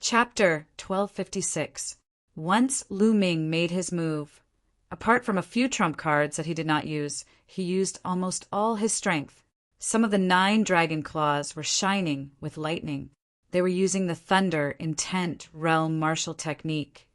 Chapter 1256. Once Lu Ming made his move. Apart from a few trump cards that he did not use, he used almost all his strength. Some of the 9 dragon claws were shining with lightning. They were using the Thunder Intent Realm Martial Technique,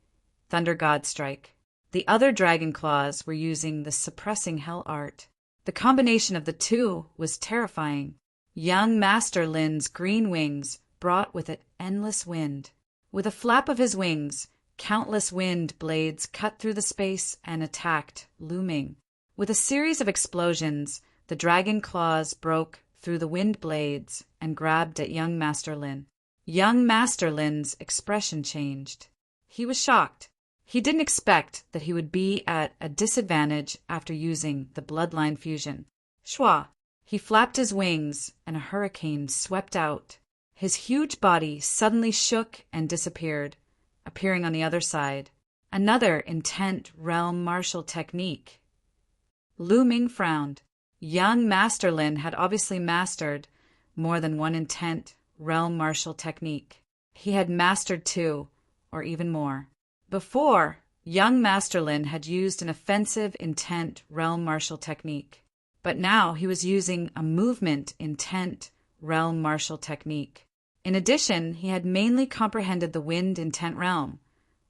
Thunder God Strike. The other dragon claws were using the Suppressing Hell Art. The combination of the two was terrifying. Young Master Lin's green wings brought with it endless wind. With a flap of his wings, countless wind blades cut through the space and attacked Lu Ming. With a series of explosions, the dragon claws broke through the wind blades and grabbed at young Master Lin. Young Master Lin's expression changed. He was shocked. He didn't expect that he would be at a disadvantage after using the bloodline fusion. Shwa! He flapped his wings, and a hurricane swept out. His huge body suddenly shook and disappeared, appearing on the other side. Another Intent Realm Martial Technique. Lu Ming frowned. Young Master Lin had obviously mastered more than one Intent Realm Martial Technique. He had mastered 2, or even more. Before, young Master Lin had used an offensive Intent Realm Martial Technique, but now he was using a movement Intent Realm Martial Technique. In addition, he had mainly comprehended the Wind Intent Realm,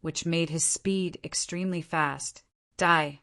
which made his speed extremely fast. Die.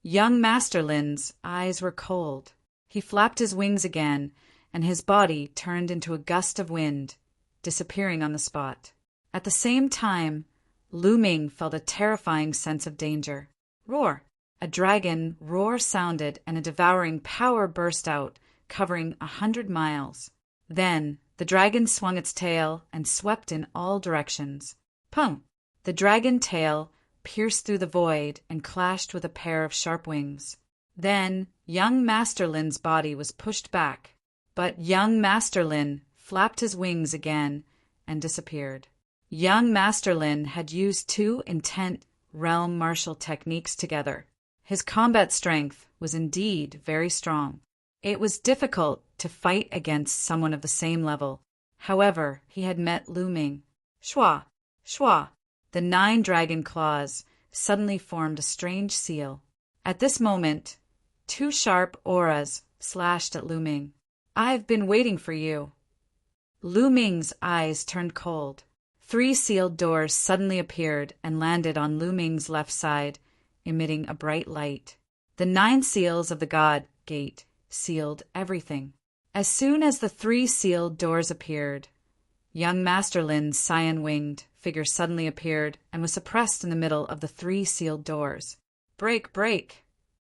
Young Master Lin's eyes were cold. He flapped his wings again, and his body turned into a gust of wind, disappearing on the spot. At the same time, Lu Ming felt a terrifying sense of danger. Roar! A dragon roar sounded, and a devouring power burst out, covering 100 miles. Then, the dragon swung its tail and swept in all directions. Pung! The dragon tail pierced through the void and clashed with a pair of sharp wings. Then, young Master Lin's body was pushed back, but young Master Lin flapped his wings again and disappeared. Young Master Lin had used 2 Intent Realm Martial Techniques together. His combat strength was indeed very strong. It was difficult to fight against someone of the same level. However, he had met Lu Ming. Shwa! Shwa! The 9 dragon claws suddenly formed a strange seal. At this moment, 2 sharp auras slashed at Lu Ming. I've been waiting for you. Lu Ming's eyes turned cold. 3 sealed doors suddenly appeared and landed on Lu Ming's left side, emitting a bright light. The 9 seals of the God Gate sealed everything. As soon as the 3 sealed doors appeared, young Master Lin's cyan-winged figure suddenly appeared and was suppressed in the middle of the 3 sealed doors. Break, break!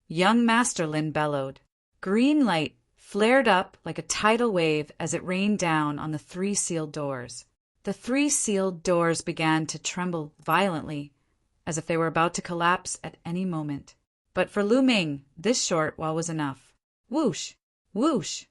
Young Master Lin bellowed. Green light flared up like a tidal wave as it rained down on the 3 sealed doors. The 3 sealed doors began to tremble violently, as if they were about to collapse at any moment. But for Lu Ming, this short while was enough. Whoosh! Whoosh!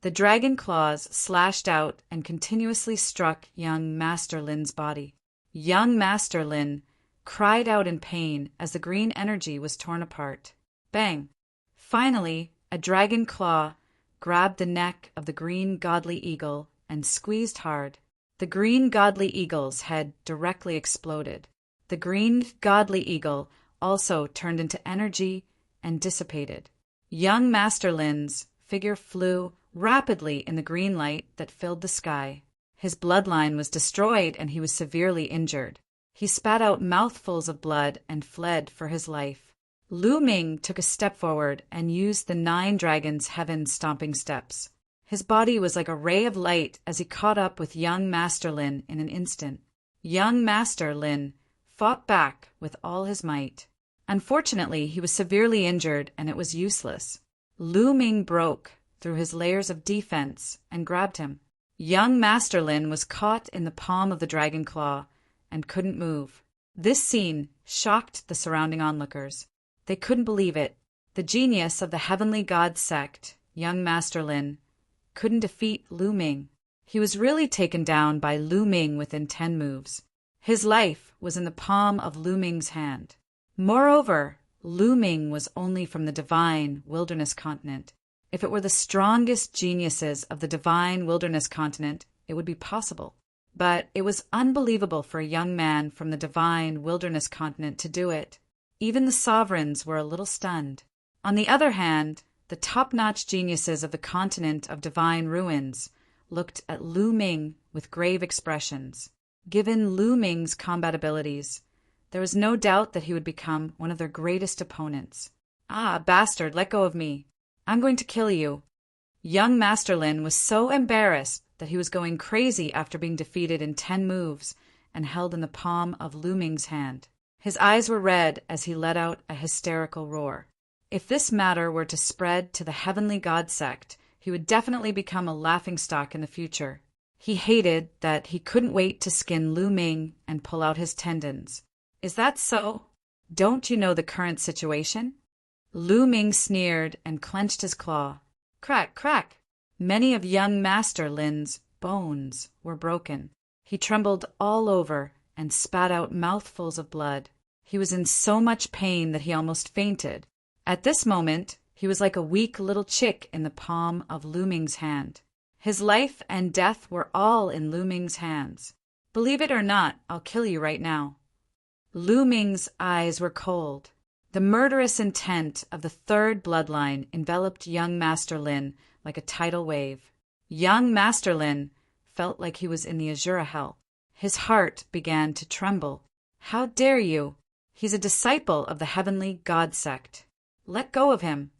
The dragon claws slashed out and continuously struck young Master Lin's body. Young Master Lin cried out in pain as the green energy was torn apart. Bang! Finally, a dragon claw grabbed the neck of the green godly eagle and squeezed hard. The green godly eagle's head directly exploded. The green godly eagle also turned into energy and dissipated. Young Master Lin's figure flew rapidly in the green light that filled the sky. His bloodline was destroyed and he was severely injured. He spat out mouthfuls of blood and fled for his life. Lu Ming took a step forward and used the 9 dragons' heaven-stomping steps. His body was like a ray of light as he caught up with young Master Lin in an instant. Young Master Lin fought back with all his might. Unfortunately, he was severely injured and it was useless. Lu Ming broke through his layers of defense and grabbed him. Young Master Lin was caught in the palm of the dragon claw and couldn't move. This scene shocked the surrounding onlookers. They couldn't believe it. The genius of the heavenly god sect, young Master Lin, couldn't defeat Lu Ming. He was really taken down by Lu Ming within 10 moves. His life was in the palm of Lu Ming's hand. Moreover, Lu Ming was only from the divine wilderness continent. If it were the strongest geniuses of the divine wilderness continent, it would be possible. But it was unbelievable for a young man from the divine wilderness continent to do it. Even the sovereigns were a little stunned. On the other hand, the top-notch geniuses of the continent of divine ruins looked at Lu Ming with grave expressions. Given Lu Ming's combat abilities, there was no doubt that he would become one of their greatest opponents. "Ah, bastard, let go of me. I'm going to kill you." Young Master Lin was so embarrassed that he was going crazy after being defeated in 10 moves and held in the palm of Lu Ming's hand. His eyes were red as he let out a hysterical roar. If this matter were to spread to the Heavenly God sect, he would definitely become a laughingstock in the future. He hated that he couldn't wait to skin Lu Ming and pull out his tendons. "Is that so? Don't you know the current situation?" Lu Ming sneered and clenched his claw. Crack, crack! Many of young Master Lin's bones were broken. He trembled all over and spat out mouthfuls of blood. He was in so much pain that he almost fainted. At this moment, he was like a weak little chick in the palm of Lu Ming's hand. His life and death were all in Lu Ming's hands. "Believe it or not, I'll kill you right now." Lu Ming's eyes were cold. The murderous intent of the third bloodline enveloped young Master Lin like a tidal wave. Young Master Lin felt like he was in the Azura hell. His heart began to tremble. "How dare you? He's a disciple of the Heavenly God sect. Let go of him."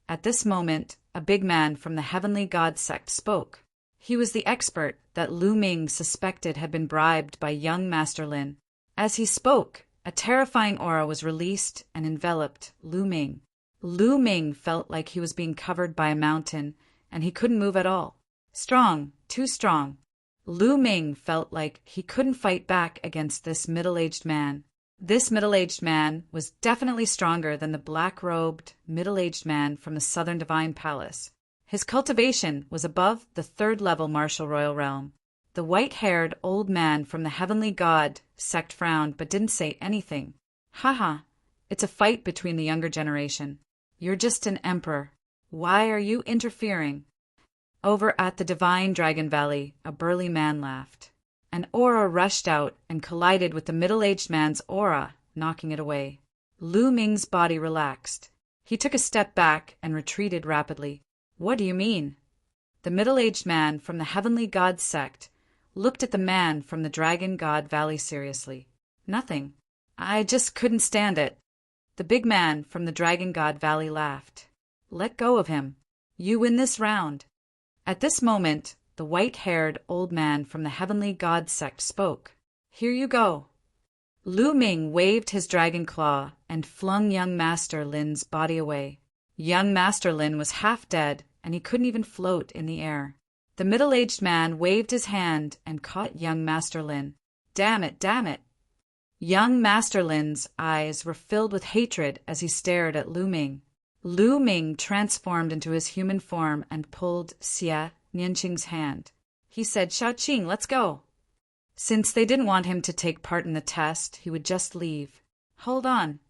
At this moment, a big man from the Heavenly God sect spoke. He was the expert that Lu Ming suspected had been bribed by young Master Lin. As he spoke, a terrifying aura was released and enveloped Lu Ming. Lu Ming felt like he was being covered by a mountain, and he couldn't move at all. Strong, too strong. Lu Ming felt like he couldn't fight back against this middle-aged man. This middle-aged man was definitely stronger than the black-robed, middle-aged man from the Southern Divine Palace. His cultivation was above the third-level martial royal realm. The white-haired old man from the Heavenly God sect frowned but didn't say anything. "Haha, it's a fight between the younger generation. You're just an emperor. Why are you interfering?" Over at the Divine Dragon Valley, a burly man laughed. An aura rushed out and collided with the middle-aged man's aura, knocking it away. Lu Ming's body relaxed. He took a step back and retreated rapidly. "What do you mean?" The middle-aged man from the Heavenly God sect looked at the man from the Dragon God Valley seriously. "Nothing. I just couldn't stand it." The big man from the Dragon God Valley laughed. "Let go of him. You win this round." At this moment, the white-haired old man from the Heavenly God sect spoke. "Here you go." Lu Ming waved his dragon claw and flung young Master Lin's body away. Young Master Lin was half dead, and he couldn't even float in the air. The middle-aged man waved his hand and caught young Master Lin. "Damn it, damn it." Young Master Lin's eyes were filled with hatred as he stared at Lu Ming. Lu Ming transformed into his human form and pulled Xie Nianqing's hand. He said, "Xiaoqing, let's go." Since they didn't want him to take part in the test, he would just leave. "Hold on."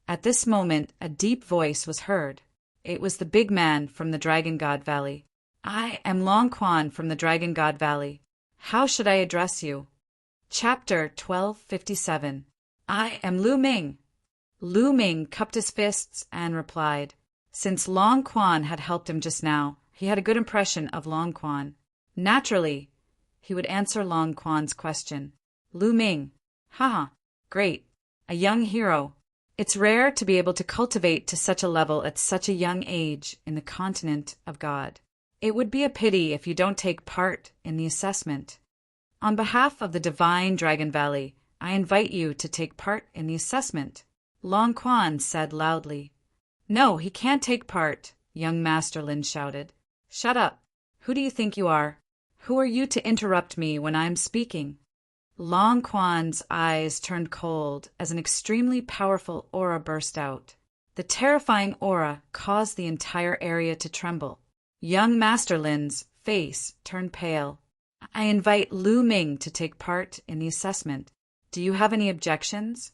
At this moment, a deep voice was heard. It was the big man from the Dragon God Valley. "I am Long Quan from the Dragon God Valley. How should I address you?" Chapter 1257. I am Lu Ming. Lu Ming cupped his fists and replied. Since Long Quan had helped him just now, he had a good impression of Long Quan. Naturally, he would answer Long Quan's question. Lu Ming. Haha, great. A young hero. It's rare to be able to cultivate to such a level at such a young age in the continent of God. It would be a pity if you don't take part in the assessment. On behalf of the Divine Dragon Valley, I invite you to take part in the assessment. Long Quan said loudly. No, he can't take part, young Master Lin shouted. Shut up. Who do you think you are? Who are you to interrupt me when I am speaking? Long Quan's eyes turned cold as an extremely powerful aura burst out. The terrifying aura caused the entire area to tremble. Young Master Lin's face turned pale. I invite Lu Ming to take part in the assessment. Do you have any objections?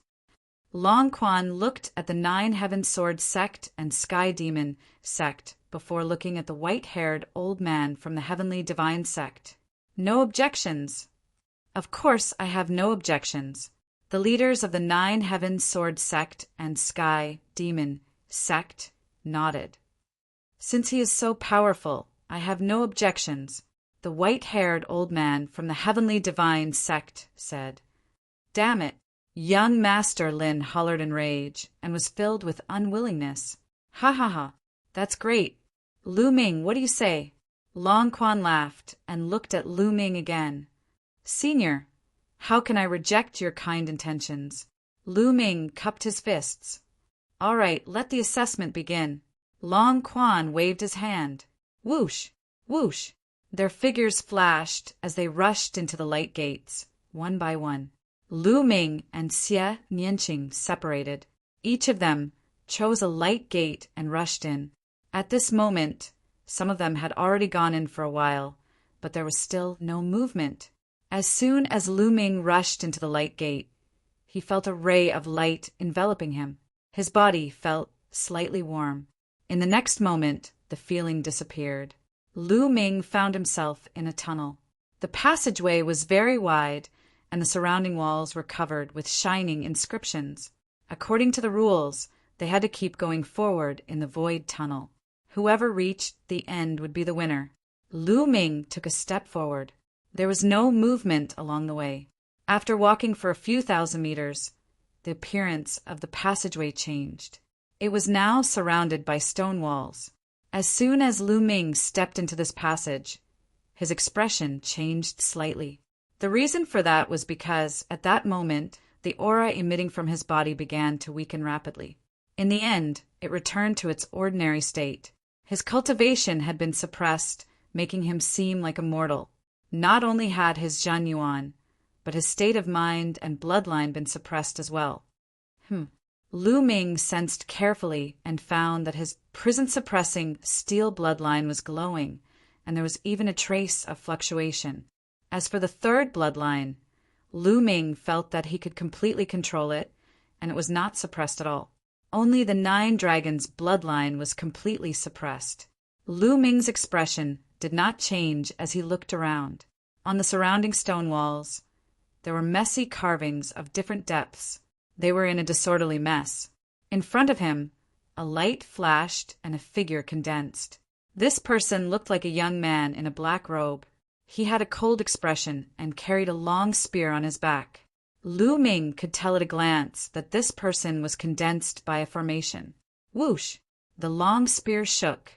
Long Quan looked at the Nine Heaven Sword sect and Sky Demon sect before looking at the white-haired old man from the Heavenly Divine sect. No objections. Of course, I have no objections. The leaders of the 9 Heaven Sword Sect and Sky Demon Sect nodded. Since he is so powerful, I have no objections, the white-haired old man from the Heavenly Divine Sect said. Damn it! Young Master Lin hollered in rage and was filled with unwillingness. Ha ha ha! That's great! Lu Ming, what do you say? Long Quan laughed and looked at Lu Ming again. Senior, how can I reject your kind intentions? Lu Ming cupped his fists. All right, let the assessment begin. Long Quan waved his hand. Whoosh! Whoosh! Their figures flashed as they rushed into the light gates, one by one. Lu Ming and Xie Nianqing separated. Each of them chose a light gate and rushed in. At this moment, some of them had already gone in for a while, but there was still no movement. As soon as Lu Ming rushed into the light gate, he felt a ray of light enveloping him. His body felt slightly warm. In the next moment, the feeling disappeared. Lu Ming found himself in a tunnel. The passageway was very wide, and the surrounding walls were covered with shining inscriptions. According to the rules, they had to keep going forward in the void tunnel. Whoever reached the end would be the winner. Lu Ming took a step forward. There was no movement along the way. After walking for a few thousand meters, the appearance of the passageway changed. It was now surrounded by stone walls. As soon as Lu Ming stepped into this passage, his expression changed slightly. The reason for that was because, at that moment, the aura emitting from his body began to weaken rapidly. In the end, it returned to its ordinary state. His cultivation had been suppressed, making him seem like a mortal. Not only had his Zhan Yuan, but his state of mind and bloodline been suppressed as well. Lu Ming sensed carefully and found that his prison-suppressing steel bloodline was glowing, and there was even a trace of fluctuation. As for the third bloodline, Lu Ming felt that he could completely control it, and it was not suppressed at all. Only the 9 Dragons' bloodline was completely suppressed. Lu Ming's expression did not change as he looked around. On the surrounding stone walls, there were messy carvings of different depths. They were in a disorderly mess. In front of him, a light flashed and a figure condensed. This person looked like a young man in a black robe. He had a cold expression and carried a long spear on his back. Lu Ming could tell at a glance that this person was condensed by a formation. Whoosh! The long spear shook,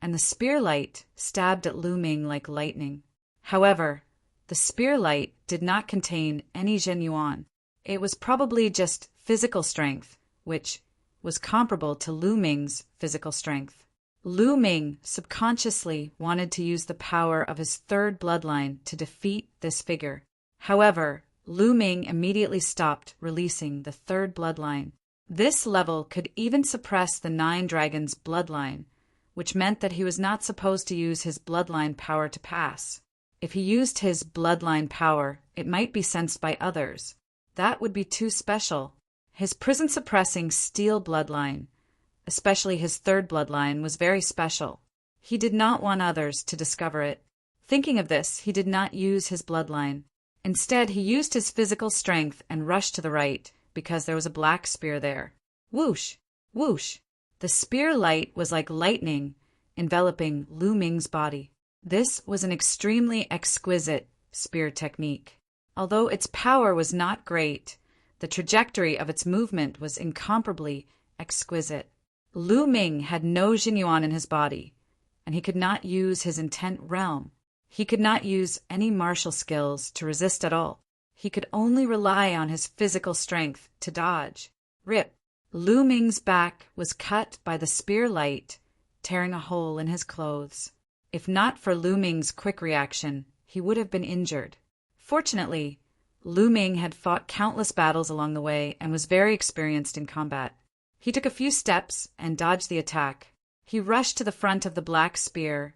and the spear light stabbed at Lu Ming like lightning. However, the spear light did not contain any Zhen Yuan. It was probably just physical strength, which was comparable to Lu Ming's physical strength. Lu Ming subconsciously wanted to use the power of his third bloodline to defeat this figure. However, Lu Ming immediately stopped releasing the third bloodline. This level could even suppress the 9 Dragons' bloodline, which meant that he was not supposed to use his bloodline power to pass. If he used his bloodline power, it might be sensed by others. That would be too special. His prison-suppressing steel bloodline, especially his third bloodline, was very special. He did not want others to discover it. Thinking of this, he did not use his bloodline. Instead, he used his physical strength and rushed to the right, because there was a black spear there. Whoosh! Whoosh! The spear light was like lightning, enveloping Lu Ming's body. This was an extremely exquisite spear technique. Although its power was not great, the trajectory of its movement was incomparably exquisite. Lu Ming had no Jinyuan in his body, and he could not use his intent realm. He could not use any martial skills to resist at all. He could only rely on his physical strength to dodge. Rip! Lu Ming's back was cut by the spear light, tearing a hole in his clothes. If not for Lu Ming's quick reaction, he would have been injured. Fortunately, Lu Ming had fought countless battles along the way and was very experienced in combat. He took a few steps and dodged the attack. He rushed to the front of the black spear,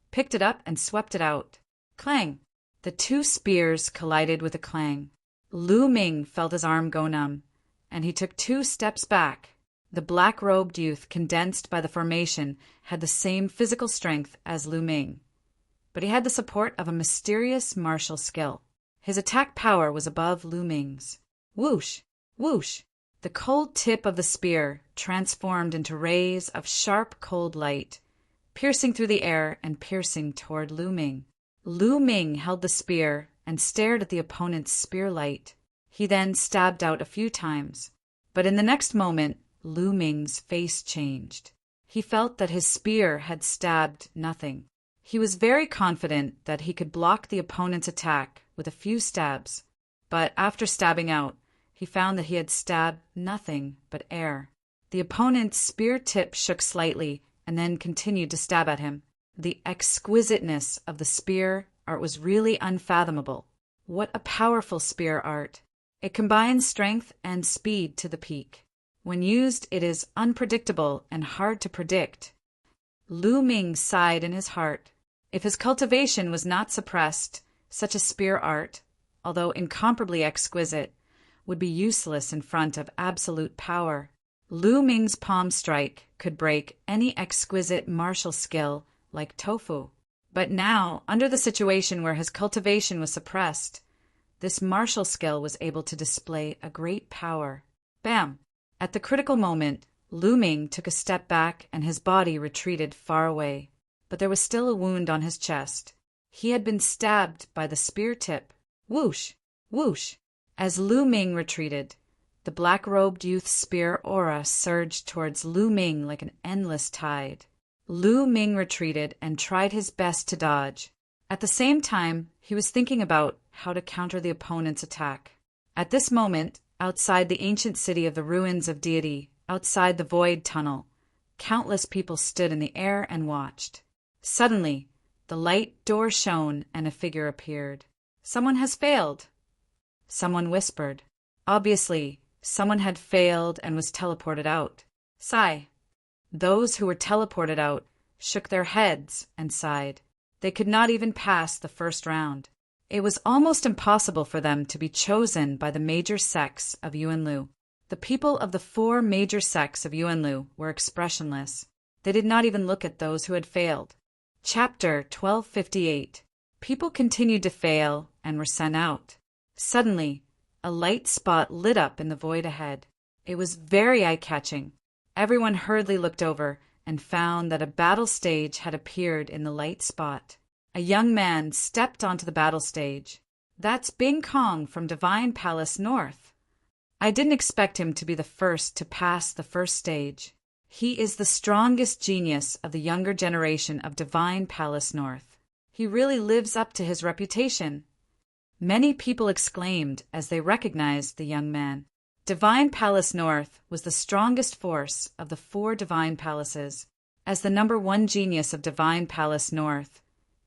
picked it up and swept it out. Clang! The 2 spears collided with a clang. Lu Ming felt his arm go numb, and he took 2 steps back. The black-robed youth, condensed by the formation, had the same physical strength as Lu Ming, but he had the support of a mysterious martial skill. His attack power was above Lu Ming's. Whoosh! Whoosh! The cold tip of the spear transformed into rays of sharp, cold light, piercing through the air and piercing toward Lu Ming. Lu Ming held the spear and stared at the opponent's spear light. He then stabbed out a few times, but in the next moment, Lu Ming's face changed. He felt that his spear had stabbed nothing. He was very confident that he could block the opponent's attack with a few stabs, but after stabbing out, he found that he had stabbed nothing but air. The opponent's spear tip shook slightly and then continued to stab at him. The exquisiteness of the spear art was really unfathomable. What a powerful spear art! It combines strength and speed to the peak. When used, it is unpredictable and hard to predict. Lu Ming sighed in his heart. If his cultivation was not suppressed, such a spear art, although incomparably exquisite, would be useless in front of absolute power. Lu Ming's palm strike could break any exquisite martial skill like tofu. But now, under the situation where his cultivation was suppressed, this martial skill was able to display a great power. Bam! At the critical moment, Lu Ming took a step back and his body retreated far away. But there was still a wound on his chest. He had been stabbed by the spear tip. Whoosh! Whoosh! As Lu Ming retreated, the black-robed youth's spear aura surged towards Lu Ming like an endless tide. Lu Ming retreated and tried his best to dodge. At the same time, he was thinking about how to counter the opponent's attack. At this moment, outside the ancient city of the ruins of deity, outside the void tunnel, countless people stood in the air and watched. Suddenly, the light door shone and a figure appeared. "Someone has failed," someone whispered. Obviously, someone had failed and was teleported out. Sigh. Those who were teleported out shook their heads and sighed. They could not even pass the first round. It was almost impossible for them to be chosen by the major sects of Yuanlu. The people of the 4 major sects of Yuanlu were expressionless. They did not even look at those who had failed. Chapter 1258. People continued to fail and were sent out. Suddenly, a light spot lit up in the void ahead. It was very eye-catching. Everyone hurriedly looked over and found that a battle stage had appeared in the light spot. A young man stepped onto the battle stage. "That's Bing Kong from Divine Palace North. I didn't expect him to be the first to pass the first stage. He is the strongest genius of the younger generation of Divine Palace North. He really lives up to his reputation." Many people exclaimed as they recognized the young man. Divine Palace North was the strongest force of the 4 Divine Palaces. As the #1 genius of Divine Palace North,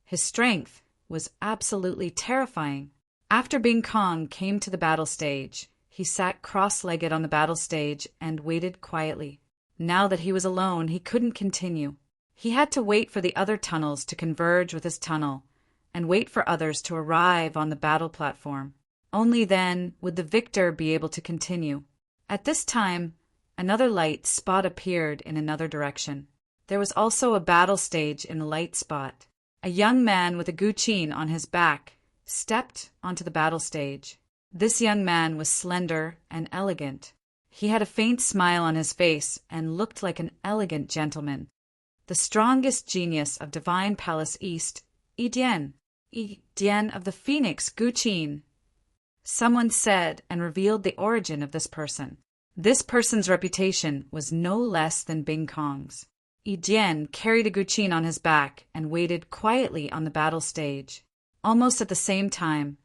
his strength was absolutely terrifying. After Bing Kong came to the battle stage, he sat cross-legged on the battle stage and waited quietly. Now that he was alone, he couldn't continue. He had to wait for the other tunnels to converge with his tunnel and wait for others to arrive on the battle platform. Only then would the victor be able to continue. At this time, another light spot appeared in another direction. There was also a battle stage in the light spot. A young man with a guqin on his back stepped onto the battle stage. This young man was slender and elegant. He had a faint smile on his face and looked like an elegant gentleman. The strongest genius of Divine Palace East, Yidian of the Phoenix Guqin. Someone said and revealed the origin of this person. This person's reputation was no less than Bing Kong's. Yidian carried a guqin on his back and waited quietly on the battle stage. Almost at the same time,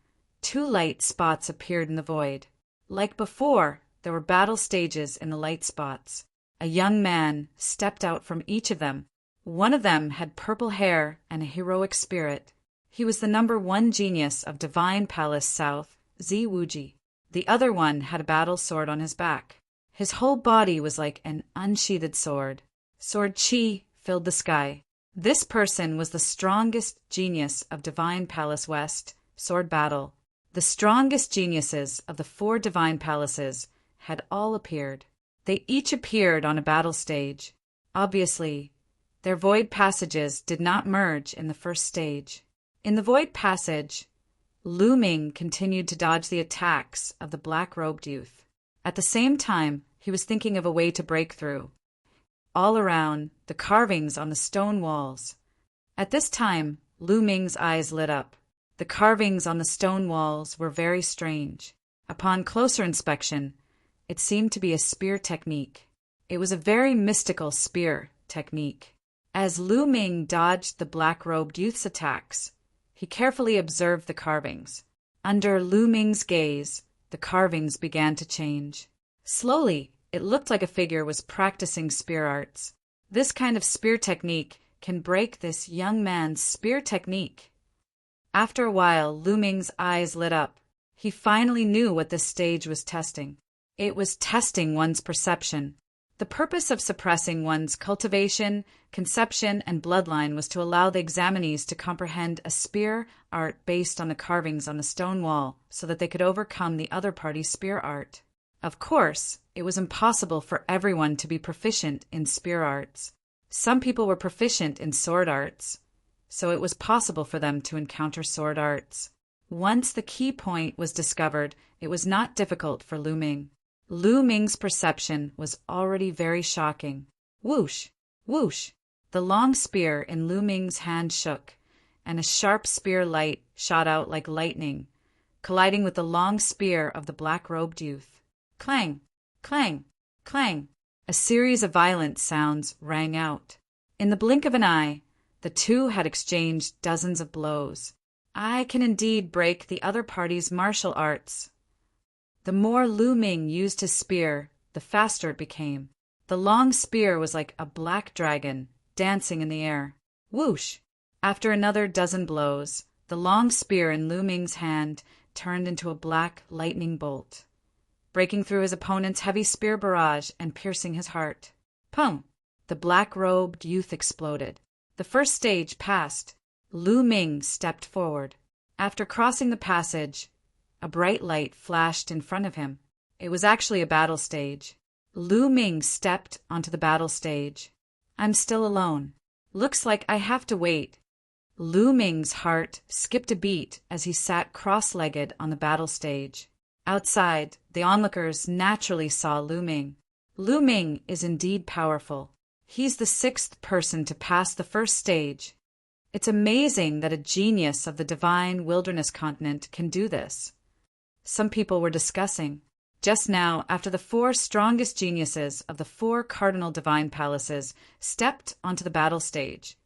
2 light spots appeared in the void. Like before, there were battle stages in the light spots. A young man stepped out from each of them. One of them had purple hair and a heroic spirit. He was the #1 genius of Divine Palace South, Zi Wuji. The other one had a battle sword on his back. His whole body was like an unsheathed sword. Sword chi filled the sky. This person was the strongest genius of Divine Palace West, Sword Battle. The strongest geniuses of the 4 Divine Palaces had all appeared. They each appeared on a battle stage. Obviously, their void passages did not merge in the first stage. In the void passage, Lu Ming continued to dodge the attacks of the black-robed youth. At the same time, he was thinking of a way to break through. All around, the carvings on the stone walls. At this time, Lu Ming's eyes lit up. The carvings on the stone walls were very strange. Upon closer inspection, it seemed to be a spear technique. It was a very mystical spear technique. As Lu Ming dodged the black-robed youth's attacks, he carefully observed the carvings. Under Lu Ming's gaze, the carvings began to change. Slowly, it looked like a figure was practicing spear arts. This kind of spear technique can break this young man's spear technique. After a while, Lu Ming's eyes lit up. He finally knew what this stage was testing. It was testing one's perception. The purpose of suppressing one's cultivation, conception, and bloodline was to allow the examinees to comprehend a spear art based on the carvings on the stone wall so that they could overcome the other party's spear art. Of course, it was impossible for everyone to be proficient in spear arts. Some people were proficient in sword arts, so it was possible for them to encounter sword arts. Once the key point was discovered, it was not difficult for Lu Ming. Lu Ming's perception was already very shocking. Whoosh! Whoosh! The long spear in Lu Ming's hand shook, and a sharp spear light shot out like lightning, colliding with the long spear of the black-robed youth. Clang! Clang! Clang! A series of violent sounds rang out. In the blink of an eye, the two had exchanged dozens of blows. I can indeed break the other party's martial arts. The more Lu Ming used his spear, the faster it became. The long spear was like a black dragon, dancing in the air. Whoosh! After another dozen blows, the long spear in Lu Ming's hand turned into a black lightning bolt, breaking through his opponent's heavy spear barrage and piercing his heart. Pum! The black-robed youth exploded. The first stage passed. Lu Ming stepped forward. After crossing the passage, a bright light flashed in front of him. It was actually a battle stage. Lu Ming stepped onto the battle stage. I'm still alone. Looks like I have to wait. Lu Ming's heart skipped a beat as he sat cross-legged on the battle stage. Outside, the onlookers naturally saw Lu Ming. Lu Ming is indeed powerful. He's the 6th person to pass the first stage. It's amazing that a genius of the divine wilderness continent can do this. Some people were discussing. Just now, after the 4 strongest geniuses of the 4 cardinal divine palaces stepped onto the battle stage,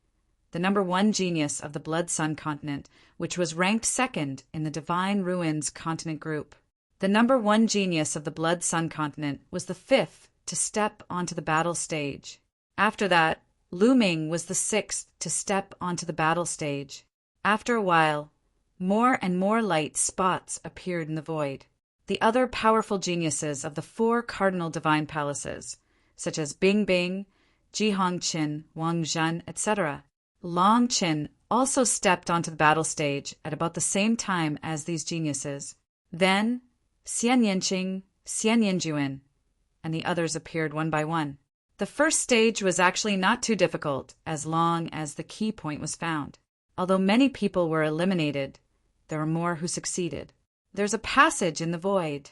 the number 1 genius of the Blood Sun continent, which was ranked 2nd in the Divine Ruins continent group. The number 1 genius of the Blood Sun continent was the 5th to step onto the battle stage. After that, Lu Ming was the 6th to step onto the battle stage. After a while, more and more light spots appeared in the void. The other powerful geniuses of the 4 cardinal divine palaces, such as Bing Bing, Ji Hongqin, Wang Zhen, etc. Long Qin also stepped onto the battle stage at about the same time as these geniuses. Then, Xian Yanqing, Xian Yanjuan, and the others appeared one by one. The first stage was actually not too difficult as long as the key point was found. Although many people were eliminated, there were more who succeeded. There's a passage in the void.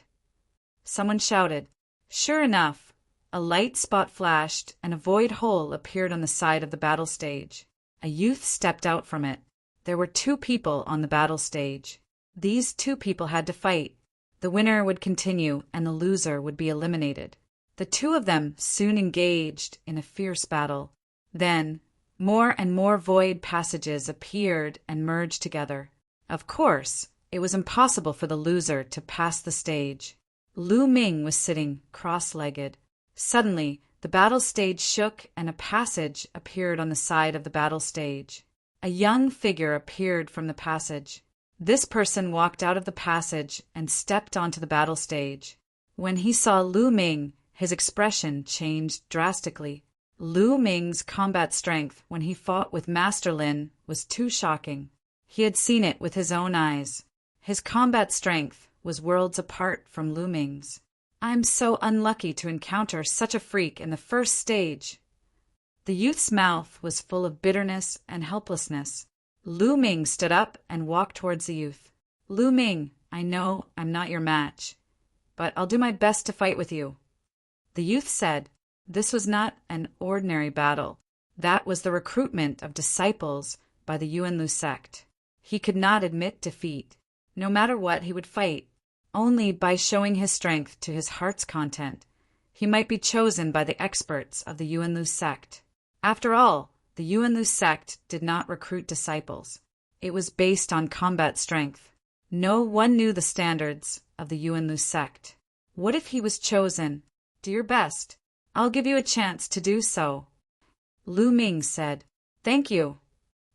Someone shouted. Sure enough, a light spot flashed and a void hole appeared on the side of the battle stage. A youth stepped out from it. There were 2 people on the battle stage. These 2 people had to fight. The winner would continue and the loser would be eliminated. The 2 of them soon engaged in a fierce battle. Then, more and more void passages appeared and merged together. Of course, it was impossible for the loser to pass the stage. Lu Ming was sitting cross-legged. Suddenly, the battle stage shook and a passage appeared on the side of the battle stage. A young figure appeared from the passage. This person walked out of the passage and stepped onto the battle stage. When he saw Lu Ming, his expression changed drastically. Lu Ming's combat strength when he fought with Master Lin was too shocking. He had seen it with his own eyes. His combat strength was worlds apart from Lu Ming's. I'm so unlucky to encounter such a freak in the first stage. The youth's mouth was full of bitterness and helplessness. Lu Ming stood up and walked towards the youth. Lu Ming, I know I'm not your match, but I'll do my best to fight with you. The youth said this was not an ordinary battle. That was the recruitment of disciples by the Yuanlu sect. He could not admit defeat. No matter what, he would fight. Only by showing his strength to his heart's content, he might be chosen by the experts of the Yuanlu sect. After all, the Yuanlu sect did not recruit disciples. It was based on combat strength. No one knew the standards of the Yuanlu sect. What if he was chosen? Do your best. I'll give you a chance to do so. Lu Ming said, Thank you.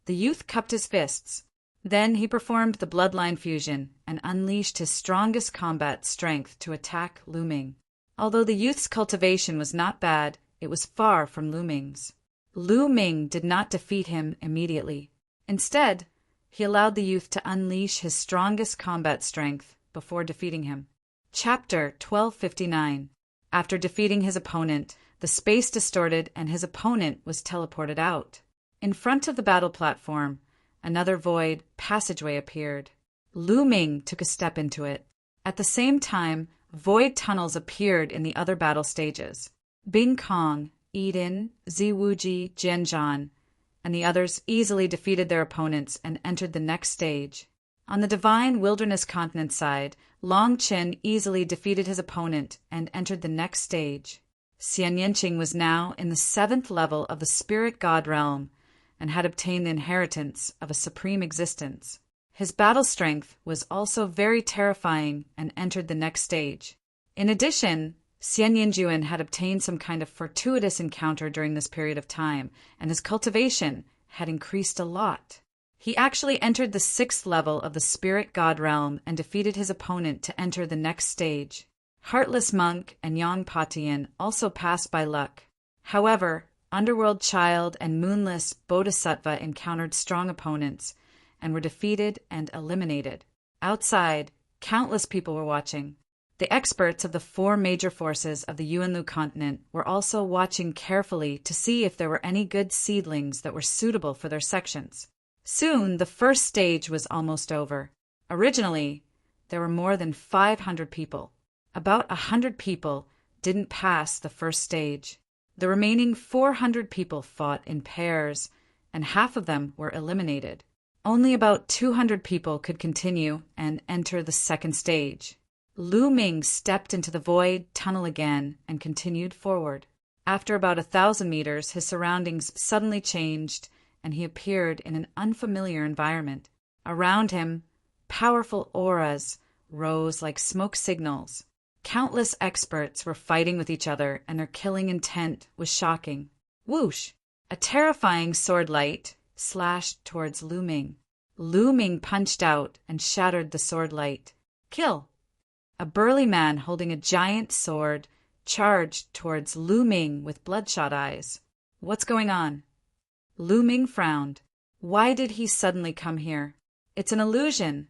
The youth cupped his fists. Then he performed the bloodline fusion and unleashed his strongest combat strength to attack Lu Ming. Although the youth's cultivation was not bad, it was far from Lu Ming's. Lu Ming did not defeat him immediately. Instead, he allowed the youth to unleash his strongest combat strength before defeating him. Chapter 1259. After defeating his opponent, the space distorted and his opponent was teleported out. In front of the battle platform, another void passageway appeared. Lu Ming took a step into it. At the same time, void tunnels appeared in the other battle stages. Bing Kong, Eden, Ziwuji, Jianzhan, and the others easily defeated their opponents and entered the next stage. On the Divine Wilderness Continent side, Long Qin easily defeated his opponent and entered the next stage. Xian Yanqing was now in the 7th level of the Spirit God realm and had obtained the inheritance of a supreme existence. His battle strength was also very terrifying and entered the next stage. In addition, Xian Yinjuan had obtained some kind of fortuitous encounter during this period of time, and his cultivation had increased a lot. He actually entered the 6th level of the Spirit God realm and defeated his opponent to enter the next stage. Heartless Monk and Yang Patian also passed by luck. However, Underworld Child and Moonless Bodhisattva encountered strong opponents and were defeated and eliminated. Outside, countless people were watching. The experts of the 4 major forces of the Yuanlu continent were also watching carefully to see if there were any good seedlings that were suitable for their sections. Soon, the first stage was almost over. Originally, there were more than 500 people. About 100 people didn't pass the first stage. The remaining 400 people fought in pairs, and half of them were eliminated. Only about 200 people could continue and enter the second stage. Lu Ming stepped into the void tunnel again and continued forward. After about 1,000 meters, his surroundings suddenly changed, and he appeared in an unfamiliar environment. Around him, powerful auras rose like smoke signals. Countless experts were fighting with each other, and their killing intent was shocking. Whoosh! A terrifying sword light slashed towards Lu Ming. Lu Ming punched out and shattered the sword light. Kill! A burly man holding a giant sword charged towards Lu Ming with bloodshot eyes. What's going on? Lu Ming frowned. Why did he suddenly come here? It's an illusion.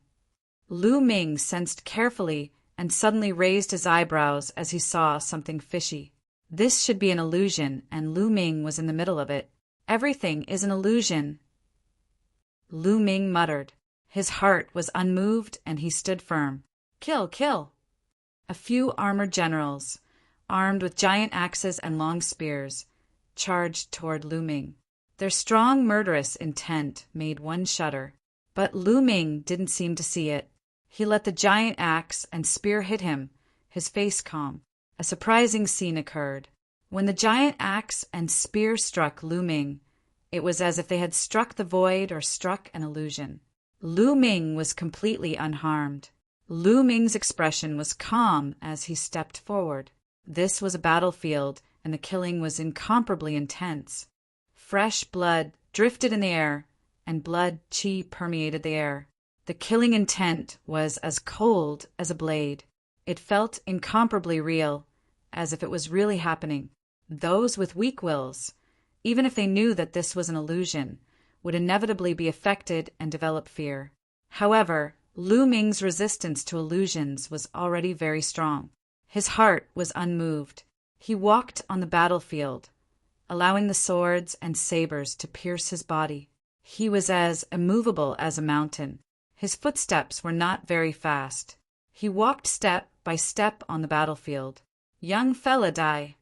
Lu Ming sensed carefully and suddenly raised his eyebrows as he saw something fishy. This should be an illusion, and Lu Ming was in the middle of it. Everything is an illusion. Lu Ming muttered. His heart was unmoved, and he stood firm. Kill, kill! A few armored generals, armed with giant axes and long spears, charged toward Lu Ming. Their strong, murderous intent made one shudder. But Lu Ming didn't seem to see it. He let the giant axe and spear hit him, his face calm. A surprising scene occurred. When the giant axe and spear struck Lu Ming, it was as if they had struck the void or struck an illusion. Lu Ming was completely unharmed. Lu Ming's expression was calm as he stepped forward. This was a battlefield, and the killing was incomparably intense. Fresh blood drifted in the air, and blood qi permeated the air. The killing intent was as cold as a blade. It felt incomparably real, as if it was really happening. Those with weak wills, even if they knew that this was an illusion, would inevitably be affected and develop fear. However, Lu Ming's resistance to illusions was already very strong. His heart was unmoved. He walked on the battlefield, allowing the swords and sabers to pierce his body. He was as immovable as a mountain. His footsteps were not very fast. He walked step by step on the battlefield. "Young fella die."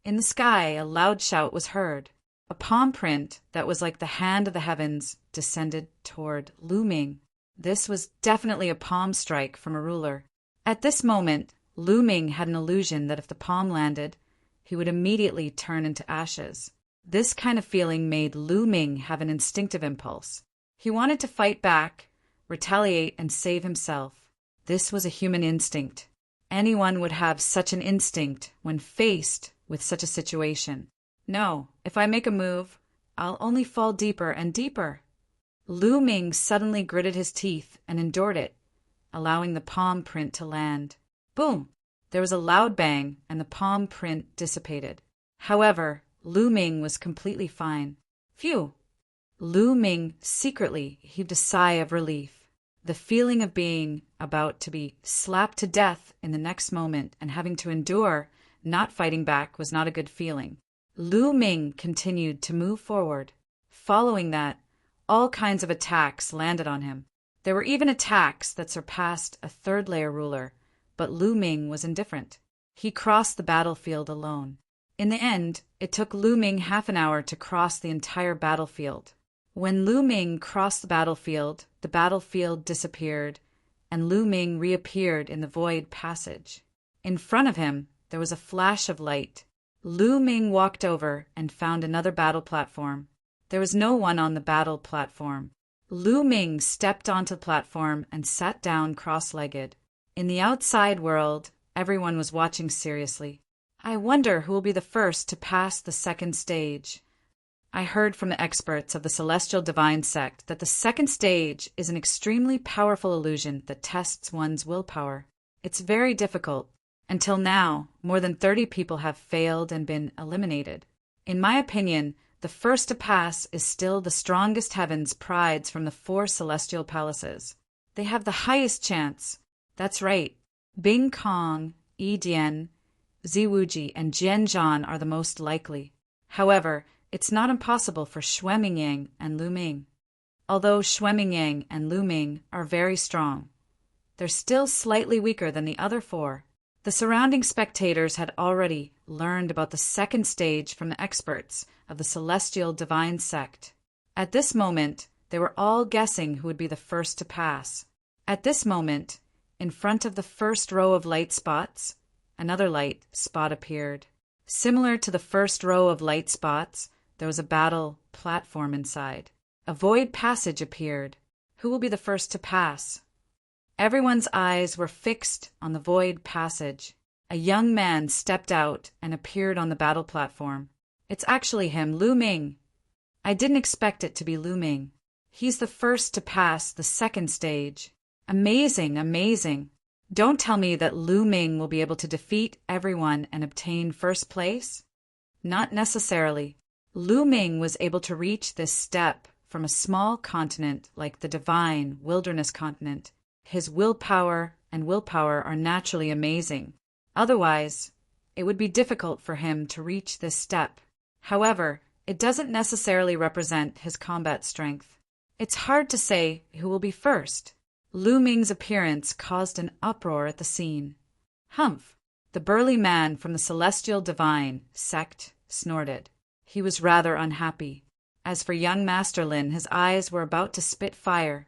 In the sky, a loud shout was heard. A palm print that was like the hand of the heavens descended toward Lu Ming. This was definitely a palm strike from a ruler. At this moment, Lu Ming had an illusion that if the palm landed, he would immediately turn into ashes. This kind of feeling made Lu Ming have an instinctive impulse. He wanted to fight back, retaliate, and save himself. This was a human instinct. Anyone would have such an instinct when faced with such a situation. No, if I make a move, I'll only fall deeper and deeper. Lu Ming suddenly gritted his teeth and endured it, allowing the palm print to land. Boom! There was a loud bang, and the palm print dissipated. However, Lu Ming was completely fine. Phew! Lu Ming secretly heaved a sigh of relief. The feeling of being about to be slapped to death in the next moment and having to endure not fighting back was not a good feeling. Lu Ming continued to move forward. Following that, all kinds of attacks landed on him. There were even attacks that surpassed a third-layer ruler, but Lu Ming was indifferent. He crossed the battlefield alone. In the end, it took Lu Ming half an hour to cross the entire battlefield. When Lu Ming crossed the battlefield disappeared, and Lu Ming reappeared in the void passage. In front of him, there was a flash of light. Lu Ming walked over and found another battle platform. There was no one on the battle platform. Lu Ming stepped onto the platform and sat down cross-legged. In the outside world, everyone was watching seriously. I wonder who will be the first to pass the second stage. I heard from the experts of the Celestial Divine Sect that the second stage is an extremely powerful illusion that tests one's willpower. It's very difficult. Until now, more than 30 people have failed and been eliminated. In my opinion, the first to pass is still the strongest heavens prides from the 4 celestial palaces. They have the highest chance. That's right. Bing Kong, Yi Dian, Ziwuji, and Jian Zhan are the most likely. However, it's not impossible for Xue Mingyang and Lu Ming. Although Xue Mingyang and Lu Ming are very strong, they're still slightly weaker than the other 4. The surrounding spectators had already learned about the second stage from the experts of the Celestial Divine Sect. At this moment, they were all guessing who would be the first to pass. At this moment, in front of the first row of light spots, another light spot appeared. Similar to the first row of light spots, there was a battle platform inside. A void passage appeared. Who will be the first to pass? Everyone's eyes were fixed on the void passage. A young man stepped out and appeared on the battle platform. It's actually him, Lu Ming. I didn't expect it to be Lu Ming. He's the first to pass the second stage. Amazing, amazing. Don't tell me that Lu Ming will be able to defeat everyone and obtain first place? Not necessarily. Lu Ming was able to reach this step from a small continent like the divine wilderness continent. His willpower are naturally amazing. Otherwise, it would be difficult for him to reach this step. However, it doesn't necessarily represent his combat strength. It's hard to say who will be first. Lu Ming's appearance caused an uproar at the scene. Humph! The burly man from the Celestial Divine Sect snorted. He was rather unhappy. As for young Master Lin, his eyes were about to spit fire.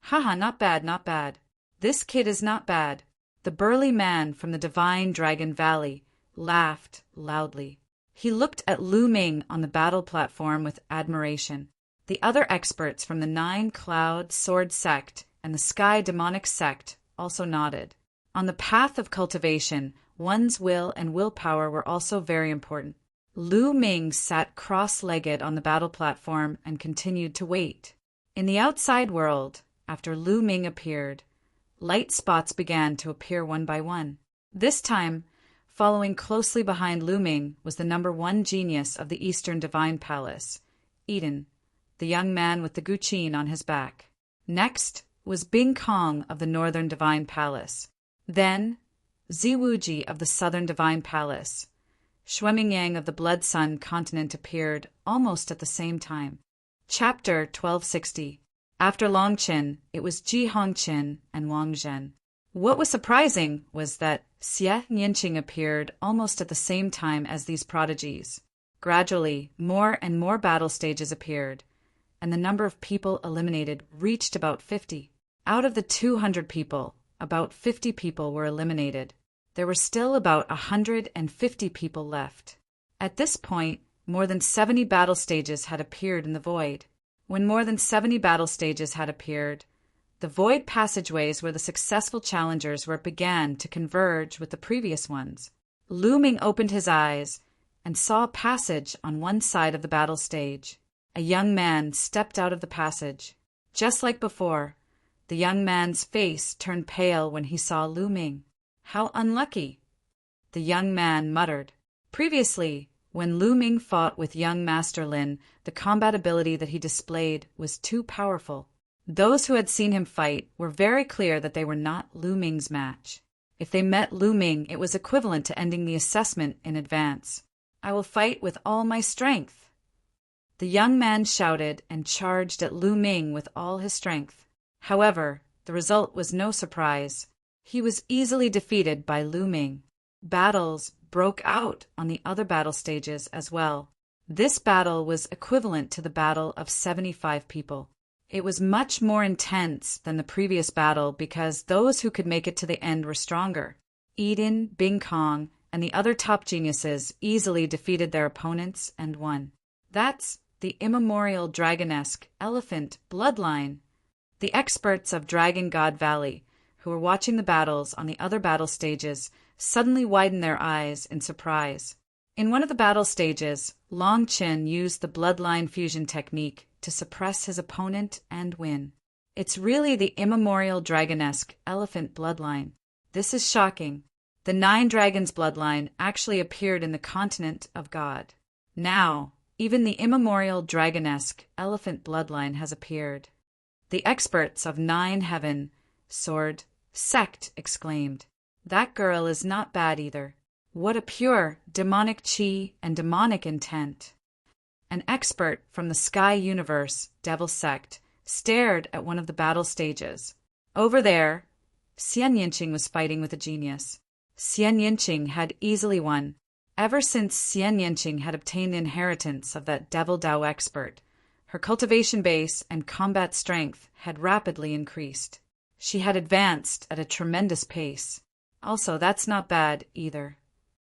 Haha, not bad, not bad. This kid is not bad. The burly man from the Divine Dragon Valley laughed loudly. He looked at Lu Ming on the battle platform with admiration. The other experts from the 9 Cloud Sword Sect and the Sky Demonic Sect also nodded. On the path of cultivation, one's will and willpower were also very important. Lu Ming sat cross-legged on the battle platform and continued to wait. In the outside world, after Lu Ming appeared, light spots began to appear one by one. This time, following closely behind Lu Ming was the number 1 genius of the Eastern Divine Palace, Eden, the young man with the guqin on his back. Next was Bing Kong of the Northern Divine Palace. Then, Ziwuji of the Southern Divine Palace. Xue Mingyang of the Blood Sun continent appeared almost at the same time. Chapter 1260. After Long Qin, it was Ji Hongqin and Wang Zhen. What was surprising was that Xie Nianqing appeared almost at the same time as these prodigies. Gradually, more and more battle stages appeared, and the number of people eliminated reached about 50. Out of the 200 people, about 50 people were eliminated. There were still about 150 people left. At this point, more than 70 battle stages had appeared in the void. When more than 70 battle stages had appeared, the void passageways were the successful challengers where it began to converge with the previous ones. Lu Ming opened his eyes and saw a passage on one side of the battle stage. A young man stepped out of the passage. Just like before, the young man's face turned pale when he saw Lu Ming. How unlucky, the young man muttered. Previously, when Lu Ming fought with young Master Lin, the combat ability that he displayed was too powerful. Those who had seen him fight were very clear that they were not Lu Ming's match. If they met Lu Ming, it was equivalent to ending the assessment in advance. I will fight with all my strength. The young man shouted and charged at Lu Ming with all his strength. However, the result was no surprise. He was easily defeated by Lu Ming. Battles broke out on the other battle stages as well. This battle was equivalent to the battle of 75 people. It was much more intense than the previous battle because those who could make it to the end were stronger. Eden, Bing Kong, and the other top geniuses easily defeated their opponents and won. That's the immemorial dragonesque elephant bloodline. The experts of Dragon God Valley, who were watching the battles on the other battle stages, suddenly widened their eyes in surprise. In one of the battle stages, Long Qin used the bloodline fusion technique to suppress his opponent and win. It's really the immemorial dragonesque elephant bloodline. This is shocking. The 9 dragons bloodline actually appeared in the continent of God. Now, even the immemorial dragonesque elephant bloodline has appeared. The experts of 9 Heaven, Sword, Sect exclaimed, "That girl is not bad either. What a pure demonic chi and demonic intent." An expert from the Sky Universe, Devil Sect, stared at one of the battle stages. Over there, Xian Yinqing was fighting with a genius. Xian Yinqing had easily won. Ever since Xian Yinqing had obtained the inheritance of that Devil Dao expert, her cultivation base and combat strength had rapidly increased. She had advanced at a tremendous pace. Also, that's not bad either.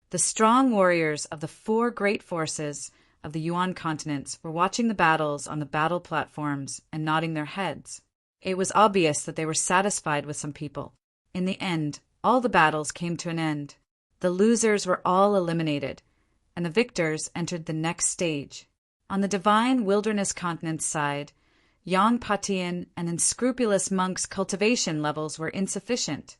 The strong warriors of the 4 great forces of the Yuan continents were watching the battles on the battle platforms and nodding their heads. It was obvious that they were satisfied with some people. In the end, all the battles came to an end. The losers were all eliminated, and the victors entered the next stage. On the divine wilderness continent's side, Yang Patian and unscrupulous monks' cultivation levels were insufficient,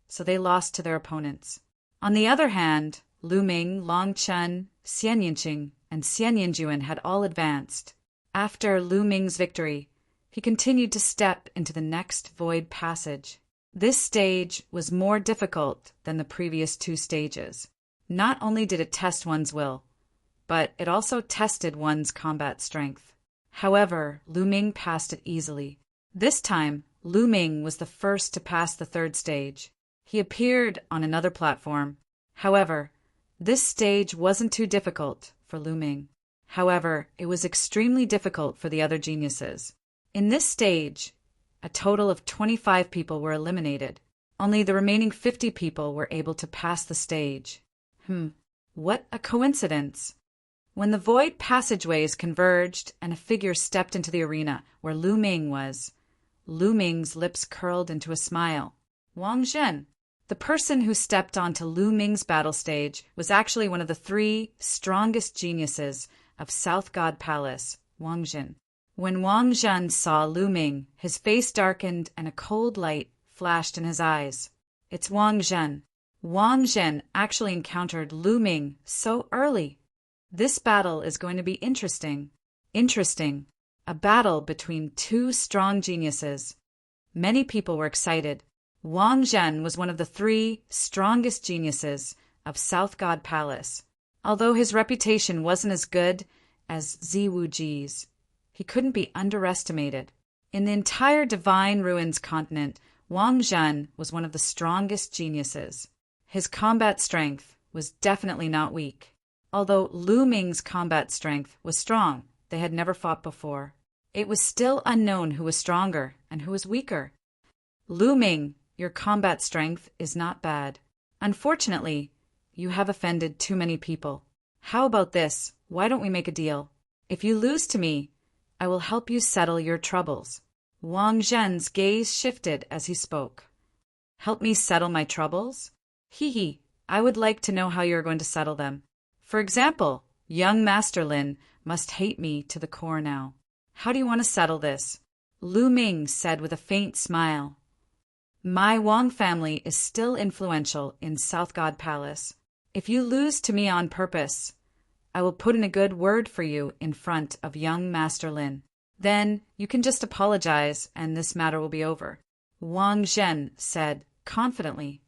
so they lost to their opponents. On the other hand, Lu Ming, Long Chen, Xian Yinqing, and Xian Yinjuan had all advanced. After Lu Ming's victory, he continued to step into the next void passage. This stage was more difficult than the previous 2 stages. Not only did it test one's will, but it also tested one's combat strength. However, Lu Ming passed it easily. This time, Lu Ming was the first to pass the 3rd stage. He appeared on another platform. However, this stage wasn't too difficult for Lu Ming. However, it was extremely difficult for the other geniuses. In this stage, a total of 25 people were eliminated. Only the remaining 50 people were able to pass the stage. What a coincidence! When the void passageways converged and a figure stepped into the arena where Lu Ming was, Lu Ming's lips curled into a smile. Wang Zhen. The person who stepped onto Lu Ming's battle stage was actually one of the 3 strongest geniuses of South God Palace, Wang Zhen. When Wang Zhen saw Lu Ming, his face darkened and a cold light flashed in his eyes. It's Wang Zhen. Wang Zhen actually encountered Lu Ming so early. This battle is going to be interesting. Interesting. A battle between 2 strong geniuses. Many people were excited. Wang Zhen was one of the 3 strongest geniuses of South God Palace. Although his reputation wasn't as good as Ziwu Ji's, he couldn't be underestimated. In the entire Divine Ruins continent, Wang Zhen was one of the strongest geniuses. His combat strength was definitely not weak. Although Lu Ming's combat strength was strong, they had never fought before. It was still unknown who was stronger and who was weaker. Lu Ming, your combat strength is not bad. Unfortunately, you have offended too many people. How about this? Why don't we make a deal? If you lose to me, I will help you settle your troubles. Wang Zhen's gaze shifted as he spoke. Help me settle my troubles? Hee, I would like to know how you are going to settle them. For example, young Master Lin must hate me to the core now. How do you want to settle this? Lu Ming said with a faint smile. My Wang family is still influential in South God Palace. If you lose to me on purpose, I will put in a good word for you in front of young Master Lin. Then you can just apologize and this matter will be over. Wang Zhen said confidently.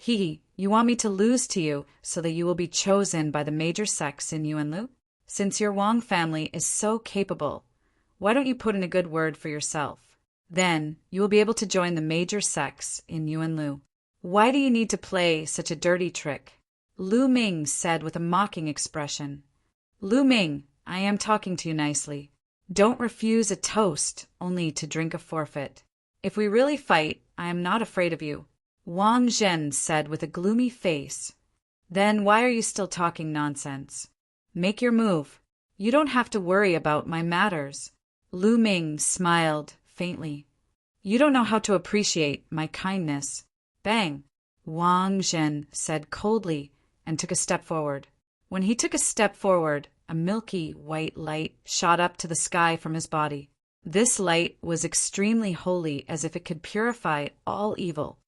You want me to lose to you so that you will be chosen by the major sects in Yuanlu? Since your Wang family is so capable, why don't you put in a good word for yourself? Then you will be able to join the major sects in Yuanlu. Why do you need to play such a dirty trick? Lu Ming said with a mocking expression. Lu Ming, I am talking to you nicely. Don't refuse a toast only to drink a forfeit. If we really fight, I am not afraid of you. Wang Zhen said with a gloomy face. Then why are you still talking nonsense? Make your move. You don't have to worry about my matters. Lu Ming smiled faintly. You don't know how to appreciate my kindness. Bang! Wang Zhen said coldly and took a step forward. When he took a step forward, a milky white light shot up to the sky from his body. This light was extremely holy, as if it could purify all evil.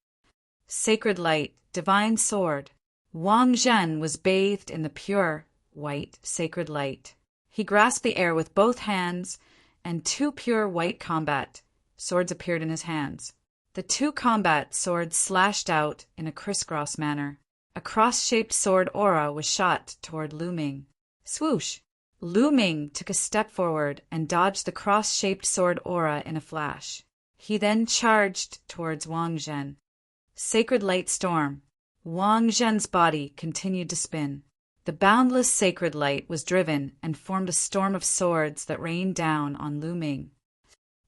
Sacred light, divine sword. Wang Zhen was bathed in the pure, white, sacred light. He grasped the air with both hands, and two pure white combat swords appeared in his hands. The two combat swords slashed out in a crisscross manner. A cross-shaped sword aura was shot toward Lu Ming. Swoosh! Lu Ming took a step forward and dodged the cross-shaped sword aura in a flash. He then charged towards Wang Zhen. Sacred light storm. Wang Zhen's body continued to spin. The boundless sacred light was driven and formed a storm of swords that rained down on Lu Ming.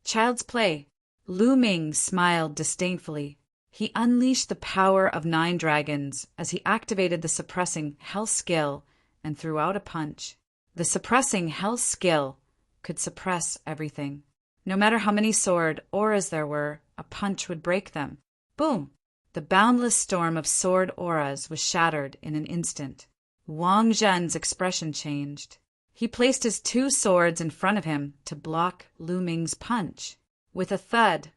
Child's play. Lu Ming smiled disdainfully. He unleashed the power of 9 dragons as he activated the suppressing hell skill and threw out a punch. The suppressing hell skill could suppress everything. No matter how many sword auras there were, a punch would break them. Boom! The boundless storm of sword auras was shattered in an instant. Wang Zhen's expression changed. He placed his 2 swords in front of him to block Lu Ming's punch. With a thud,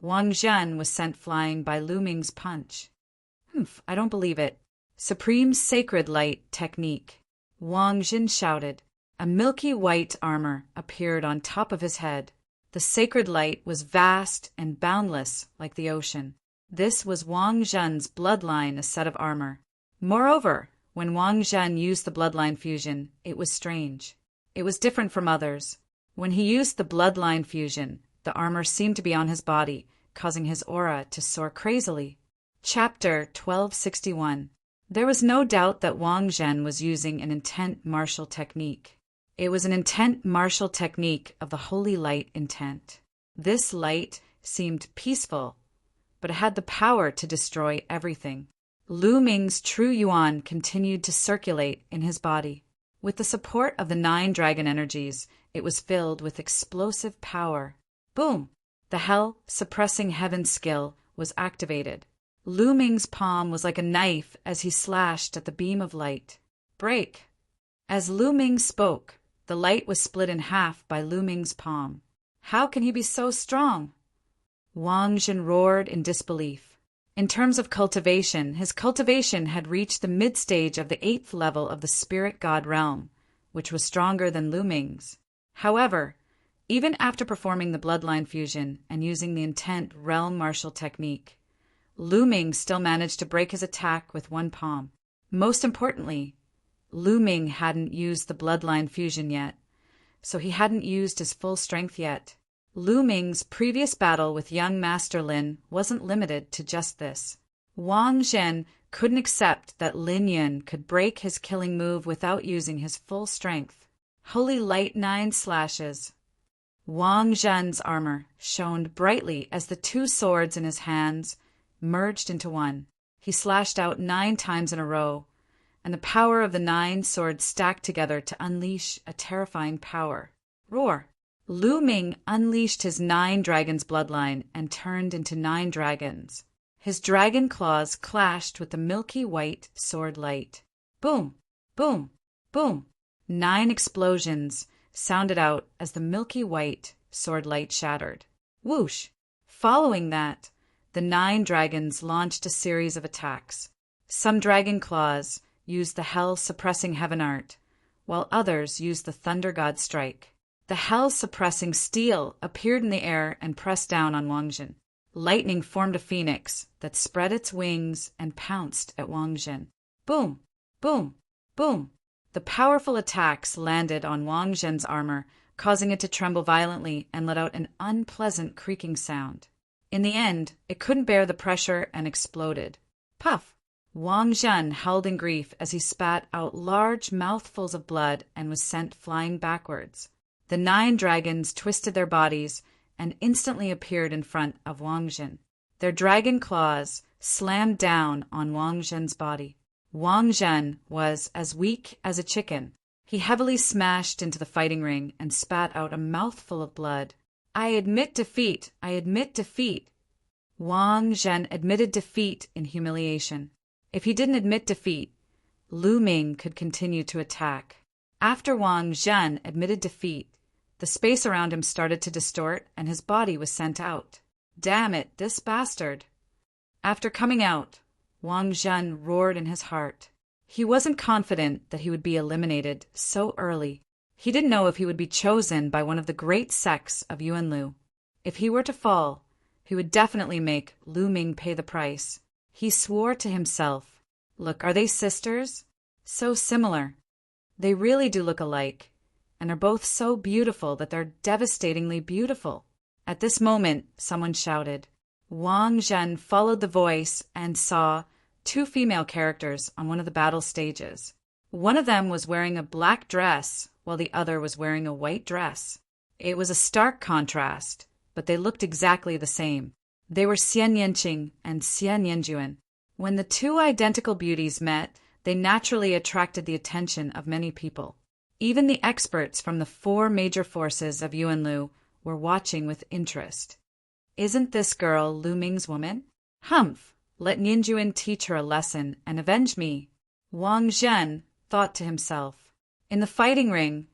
Wang Zhen was sent flying by Lu Ming's punch. I don't believe it. Supreme Sacred Light Technique. Wang Zhen shouted. A milky white armor appeared on top of his head. The sacred light was vast and boundless like the ocean. This was Wang Zhen's bloodline, a set of armor. Moreover, when Wang Zhen used the bloodline fusion, it was strange. It was different from others. When he used the bloodline fusion, the armor seemed to be on his body, causing his aura to soar crazily. Chapter 1261. There was no doubt that Wang Zhen was using an intent martial technique. It was an intent martial technique of the holy light intent. This light seemed peaceful, but it had the power to destroy everything. Lu Ming's true yuan continued to circulate in his body. With the support of the 9 dragon energies, it was filled with explosive power. Boom! The hell suppressing heaven skill was activated. Lu Ming's palm was like a knife as he slashed at the beam of light. Break! As Lu Ming spoke, the light was split in half by Lu Ming's palm. How can he be so strong? Wang Zhen roared in disbelief. In terms of cultivation, his cultivation had reached the mid-stage of the 8th level of the spirit god realm, which was stronger than Lu Ming's. However, even after performing the bloodline fusion and using the intent realm martial technique, Lu Ming still managed to break his attack with one palm. Most importantly, Lu Ming hadn't used the bloodline fusion yet, so he hadn't used his full strength yet. Lu Ming's previous battle with young Master Lin wasn't limited to just this. Wang Zhen couldn't accept that Lin Yun could break his killing move without using his full strength. Holy Light 9 slashes. Wang Zhen's armor shone brightly as the two swords in his hands merged into one. He slashed out 9 times in a row, and the power of the 9 swords stacked together to unleash a terrifying power. Roar! Lu Ming unleashed his 9 dragons bloodline and turned into 9 dragons. His dragon claws clashed with the milky white sword light. Boom! Boom! Boom! 9 explosions sounded out as the milky white sword light shattered. Whoosh! Following that, the 9 dragons launched a series of attacks. Some dragon claws used the hell-suppressing heaven art, while others used the thunder god strike. The hell-suppressing steel appeared in the air and pressed down on Wang Zhen. Lightning formed a phoenix that spread its wings and pounced at Wang Zhen. Boom! Boom! Boom! The powerful attacks landed on Wang Zhen's armor, causing it to tremble violently and let out an unpleasant creaking sound. In the end, it couldn't bear the pressure and exploded. Puff! Wang Zhen howled in grief as he spat out large mouthfuls of blood and was sent flying backwards. The 9 dragons twisted their bodies and instantly appeared in front of Wang Zhen. Their dragon claws slammed down on Wang Zhen's body. Wang Zhen was as weak as a chicken. He heavily smashed into the fighting ring and spat out a mouthful of blood. I admit defeat. I admit defeat. Wang Zhen admitted defeat in humiliation. If he didn't admit defeat, Lu Ming could continue to attack. After Wang Zhen admitted defeat, the space around him started to distort and his body was sent out. Damn it, this bastard! After coming out, Wang Zhen roared in his heart. He wasn't confident that he would be eliminated so early. He didn't know if he would be chosen by one of the great sects of Yuanlu. If he were to fall, he would definitely make Lu Ming pay the price. He swore to himself, "Look, are they sisters? So similar. They really do look alike, and are both so beautiful that they're devastatingly beautiful." At this moment, someone shouted. Wang Zhen followed the voice and saw 2 female characters on one of the battle stages. One of them was wearing a black dress, while the other was wearing a white dress. It was a stark contrast, but they looked exactly the same. They were Xian Yanqing and Xian Yanjuan. When the 2 identical beauties met, they naturally attracted the attention of many people. Even the experts from the 4 major forces of Yuanlu were watching with interest. Isn't this girl Lu Ming's woman? Humph! Let Ninjuan teach her a lesson and avenge me. Wang Zhen thought to himself. In the fighting ring,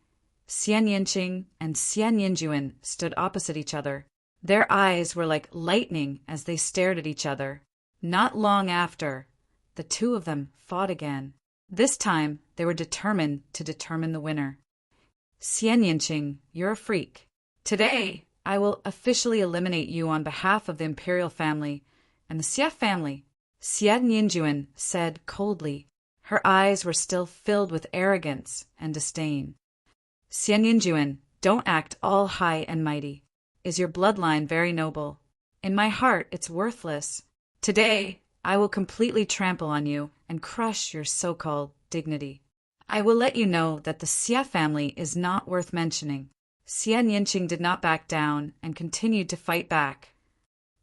Xian Yanqing and Xian Yanjuan stood opposite each other. Their eyes were like lightning as they stared at each other. Not long after, the 2 of them fought again. This time, they were determined to determine the winner. Xian Yanqing, you're a freak. Today, I will officially eliminate you on behalf of the imperial family and the Xie family, Xian Yanjuan said coldly. Her eyes were still filled with arrogance and disdain. Xian Yanjuan, don't act all high and mighty. Is your bloodline very noble? In my heart, it's worthless. Today, I will completely trample on you and crush your so-called dignity. I will let you know that the Xie family is not worth mentioning. Xian Yanqing did not back down and continued to fight back.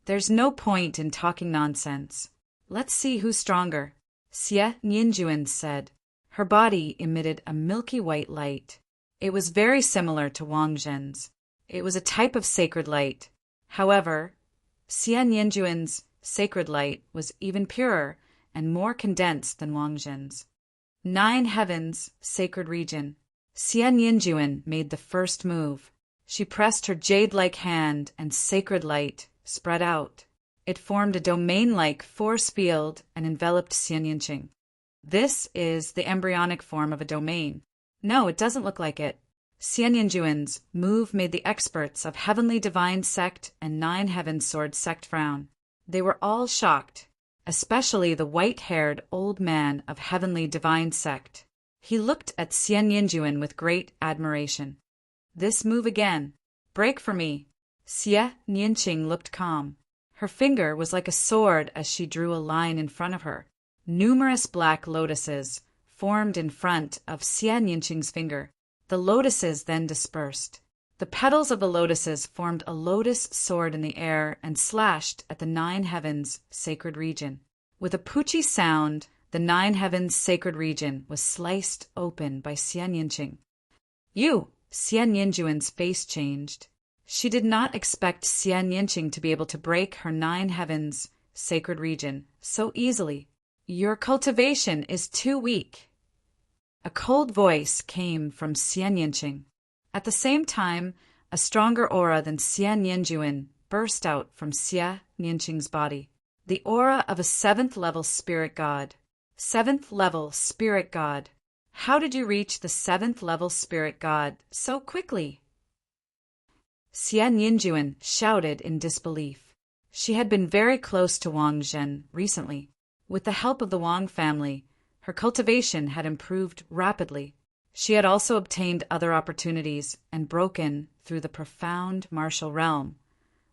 There's no point in talking nonsense. Let's see who's stronger, Xie Ninjuan said. Her body emitted a milky white light. It was very similar to Wang Zhen's. It was a type of sacred light. However, Xian Yanjuan's sacred light was even purer and more condensed than Wang Zhen's. 9 heavens, sacred region. Xian Yanjuan made the first move. She pressed her jade-like hand and sacred light spread out. It formed a domain-like force field and enveloped Xian Yanqing. This is the embryonic form of a domain. No, it doesn't look like it. Xian Yanjuan's move made the experts of Heavenly Divine Sect and 9 Heaven Sword Sect frown. They were all shocked, especially the white-haired old man of Heavenly Divine Sect. He looked at Xian Yanjuan with great admiration. This move again. Break for me. Xie Nianqing looked calm. Her finger was like a sword as she drew a line in front of her. Numerous black lotuses formed in front of Xie Nianqing's finger. The lotuses then dispersed. The petals of the lotuses formed a lotus sword in the air and slashed at the 9 heavens sacred region. With a poochie sound, the 9 heavens sacred region was sliced open by Xie Nianqing. "You!" Xie Nianjuan's face changed. She did not expect Xie Nianqing to be able to break her 9 heavens sacred region so easily. "Your cultivation is too weak." A cold voice came from Xie Nianqing. At the same time, a stronger aura than Xie Nianjuan burst out from Xie Nianqing's body. The aura of a 7th-level spirit god. 7th-level spirit god. How did you reach the 7th-level spirit god so quickly? Xie Nianjuan shouted in disbelief. She had been very close to Wang Zhen recently. With the help of the Wang family, her cultivation had improved rapidly. She had also obtained other opportunities and broken through the profound martial realm,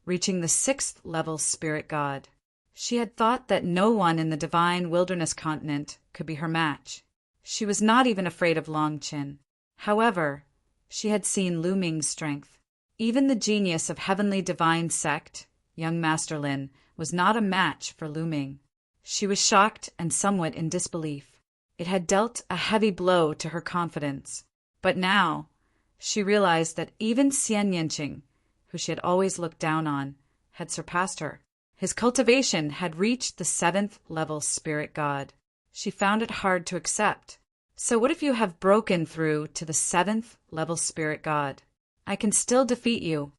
reaching the 6th-level spirit god. She had thought that no one in the divine wilderness continent could be her match. She was not even afraid of Long Qin. However, she had seen Lu Ming's strength. Even the genius of heavenly divine sect, young Master Lin, was not a match for Lu Ming. She was shocked and somewhat in disbelief. It had dealt a heavy blow to her confidence. But now, she realized that even Xie Nianqing, who she had always looked down on, had surpassed her. His cultivation had reached the 7th-level spirit god. She found it hard to accept. "So what if you have broken through to the 7th-level spirit god? I can still defeat you."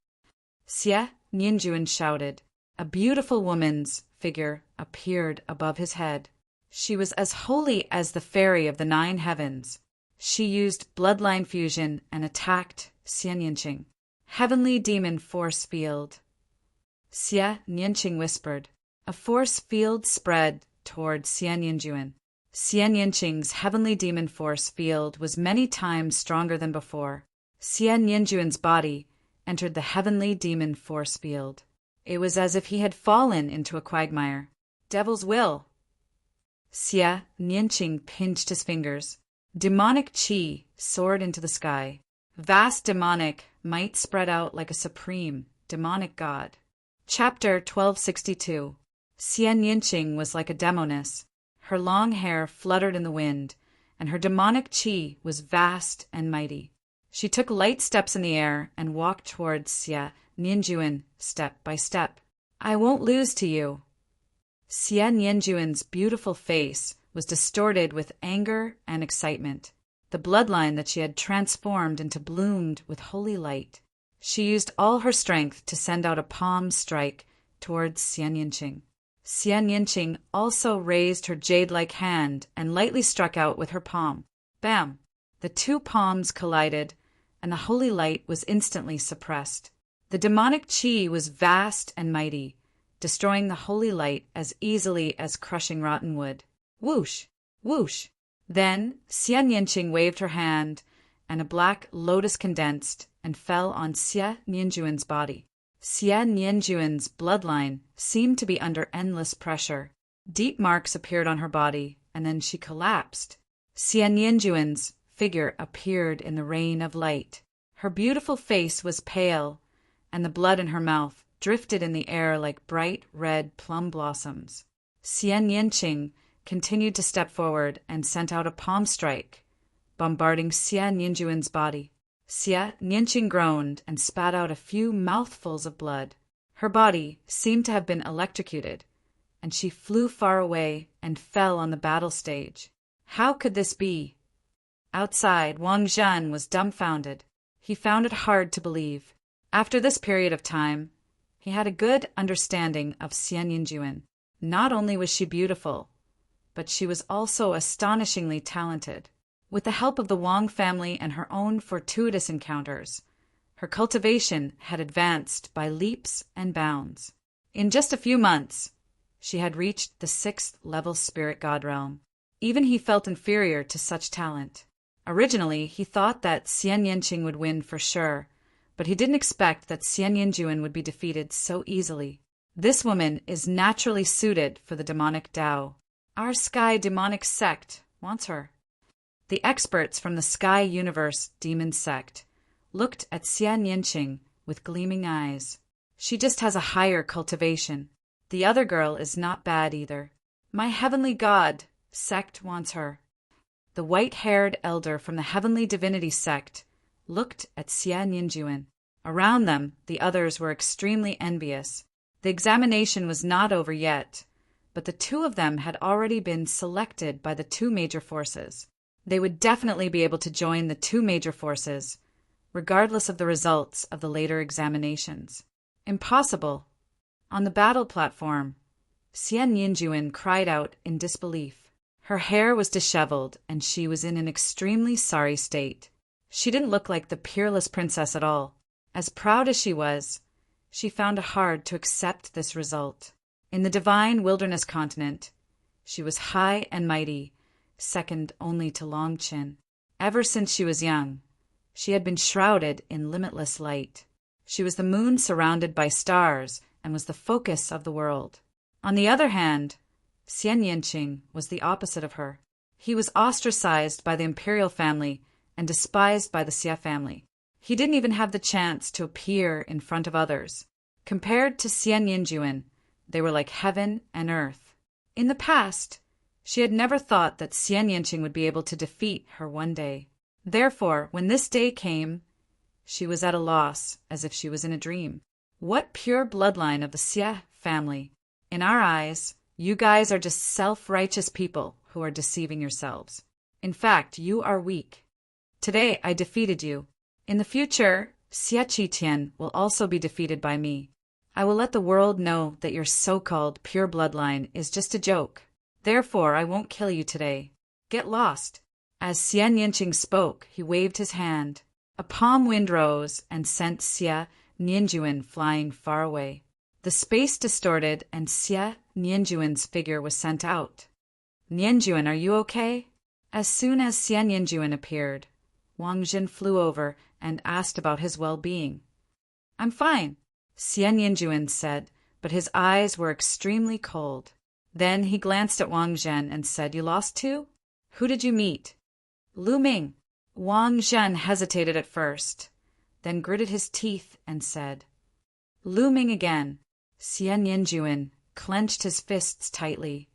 Xie Nianjuan shouted. A beautiful woman's figure appeared above his head. She was as holy as the fairy of the 9 heavens. She used bloodline fusion and attacked Xie Nianqing. "Heavenly demon force field." Xie Nianqing whispered. A force field spread toward Xie Nianjuan. Xie Nianqing's heavenly demon force field was many times stronger than before. Xie Nianjuan's body entered the heavenly demon force field. It was as if he had fallen into a quagmire. "Devil's will." Xie Nianqing pinched his fingers. Demonic qi soared into the sky. Vast demonic might spread out like a supreme demonic god. Chapter 1262. Xie Nianqing was like a demoness. Her long hair fluttered in the wind, and her demonic qi was vast and mighty. She took light steps in the air and walked towards Xie Nianjuan step by step. "I won't lose to you." Xie Nianjuan's beautiful face was distorted with anger and excitement. The bloodline that she had transformed into bloomed with holy light. She used all her strength to send out a palm strike towards Xie Nianqing. Xie Nianqing also raised her jade-like hand and lightly struck out with her palm. Bam! The 2 palms collided, and the holy light was instantly suppressed. The demonic qi was vast and mighty, destroying the holy light as easily as crushing rotten wood. Whoosh! Whoosh! Then Xie Nianqing waved her hand, and a black lotus condensed and fell on Xie Nianjuan's body. Xie Nianjuan's bloodline seemed to be under endless pressure. Deep marks appeared on her body, and then she collapsed. Xie Nianjuan's figure appeared in the rain of light. Her beautiful face was pale, and the blood in her mouth drifted in the air like bright red plum blossoms. Xie Nianqing continued to step forward and sent out a palm strike, bombarding Xie Nianjuan's body. Xie Nianqing groaned and spat out a few mouthfuls of blood. Her body seemed to have been electrocuted, and she flew far away and fell on the battle stage. How could this be? Outside, Wang Zhen was dumbfounded. He found it hard to believe. After this period of time, he had a good understanding of Xie Nianjuan. Not only was she beautiful, but she was also astonishingly talented. With the help of the Wang family and her own fortuitous encounters, her cultivation had advanced by leaps and bounds. In just a few months, she had reached the 6th-level spirit god realm. Even he felt inferior to such talent. Originally, he thought that Xie Nianqing would win for sure, but he didn't expect that Xian Yinjuan would be defeated so easily. This woman is naturally suited for the demonic Tao. Our Sky demonic sect wants her. The experts from the Sky Universe demon sect looked at Xian Yinqing with gleaming eyes. She just has a higher cultivation. The other girl is not bad either. My heavenly god sect wants her. The white-haired elder from the heavenly divinity sect looked at Xian Yinjuan. Around them, the others were extremely envious. The examination was not over yet, but the two of them had already been selected by the two major forces. They would definitely be able to join the two major forces, regardless of the results of the later examinations. Impossible. On the battle platform, Xian Yinjuan cried out in disbelief. Her hair was disheveled, and she was in an extremely sorry state. She didn't look like the peerless princess at all. As proud as she was, she found it hard to accept this result. In the divine wilderness continent, she was high and mighty, second only to Longqin. Ever since she was young, she had been shrouded in limitless light. She was the moon surrounded by stars and was the focus of the world. On the other hand, Xian Yinqing was the opposite of her. He was ostracized by the imperial family and despised by the Xie family. He didn't even have the chance to appear in front of others. Compared to Xian Yinjuan, they were like heaven and earth. In the past, she had never thought that Xian Yinqing would be able to defeat her one day. Therefore, when this day came, she was at a loss, as if she was in a dream. What pure bloodline of the Xie family? In our eyes, you guys are just self-righteous people who are deceiving yourselves. In fact, you are weak. Today, I defeated you. In the future, Xie Qitian will also be defeated by me. I will let the world know that your so-called pure bloodline is just a joke. Therefore, I won't kill you today. Get lost. As Xian Yinqing spoke, he waved his hand. A palm wind rose and sent Xie Nianjuan flying far away. The space distorted and Xie Nianjuan's figure was sent out. Nianjuan, are you okay? As soon as Xian Yinjuan appeared, Wang Jin flew over and asked about his well-being. I'm fine, Xian Yinjuan said, but his eyes were extremely cold. Then he glanced at Wang Zhen and said, You lost too? Who did you meet? Lu Ming. Wang Zhen hesitated at first, then gritted his teeth and said, Lu Ming again. Xian Yinjuan clenched his fists tightly.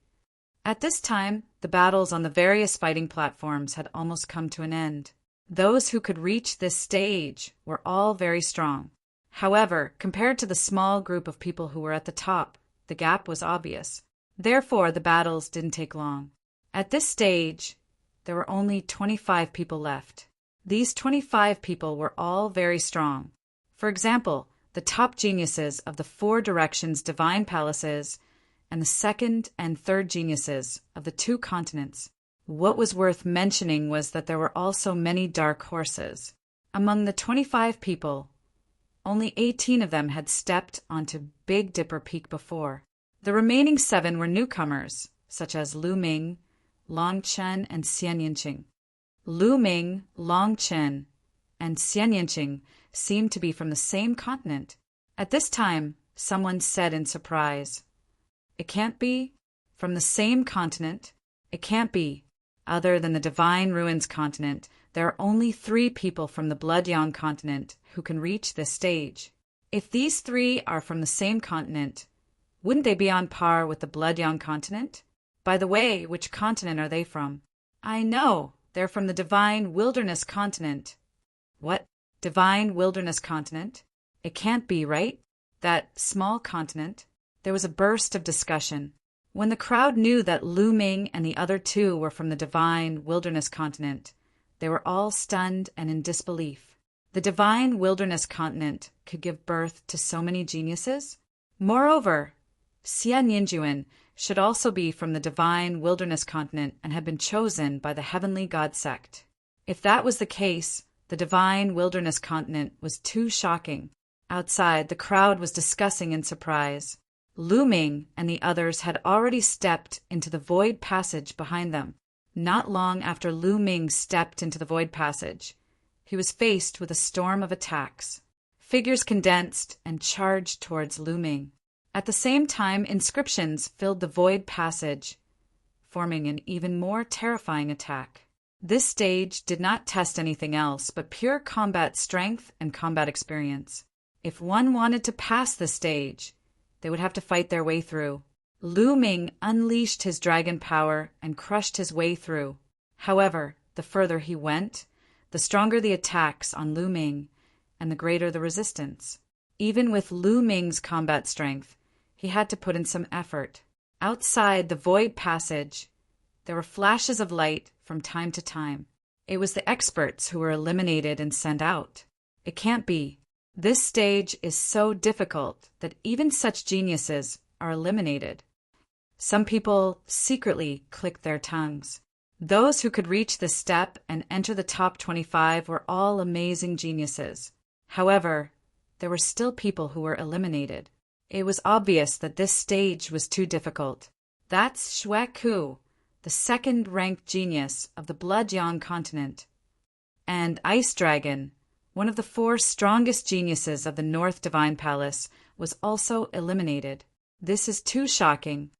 At this time, the battles on the various fighting platforms had almost come to an end. Those who could reach this stage were all very strong. However, compared to the small group of people who were at the top, the gap was obvious. Therefore, the battles didn't take long. At this stage, there were only 25 people left. These 25 people were all very strong. For example, the top geniuses of the four directions divine palaces and the second and third geniuses of the two continents. What was worth mentioning was that there were also many dark horses. Among the 25 people, only 18 of them had stepped onto Big Dipper Peak before. The remaining 7 were newcomers, such as Lu Ming, Long Chen, and Xian Yinqing. Lu Ming, Long Chen, and Xian Yinqing seemed to be from the same continent. At this time, someone said in surprise, It can't be from the same continent. It can't be. Other than the Divine Ruins continent, there are only 3 people from the Blood Yang continent who can reach this stage. If these 3 are from the same continent, wouldn't they be on par with the Blood Yang continent? By the way, which continent are they from? I know, they're from the Divine Wilderness continent. What? Divine Wilderness continent? It can't be, right? That small continent. There was a burst of discussion. When the crowd knew that Lu Ming and the other 2 were from the Divine Wilderness continent, they were all stunned and in disbelief. The Divine Wilderness continent could give birth to so many geniuses? Moreover, Xian Yinjuan should also be from the Divine Wilderness continent and have been chosen by the Heavenly God sect. If that was the case, the Divine Wilderness continent was too shocking. Outside, the crowd was discussing in surprise. Lu Ming and the others had already stepped into the void passage behind them. Not long after Lu Ming stepped into the void passage, he was faced with a storm of attacks. Figures condensed and charged towards Lu Ming. At the same time, inscriptions filled the void passage, forming an even more terrifying attack. This stage did not test anything else but pure combat strength and combat experience. If one wanted to pass the stage, they would have to fight their way through. Lu Ming unleashed his dragon power and crushed his way through. However, the further he went, the stronger the attacks on Lu Ming and the greater the resistance. Even with Lu Ming's combat strength, he had to put in some effort. Outside the void passage, there were flashes of light from time to time. It was the experts who were eliminated and sent out. It can't be. This stage is so difficult that even such geniuses are eliminated. Some people secretly clicked their tongues. Those who could reach this step and enter the top 25 were all amazing geniuses. However, there were still people who were eliminated. It was obvious that this stage was too difficult. That's Xue Ku, the second-ranked genius of the Blood Yang continent, and Ice Dragon, one of the 4 strongest geniuses of the North Divine Palace, was also eliminated. This is too shocking.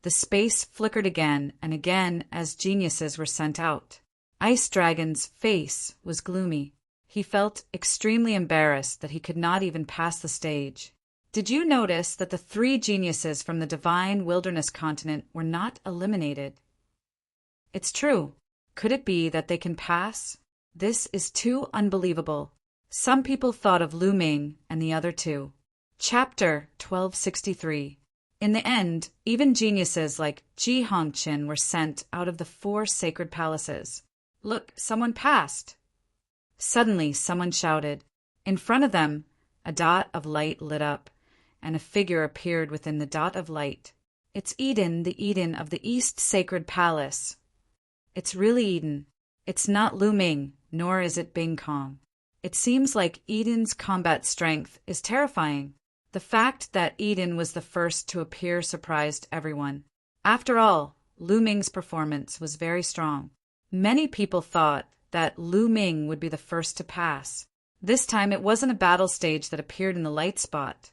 The space flickered again and again as geniuses were sent out. Ice Dragon's face was gloomy. He felt extremely embarrassed that he could not even pass the stage. Did you notice that the 3 geniuses from the Divine Wilderness continent were not eliminated? It's true. Could it be that they can pass? This is too unbelievable. Some people thought of Lu Ming and the other 2. Chapter 1263. In the end, even geniuses like Ji Hongqin were sent out of the 4 sacred palaces. Look, someone passed. Suddenly, someone shouted. In front of them, a dot of light lit up, and a figure appeared within the dot of light. It's Eden, the Eden of the East Sacred Palace. It's really Eden. It's not Lu Ming, nor is it Bing Kong. It seems like Eden's combat strength is terrifying. The fact that Eden was the first to appear surprised everyone. After all, Lu Ming's performance was very strong. Many people thought that Lu Ming would be the first to pass. This time it wasn't a battle stage that appeared in the light spot,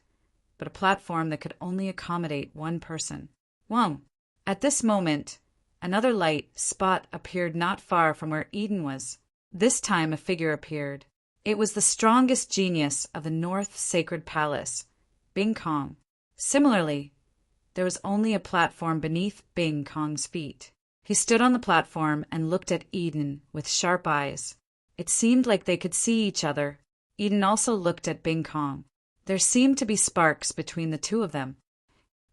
but a platform that could only accommodate one person. Whoa! At this moment, another light spot appeared not far from where Eden was. This time a figure appeared. It was the strongest genius of the North Sacred Palace, Bing Kong. Similarly, there was only a platform beneath Bing Kong's feet. He stood on the platform and looked at Eden with sharp eyes. It seemed like they could see each other. Eden also looked at Bing Kong. There seemed to be sparks between the 2 of them.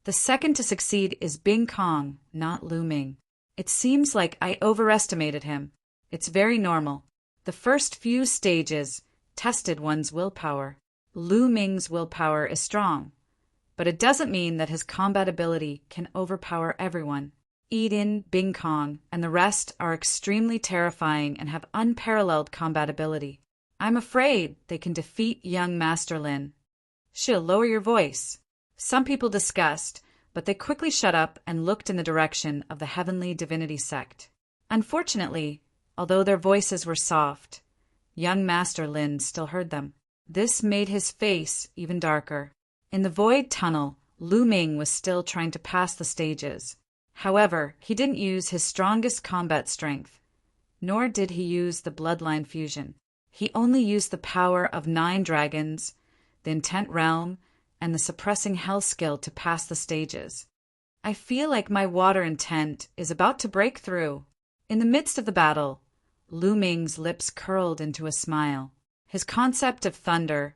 The second to succeed is Bing Kong, not Lu Ming. It seems like I overestimated him. It's very normal. The first few stages tested one's willpower. Lu Ming's willpower is strong, but it doesn't mean that his combat ability can overpower everyone. Eden, Bing Kong, and the rest are extremely terrifying and have unparalleled combat ability. I'm afraid they can defeat young Master Lin. She'll lower your voice. Some people discussed, but they quickly shut up and looked in the direction of the Heavenly Divinity sect. Unfortunately, although their voices were soft, young Master Lin still heard them. This made his face even darker. In the void tunnel, Lu Ming was still trying to pass the stages. However, he didn't use his strongest combat strength, nor did he use the bloodline fusion. He only used the power of 9 dragons, the intent realm, and the suppressing hell skill to pass the stages. I feel like my water intent is about to break through. In the midst of the battle, Lu Ming's lips curled into a smile. His concept of thunder,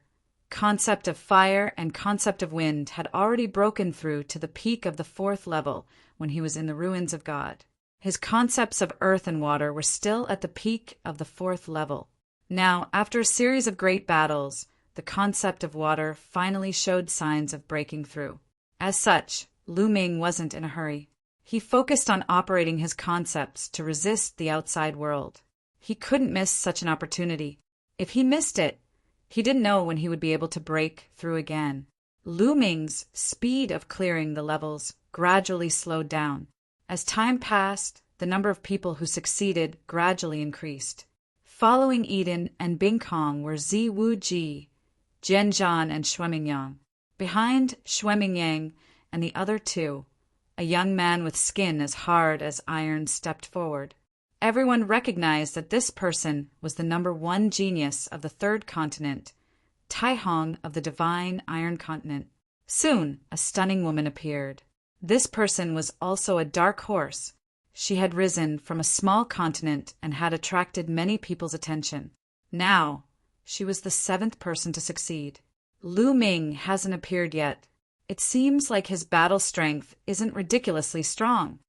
concept of fire, and concept of wind had already broken through to the peak of the 4th level when he was in the ruins of God. His concepts of earth and water were still at the peak of the 4th level. Now, after a series of great battles, the concept of water finally showed signs of breaking through. As such, Lu Ming wasn't in a hurry. He focused on operating his concepts to resist the outside world. He couldn't miss such an opportunity. If he missed it, he didn't know when he would be able to break through again. Lu Ming's speed of clearing the levels gradually slowed down. As time passed, the number of people who succeeded gradually increased. Following Eden and Bing Kong were Ziwu Ji, Jianzhan and Shuemingyang. Behind Shuemingyang and the other two, a young man with skin as hard as iron stepped forward. Everyone recognized that this person was the #1 genius of the third continent, Tai Hong of the divine Iron Continent. Soon, a stunning woman appeared. This person was also a dark horse. She had risen from a small continent and had attracted many people's attention. Now, she was the 7th person to succeed. Lu Ming hasn't appeared yet. It seems like his battle strength isn't ridiculously strong.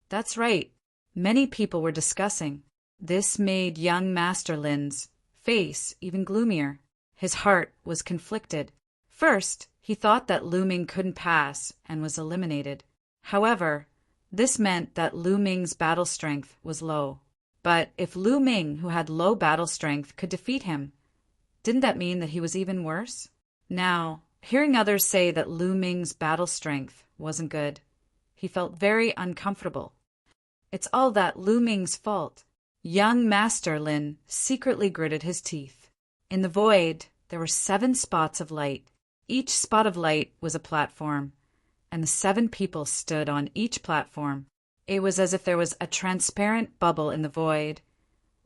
That's right. Many people were discussing. This made young Master Lin's face even gloomier. His heart was conflicted. First, he thought that Lu Ming couldn't pass and was eliminated. However, this meant that Lu Ming's battle strength was low. But if Lu Ming, who had low battle strength, could defeat him, didn't that mean that he was even worse? Now, hearing others say that Lu Ming's battle strength wasn't good, he felt very uncomfortable. It's all that Lu Ming's fault. Young Master Lin secretly gritted his teeth. In the void, there were 7 spots of light. Each spot of light was a platform, and the 7 people stood on each platform. It was as if there was a transparent bubble in the void,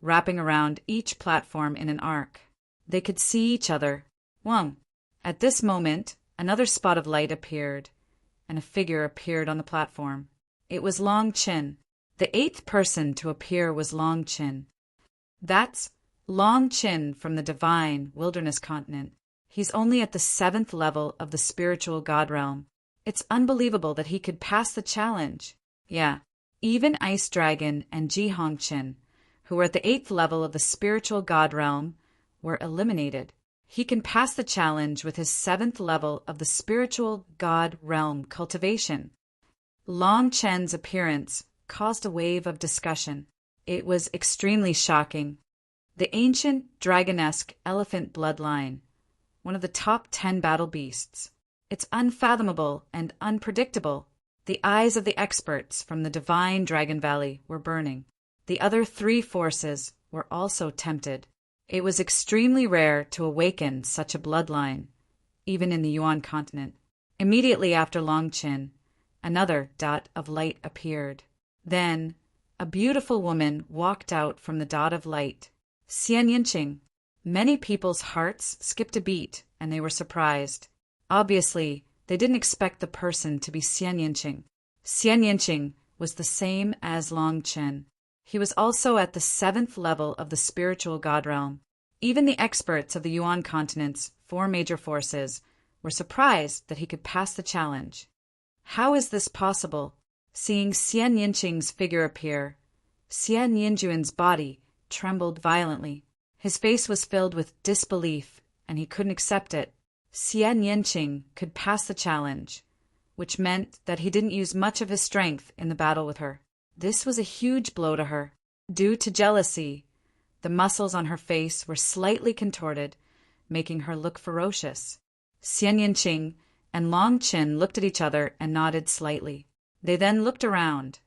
wrapping around each platform in an arc. They could see each other. Wang. At this moment, another spot of light appeared, and a figure appeared on the platform. It was Long Qin. The 8th person to appear was Long Qin. That's Long Qin from the divine wilderness continent. He's only at the 7th level of the spiritual god realm. It's unbelievable that he could pass the challenge. Yeah, even Ice Dragon and Ji Hongqin, who were at the 8th level of the spiritual god realm, were eliminated. He can pass the challenge with his 7th level of the spiritual god realm cultivation. Long Chen's appearance caused a wave of discussion. It was extremely shocking. The ancient dragonesque elephant bloodline, one of the top 10 battle beasts. It's unfathomable and unpredictable. The eyes of the experts from the divine Dragon Valley were burning. The other 3 forces were also tempted. It was extremely rare to awaken such a bloodline, even in the Yuan continent. Immediately after Long Qin, another dot of light appeared. Then, a beautiful woman walked out from the dot of light. Xian Yinqing. Many people's hearts skipped a beat, and they were surprised. Obviously, they didn't expect the person to be Xian Yinqing. Xian Yinqing was the same as Long Qin. He was also at the 7th level of the spiritual god realm. Even the experts of the Yuan continent's 4 major forces were surprised that he could pass the challenge. How is this possible? Seeing Xian Yinqing's figure appear, Xian Yinjuan's body trembled violently. His face was filled with disbelief, and he couldn't accept it. Xian Yinqing could pass the challenge, which meant that he didn't use much of his strength in the battle with her. This was a huge blow to her. Due to jealousy, the muscles on her face were slightly contorted, making her look ferocious. Xian Yinqing and Long Qin looked at each other and nodded slightly. They then looked around,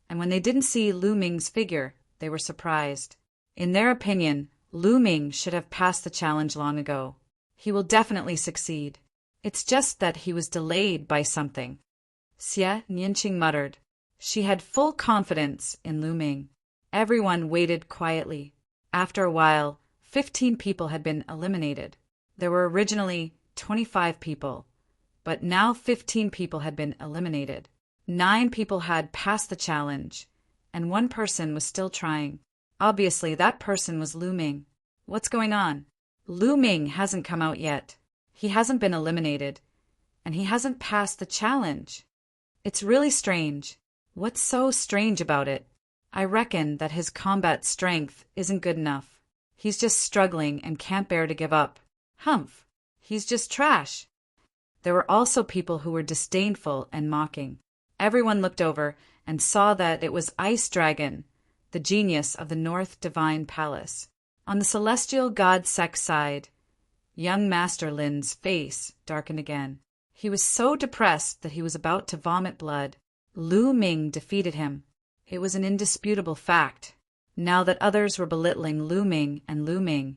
and when they didn't see Lu Ming's figure, they were surprised. In their opinion, Lu Ming should have passed the challenge long ago. He will definitely succeed. It's just that he was delayed by something. Xian Yinqing muttered. She had full confidence in Lu Ming. Everyone waited quietly. After a while, 15 people had been eliminated. There were originally 25 people, but now 15 people had been eliminated. 9 people had passed the challenge, and 1 person was still trying. Obviously, that person was Lu Ming. What's going on? Lu Ming hasn't come out yet. He hasn't been eliminated, and he hasn't passed the challenge. It's really strange. What's so strange about it? I reckon that his combat strength isn't good enough. He's just struggling and can't bear to give up. Humph. He's just trash. There were also people who were disdainful and mocking. Everyone looked over and saw that it was Ice Dragon, the genius of the North Divine Palace. On the celestial god Sek's side, young Master Lin's face darkened again. He was so depressed that he was about to vomit blood. Lu Ming defeated him. It was an indisputable fact. Now that others were belittling Lu Ming and Lu Ming,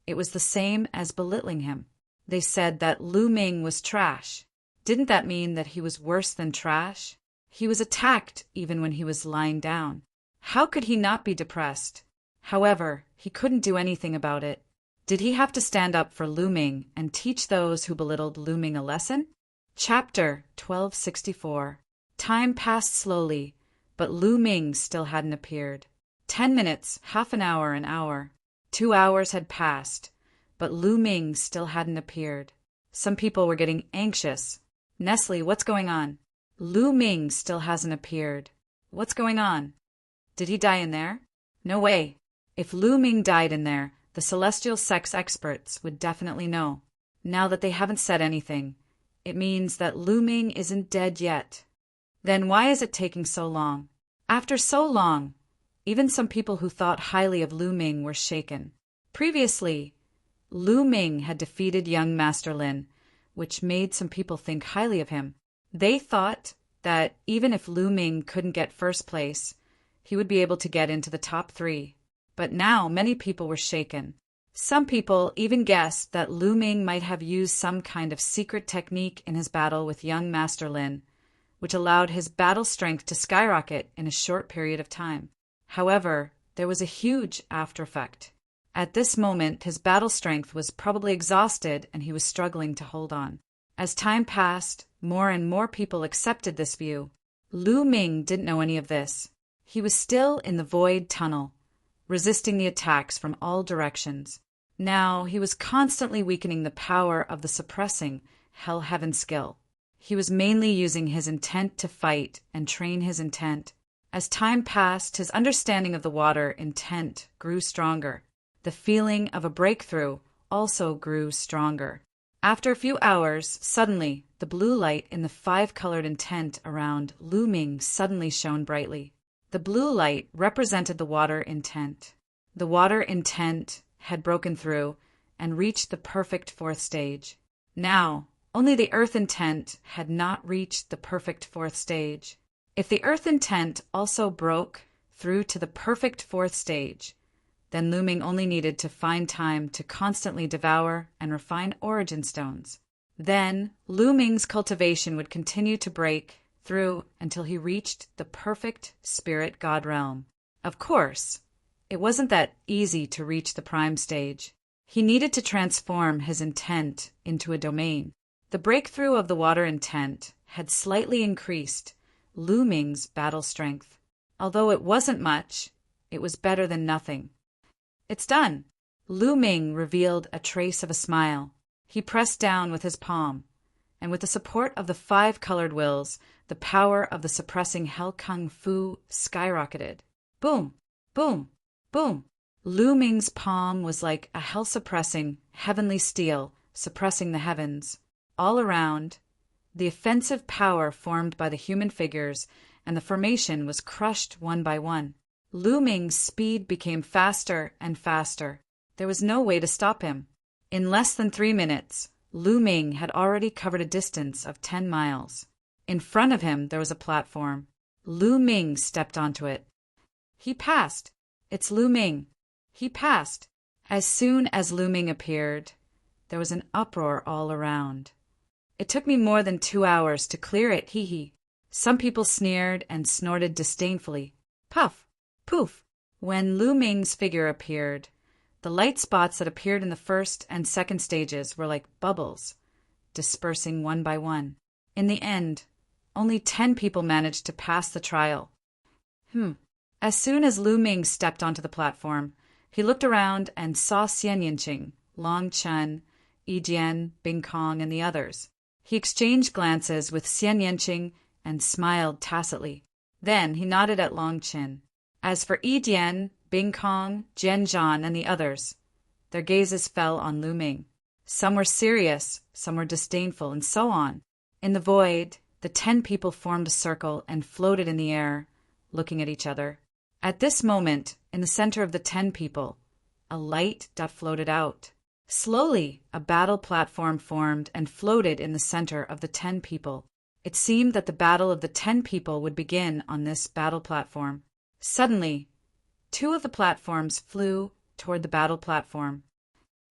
it was the same as belittling him. They said that Lu Ming was trash. Didn't that mean that he was worse than trash? He was attacked even when he was lying down. How could he not be depressed? However, he couldn't do anything about it. Did he have to stand up for Lu Ming and teach those who belittled Lu Ming a lesson? Chapter 1264. Time passed slowly, but Lu Ming still hadn't appeared. 10 minutes, half an hour. 2 hours had passed, but Lu Ming still hadn't appeared. Some people were getting anxious. Nestle, what's going on? Lu Ming still hasn't appeared. What's going on? Did he die in there? No way. If Lu Ming died in there, the celestial sex experts would definitely know. Now that they haven't said anything, it means that Lu Ming isn't dead yet. Then why is it taking so long? After so long, even some people who thought highly of Lu Ming were shaken. Previously, Lu Ming had defeated young Master Lin, which made some people think highly of him. They thought that even if Lu Ming couldn't get first place, he would be able to get into the top 3. But now many people were shaken. Some people even guessed that Lu Ming might have used some kind of secret technique in his battle with young Master Lin, which allowed his battle strength to skyrocket in a short period of time. However, there was a huge after effect. At this moment, his battle strength was probably exhausted and he was struggling to hold on. As time passed, more and more people accepted this view. Lu Ming didn't know any of this. He was still in the void tunnel, resisting the attacks from all directions. Now he was constantly weakening the power of the suppressing Hell Heaven skill. He was mainly using his intent to fight and train his intent. As time passed, his understanding of the water intent grew stronger. The feeling of a breakthrough also grew stronger. After a few hours, suddenly, the blue light in the 5-colored intent around Lu Ming suddenly shone brightly. The blue light represented the water intent. The water intent had broken through and reached the perfect 4th stage. Now, only the earth intent had not reached the perfect 4th stage. If the earth intent also broke through to the perfect 4th stage, then Lu Ming only needed to find time to constantly devour and refine origin stones. Then, Lu Ming's cultivation would continue to break through until he reached the perfect spirit god realm. Of course, it wasn't that easy to reach the prime stage. He needed to transform his intent into a domain. The breakthrough of the water intent had slightly increased Lu Ming's battle strength. Although it wasn't much, it was better than nothing. It's done. Lu Ming revealed a trace of a smile. He pressed down with his palm, and with the support of the 5-colored wills, the power of the suppressing Hell Kung Fu skyrocketed. Boom! Boom! Boom! Lu Ming's palm was like a hell-suppressing, heavenly steel, suppressing the heavens. All around, the offensive power formed by the human figures and the formation was crushed one by one. Lu Ming's speed became faster and faster. There was no way to stop him. In less than 3 minutes, Lu Ming had already covered a distance of 10 miles. In front of him there was a platform. Lu Ming stepped onto it. He passed. It's Lu Ming. He passed. As soon as Lu Ming appeared, there was an uproar all around. It took me more than 2 hours to clear it, hee. Some people sneered and snorted disdainfully. Puff! Poof! When Lu Ming's figure appeared, the light spots that appeared in the 1st and 2nd stages were like bubbles, dispersing one by one. In the end, only 10 people managed to pass the trial. As soon as Lu Ming stepped onto the platform, he looked around and saw Xian Yinqing, Long Chen, Yi Jian, Bing Kong, and the others. He exchanged glances with Xian Yinqing and smiled tacitly. Then he nodded at Long Chen. As for Yi Jian, Bing Kong, Jian Zhan, and the others, their gazes fell on Lu Ming. Some were serious, some were disdainful, and so on. In the void, the 10 people formed a circle and floated in the air, looking at each other. At this moment, in the center of the 10 people, a light dot floated out. Slowly, a battle platform formed and floated in the center of the 10 people. It seemed that the battle of the 10 people would begin on this battle platform. Suddenly, 2 of the platforms flew toward the battle platform.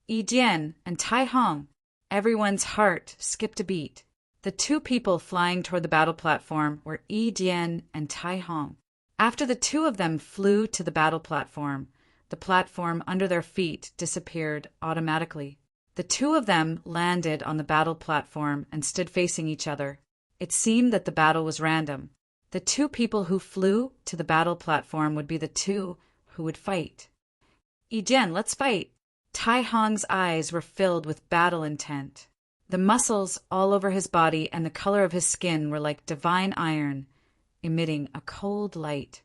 Yi Jian and Tai Hong Everyone's heart skipped a beat. The two people flying toward the battle platform were Yi Dian and Tai Hong. After the two of them flew to the battle platform, the platform under their feet disappeared automatically. The two of them landed on the battle platform and stood facing each other. It seemed that the battle was random. The two people who flew to the battle platform would be the two who would fight. Yi Dian, let's fight. Tai Hong's eyes were filled with battle intent. The muscles all over his body and the color of his skin were like divine iron, emitting a cold light.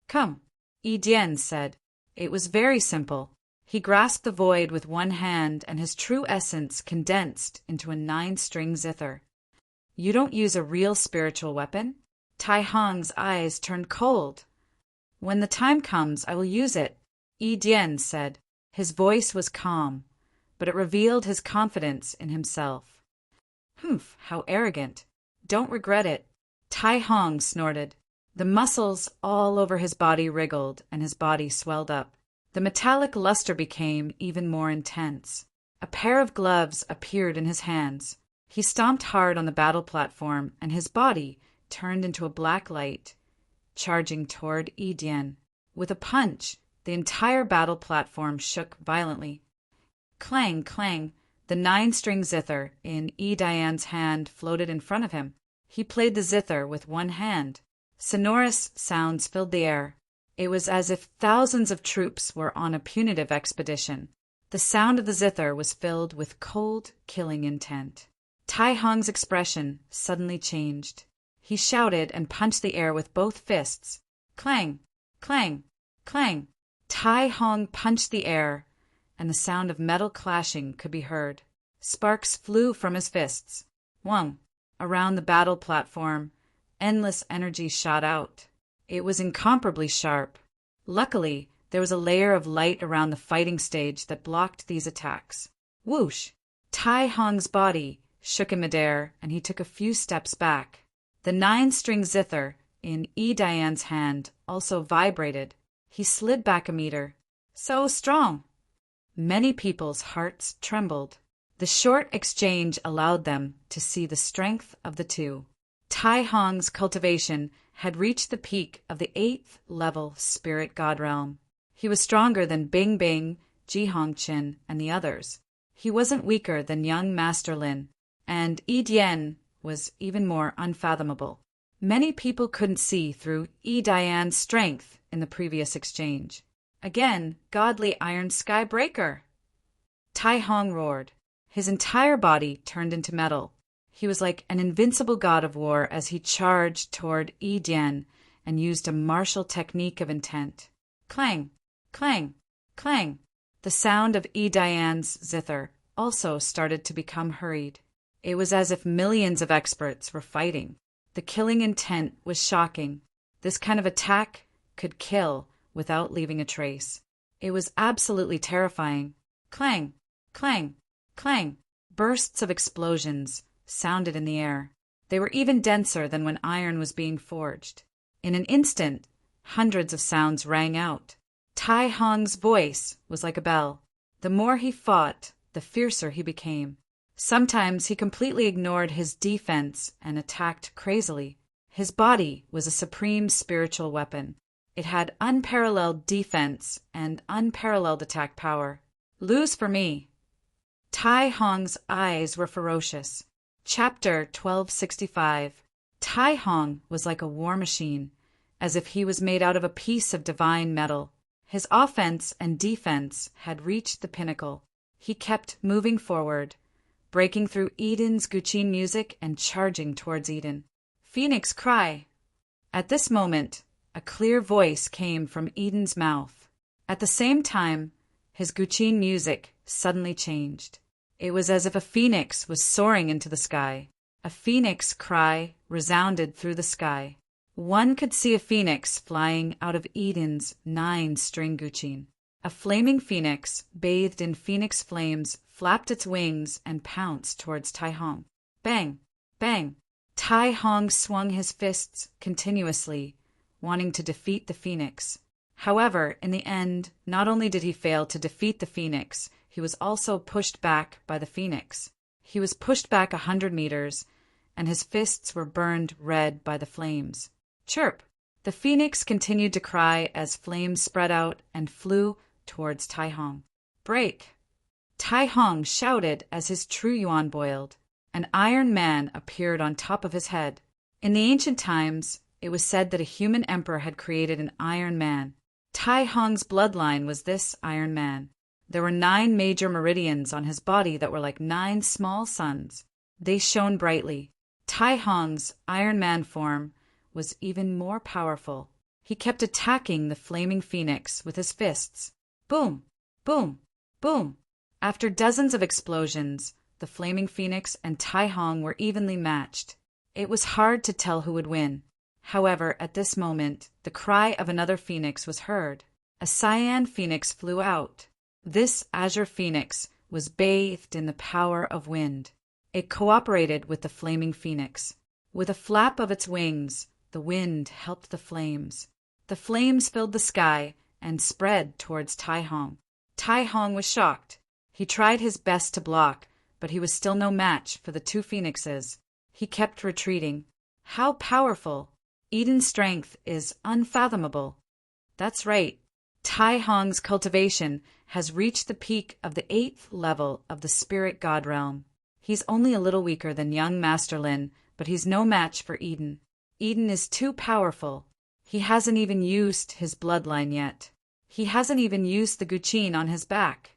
Come, Yi Dian said. It was very simple. He grasped the void with one hand and his true essence condensed into a 9-string zither. You don't use a real spiritual weapon? Tai Hong's eyes turned cold. When the time comes, I will use it, Yi Dian said. His voice was calm, but it revealed his confidence in himself. Humph, how arrogant. Don't regret it. Tai Hong snorted. The muscles all over his body wriggled and his body swelled up. The metallic luster became even more intense. A pair of gloves appeared in his hands. He stomped hard on the battle platform and his body turned into a black light, charging toward Yi Dian. With a punch, the entire battle platform shook violently. Clang, clang, the 9-string zither in Yi Dian's hand floated in front of him. He played the zither with one hand. Sonorous sounds filled the air. It was as if thousands of troops were on a punitive expedition. The sound of the zither was filled with cold, killing intent. Tai Hong's expression suddenly changed. He shouted and punched the air with both fists. Clang, clang, clang. Tai Hong punched the air, and the sound of metal clashing could be heard. Sparks flew from his fists. Whong! Around the battle platform, endless energy shot out. It was incomparably sharp. Luckily, there was a layer of light around the fighting stage that blocked these attacks. Whoosh! Tai Hong's body shook in midair, and he took a few steps back. The 9-string zither in Yi Dian's hand also vibrated. He slid back a meter. So strong! Many people's hearts trembled. The short exchange allowed them to see the strength of the two. Tai Hong's cultivation had reached the peak of the 8th level spirit god realm. He was stronger than Bing Bing, Ji Hongqin, and the others. He wasn't weaker than young Master Lin, and Yi Dian was even more unfathomable. Many people couldn't see through Yi Dian's strength in the previous exchange. Again, godly Iron Sky Breaker! Tai Hong roared. His entire body turned into metal. He was like an invincible god of war as he charged toward Yi Dian and used a martial technique of intent. Clang, clang, clang. The sound of Yi Dian's zither also started to become hurried. It was as if millions of experts were fighting. The killing intent was shocking. This kind of attack could kill without leaving a trace. It was absolutely terrifying. Clang, clang, clang. Bursts of explosions sounded in the air. They were even denser than when iron was being forged. In an instant, hundreds of sounds rang out. Tai Hong's voice was like a bell. The more he fought, the fiercer he became. Sometimes he completely ignored his defense and attacked crazily. His body was a supreme spiritual weapon. It had unparalleled defense and unparalleled attack power. Lose for me. Tai Hong's eyes were ferocious. Chapter 1265. Tai Hong was like a war machine, as if he was made out of a piece of divine metal. His offense and defense had reached the pinnacle. He kept moving forward, breaking through Eden's Guqin music and charging towards Eden. Phoenix cry! At this moment, a clear voice came from Eden's mouth. At the same time, his Guqin music suddenly changed. It was as if a phoenix was soaring into the sky. A phoenix cry resounded through the sky. One could see a phoenix flying out of Eden's 9-string Guqin. A flaming phoenix, bathed in phoenix flames, flapped its wings and pounced towards Tai Hong. Bang! Bang! Tai Hong swung his fists continuously, wanting to defeat the phoenix. However, in the end, not only did he fail to defeat the phoenix, he was also pushed back by the phoenix. He was pushed back 100 meters, and his fists were burned red by the flames. Chirp! The phoenix continued to cry as flames spread out and flew towards Tai Hong. Break! Tai Hong shouted as his true yuan boiled. An Iron Man appeared on top of his head. In the ancient times, it was said that a human emperor had created an Iron Man. Tai Hong's bloodline was this Iron Man. There were 9 major meridians on his body that were like 9 small suns. They shone brightly. Tai Hong's Iron Man form was even more powerful. He kept attacking the flaming phoenix with his fists. Boom! Boom! Boom! After dozens of explosions, the flaming phoenix and Tai Hong were evenly matched. It was hard to tell who would win. However, at this moment, the cry of another phoenix was heard. A cyan phoenix flew out. This azure phoenix was bathed in the power of wind. It cooperated with the flaming phoenix. With a flap of its wings, the wind helped the flames. The flames filled the sky and spread towards Tai Hong. Tai Hong was shocked. He tried his best to block, but he was still no match for the 2 phoenixes. He kept retreating. How powerful! Eden's strength is unfathomable. That's right. Tai Hong's cultivation has reached the peak of the 8th level of the spirit god realm. He's only a little weaker than young Master Lin, but he's no match for Eden. Eden is too powerful. He hasn't even used his bloodline yet. He hasn't even used the Guqin on his back.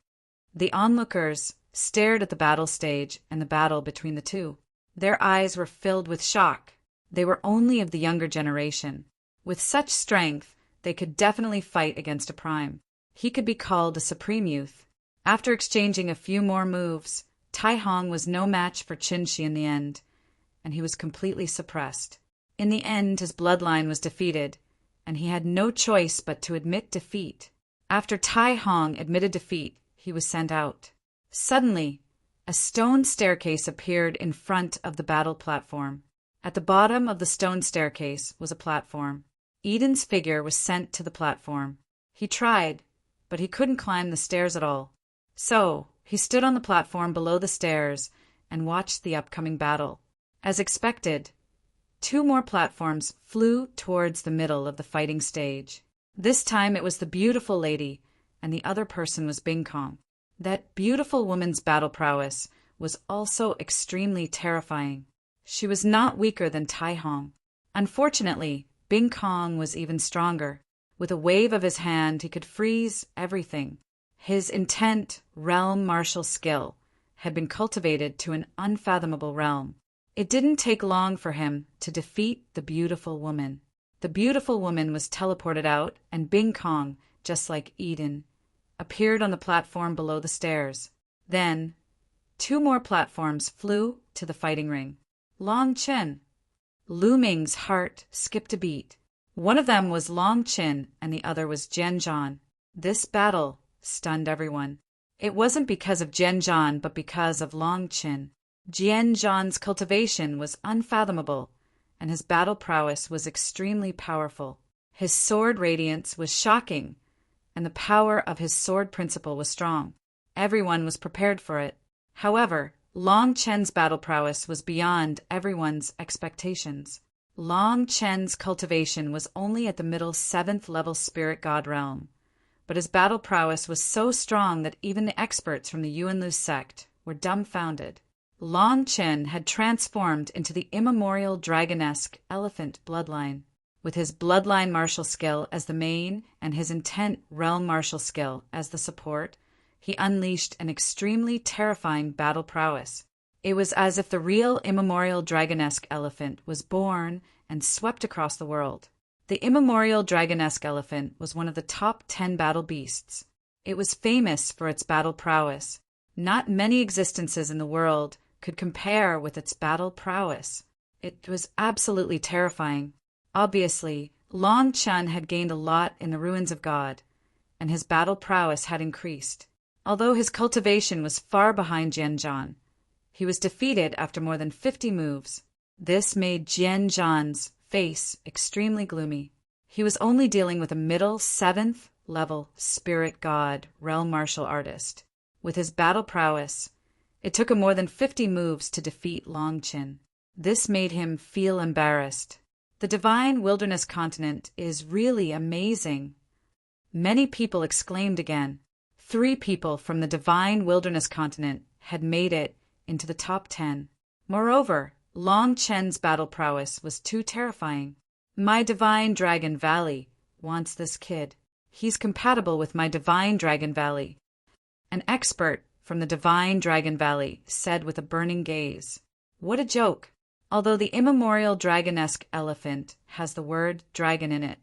The onlookers stared at the battle stage and the battle between the two. Their eyes were filled with shock. They were only of the younger generation. With such strength, they could definitely fight against a prime. He could be called a supreme youth. After exchanging a few more moves, Tai Hong was no match for Qinshi in the end, and he was completely suppressed. In the end, his bloodline was defeated, and he had no choice but to admit defeat. After Tai Hong admitted defeat, he was sent out. Suddenly, a stone staircase appeared in front of the battle platform. At the bottom of the stone staircase was a platform. Eden's figure was sent to the platform. He tried, but he couldn't climb the stairs at all. So, he stood on the platform below the stairs and watched the upcoming battle. As expected, 2 more platforms flew towards the middle of the fighting stage. This time it was the beautiful lady, and the other person was Bing Kong. That beautiful woman's battle prowess was also extremely terrifying. She was not weaker than Tai Hong. Unfortunately, Bing Kong was even stronger. With a wave of his hand, he could freeze everything. His intent, realm martial skill had been cultivated to an unfathomable realm. It didn't take long for him to defeat the beautiful woman. The beautiful woman was teleported out, and Bing Kong, just like Eden, appeared on the platform below the stairs. Then, 2 more platforms flew to the fighting ring. Long Chen. Lu Ming's heart skipped a beat. One of them was Long Chen and the other was Jian Zhan. This battle stunned everyone. It wasn't because of Jian Zhan, but because of Long Chen. Jian Zhan's cultivation was unfathomable, and his battle prowess was extremely powerful. His sword radiance was shocking, and the power of his sword principle was strong. Everyone was prepared for it. However, Long Chen's battle prowess was beyond everyone's expectations. Long Chen's cultivation was only at the middle 7th level spirit god realm, but his battle prowess was so strong that even the experts from the Yuanlu sect were dumbfounded. Long Chen had transformed into the immemorial dragonesque elephant bloodline. With his bloodline martial skill as the main and his intent realm martial skill as the support, he unleashed an extremely terrifying battle prowess. It was as if the real immemorial dragonesque elephant was born and swept across the world. The immemorial dragonesque elephant was one of the top 10 battle beasts. It was famous for its battle prowess. Not many existences in the world could compare with its battle prowess. It was absolutely terrifying. Obviously, Long Chen had gained a lot in the ruins of God, and his battle prowess had increased. Although his cultivation was far behind Jian Zhan, he was defeated after more than 50 moves. This made Jian Zhan's face extremely gloomy. He was only dealing with a middle 7th level spirit god realm martial artist. With his battle prowess, It took him more than 50 moves to defeat Long Chin. This made him feel embarrassed. The divine wilderness continent is really amazing. Many people exclaimed again. 3 people from the divine wilderness continent had made it into the top 10. Moreover, Long Chen's battle prowess was too terrifying. My divine Dragon Valley wants this kid. He's compatible with my divine Dragon Valley. An expert from the divine Dragon Valley said with a burning gaze. What a joke! Although the immemorial dragonesque elephant has the word dragon in it,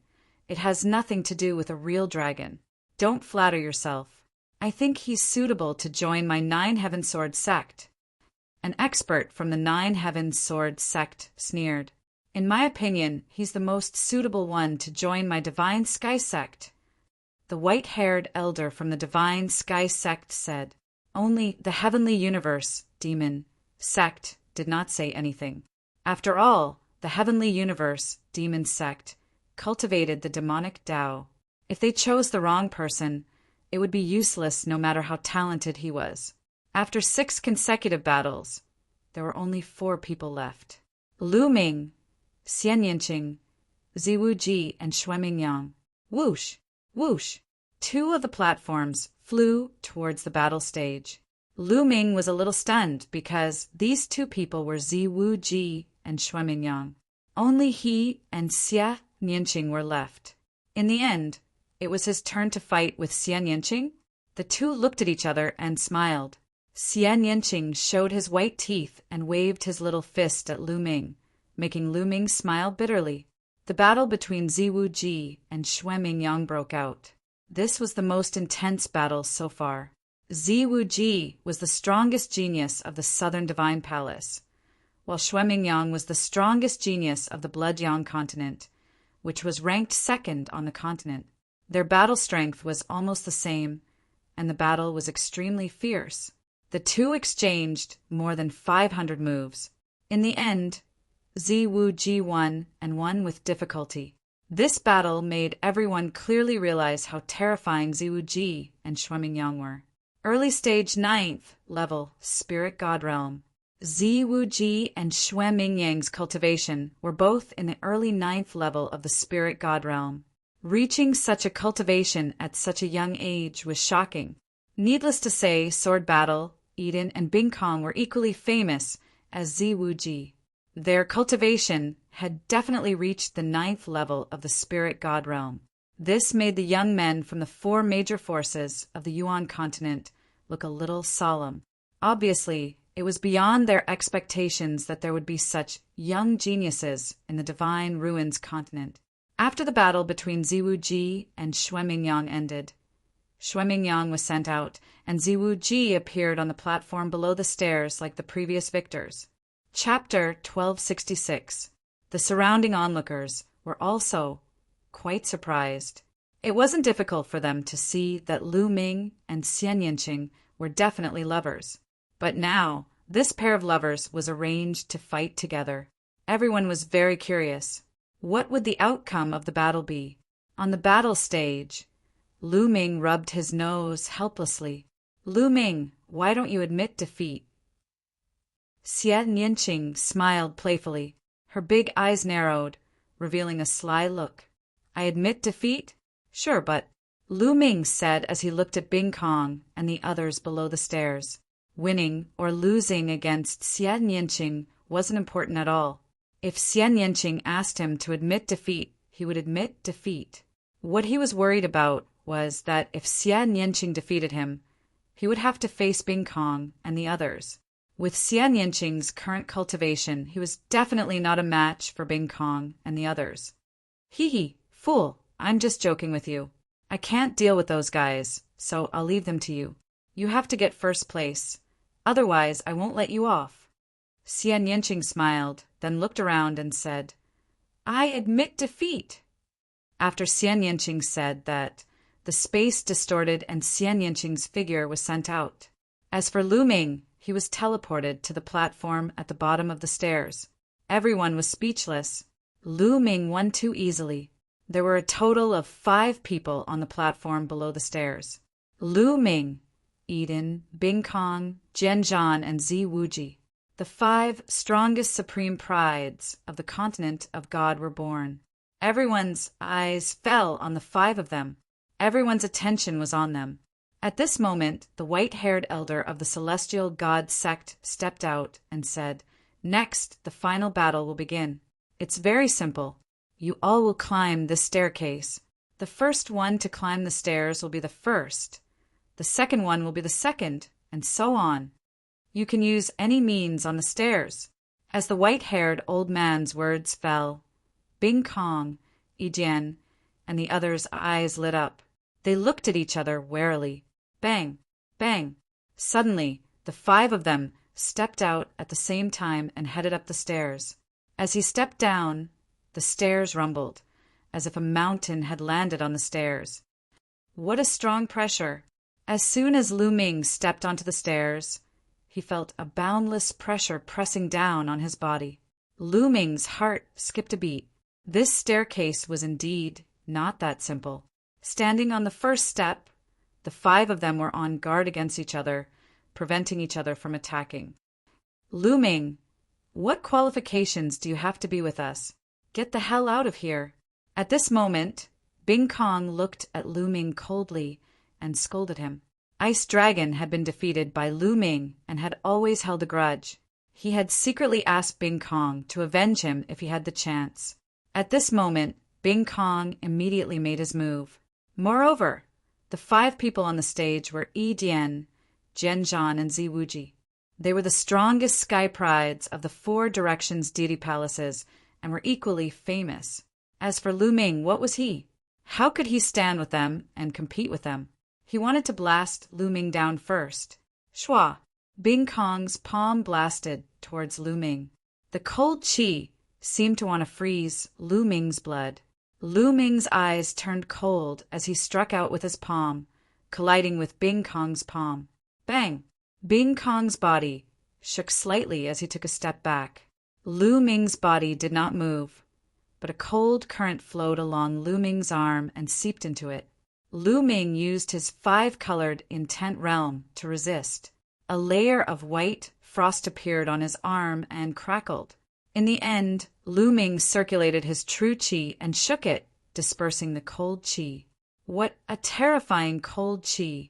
it has nothing to do with a real dragon. Don't flatter yourself. I think he's suitable to join my 9 Heaven Sword sect. An expert from the 9 Heaven Sword sect sneered. In my opinion, he's the most suitable one to join my Divine Sky sect. The white-haired elder from the Divine Sky sect said. Only the Heavenly Universe, Demon, sect did not say anything. After all, the Heavenly Universe, Demon sect, cultivated the demonic Tao. If they chose the wrong person, it would be useless no matter how talented he was. After 6 consecutive battles, there were only 4 people left. Lu Ming, Xian Yinqing, Ziwu Ji, and Xue Mingyang. Whoosh! Whoosh! 2 of the platforms flew towards the battle stage. Lu Ming was a little stunned because these 2 people were Ziwu Ji and Xue Mingyang. Only he and Xia Nianqing were left. In the end, it was his turn to fight with Xian Yinqing. The 2 looked at each other and smiled. Xian Yinqing showed his white teeth and waved his little fist at Lu Ming, making Lu Ming smile bitterly. The battle between Ziwu Ji and Xue Mingyang broke out. This was the most intense battle so far. Ziwu Ji was the strongest genius of the Southern Divine Palace, while Xue Mingyang was the strongest genius of the Bloodyang continent, which was ranked 2nd on the continent. Their battle strength was almost the same, and the battle was extremely fierce. The 2 exchanged more than 500 moves. In the end, Ziwu Ji won, and won with difficulty. This battle made everyone clearly realize how terrifying Ziwu Ji and Xue Mingyang were. Early stage 9th level Spirit God Realm. Ziwu Ji and Xue Mingyang's cultivation were both in the early 9th level of the Spirit God Realm. Reaching such a cultivation at such a young age was shocking. Needless to say, Sword Battle, Eden, and Bing Kong were equally famous as Ziwu Ji. Their cultivation had definitely reached the 9th level of the Spirit God Realm. This made the young men from the 4 major forces of the Yuan continent look a little solemn. Obviously, it was beyond their expectations that there would be such young geniuses in the Divine Ruins continent. After the battle between Ziwu Ji and Xue Mingyang ended, Xue Mingyang was sent out, and Ziwu Ji appeared on the platform below the stairs like the previous victors. Chapter 1266. The surrounding onlookers were also quite surprised. It wasn't difficult for them to see that Lu Ming and Xian Yinqing were definitely lovers. But now, this pair of lovers was arranged to fight together. Everyone was very curious. What would the outcome of the battle be? On the battle stage, Lu Ming rubbed his nose helplessly. Lu Ming, why don't you admit defeat? Xian Yinqing smiled playfully. Her big eyes narrowed, revealing a sly look. I admit defeat? Sure, but Lu Ming said as he looked at Bing Kong and the others below the stairs. Winning or losing against Xian Yinqing wasn't important at all. If Xian Yinqing asked him to admit defeat, he would admit defeat. What he was worried about was that if Xian Yinqing defeated him, he would have to face Bing Kong and the others. With Xian Yinqing's current cultivation, he was definitely not a match for Bing Kong and the others. Hee, fool, I'm just joking with you. I can't deal with those guys, so I'll leave them to you. You have to get first place. Otherwise, I won't let you off. Xian Yinqing smiled, then looked around and said, I admit defeat. After Xian Yinqing said that, the space distorted and Xian Yinqing's figure was sent out. As for Lu Ming, he was teleported to the platform at the bottom of the stairs. Everyone was speechless. Lu Ming won too easily. There were a total of 5 people on the platform below the stairs. Lu Ming, Eden, Bing Kong, Jianzhan, and Zi Wuji. The 5 strongest supreme prides of the continent of God were born. Everyone's eyes fell on the 5 of them. Everyone's attention was on them. At this moment, the white-haired elder of the celestial god sect stepped out and said, "Next, the final battle will begin. It's very simple. You all will climb this staircase. The first one to climb the stairs will be the first. The second one will be the second, and so on. You can use any means on the stairs." As the white-haired old man's words fell, Bing Kong, Yijian, and the others' eyes lit up. They looked at each other warily. Bang! Bang! Suddenly, the 5 of them stepped out at the same time and headed up the stairs. As he stepped down, the stairs rumbled, as if a mountain had landed on the stairs. What a strong pressure! As soon as Lu Ming stepped onto the stairs, he felt a boundless pressure pressing down on his body. Lu Ming's heart skipped a beat. This staircase was indeed not that simple. Standing on the first step, the 5 of them were on guard against each other, preventing each other from attacking. "Lu Ming, what qualifications do you have to be with us? Get the hell out of here." At this moment, Bing Kong looked at Lu Ming coldly and scolded him. Ice Dragon had been defeated by Lu Ming and had always held a grudge. He had secretly asked Bing Kong to avenge him if he had the chance. At this moment, Bing Kong immediately made his move. Moreover, the 5 people on the stage were Yi Dian, Jianzhan, and Zi Wuji. They were the strongest sky prides of the 4 directions deity palaces and were equally famous. As for Lu Ming, what was he? How could he stand with them and compete with them? He wanted to blast Lu Ming down first. Shua! Bing Kong's palm blasted towards Lu Ming. The cold qi seemed to want to freeze Lu Ming's blood. Lu Ming's eyes turned cold as he struck out with his palm, colliding with Bing Kong's palm. Bang! Bing Kong's body shook slightly as he took a step back. Lu Ming's body did not move, but a cold current flowed along Lu Ming's arm and seeped into it. Lu Ming used his 5-colored intent realm to resist. A layer of white frost appeared on his arm and crackled. In the end, Lu Ming circulated his true qi and shook it, dispersing the cold qi. What a terrifying cold qi!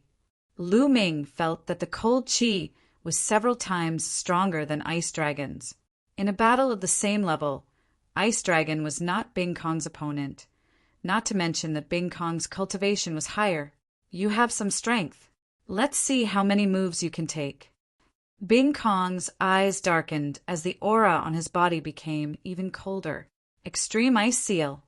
Lu Ming felt that the cold qi was several times stronger than Ice Dragon's. In a battle of the same level, Ice Dragon was not Bing Kong's opponent, not to mention that Bing Kong's cultivation was higher. You have some strength. Let's see how many moves you can take. Bing Kong's eyes darkened as the aura on his body became even colder. Extreme Ice Seal.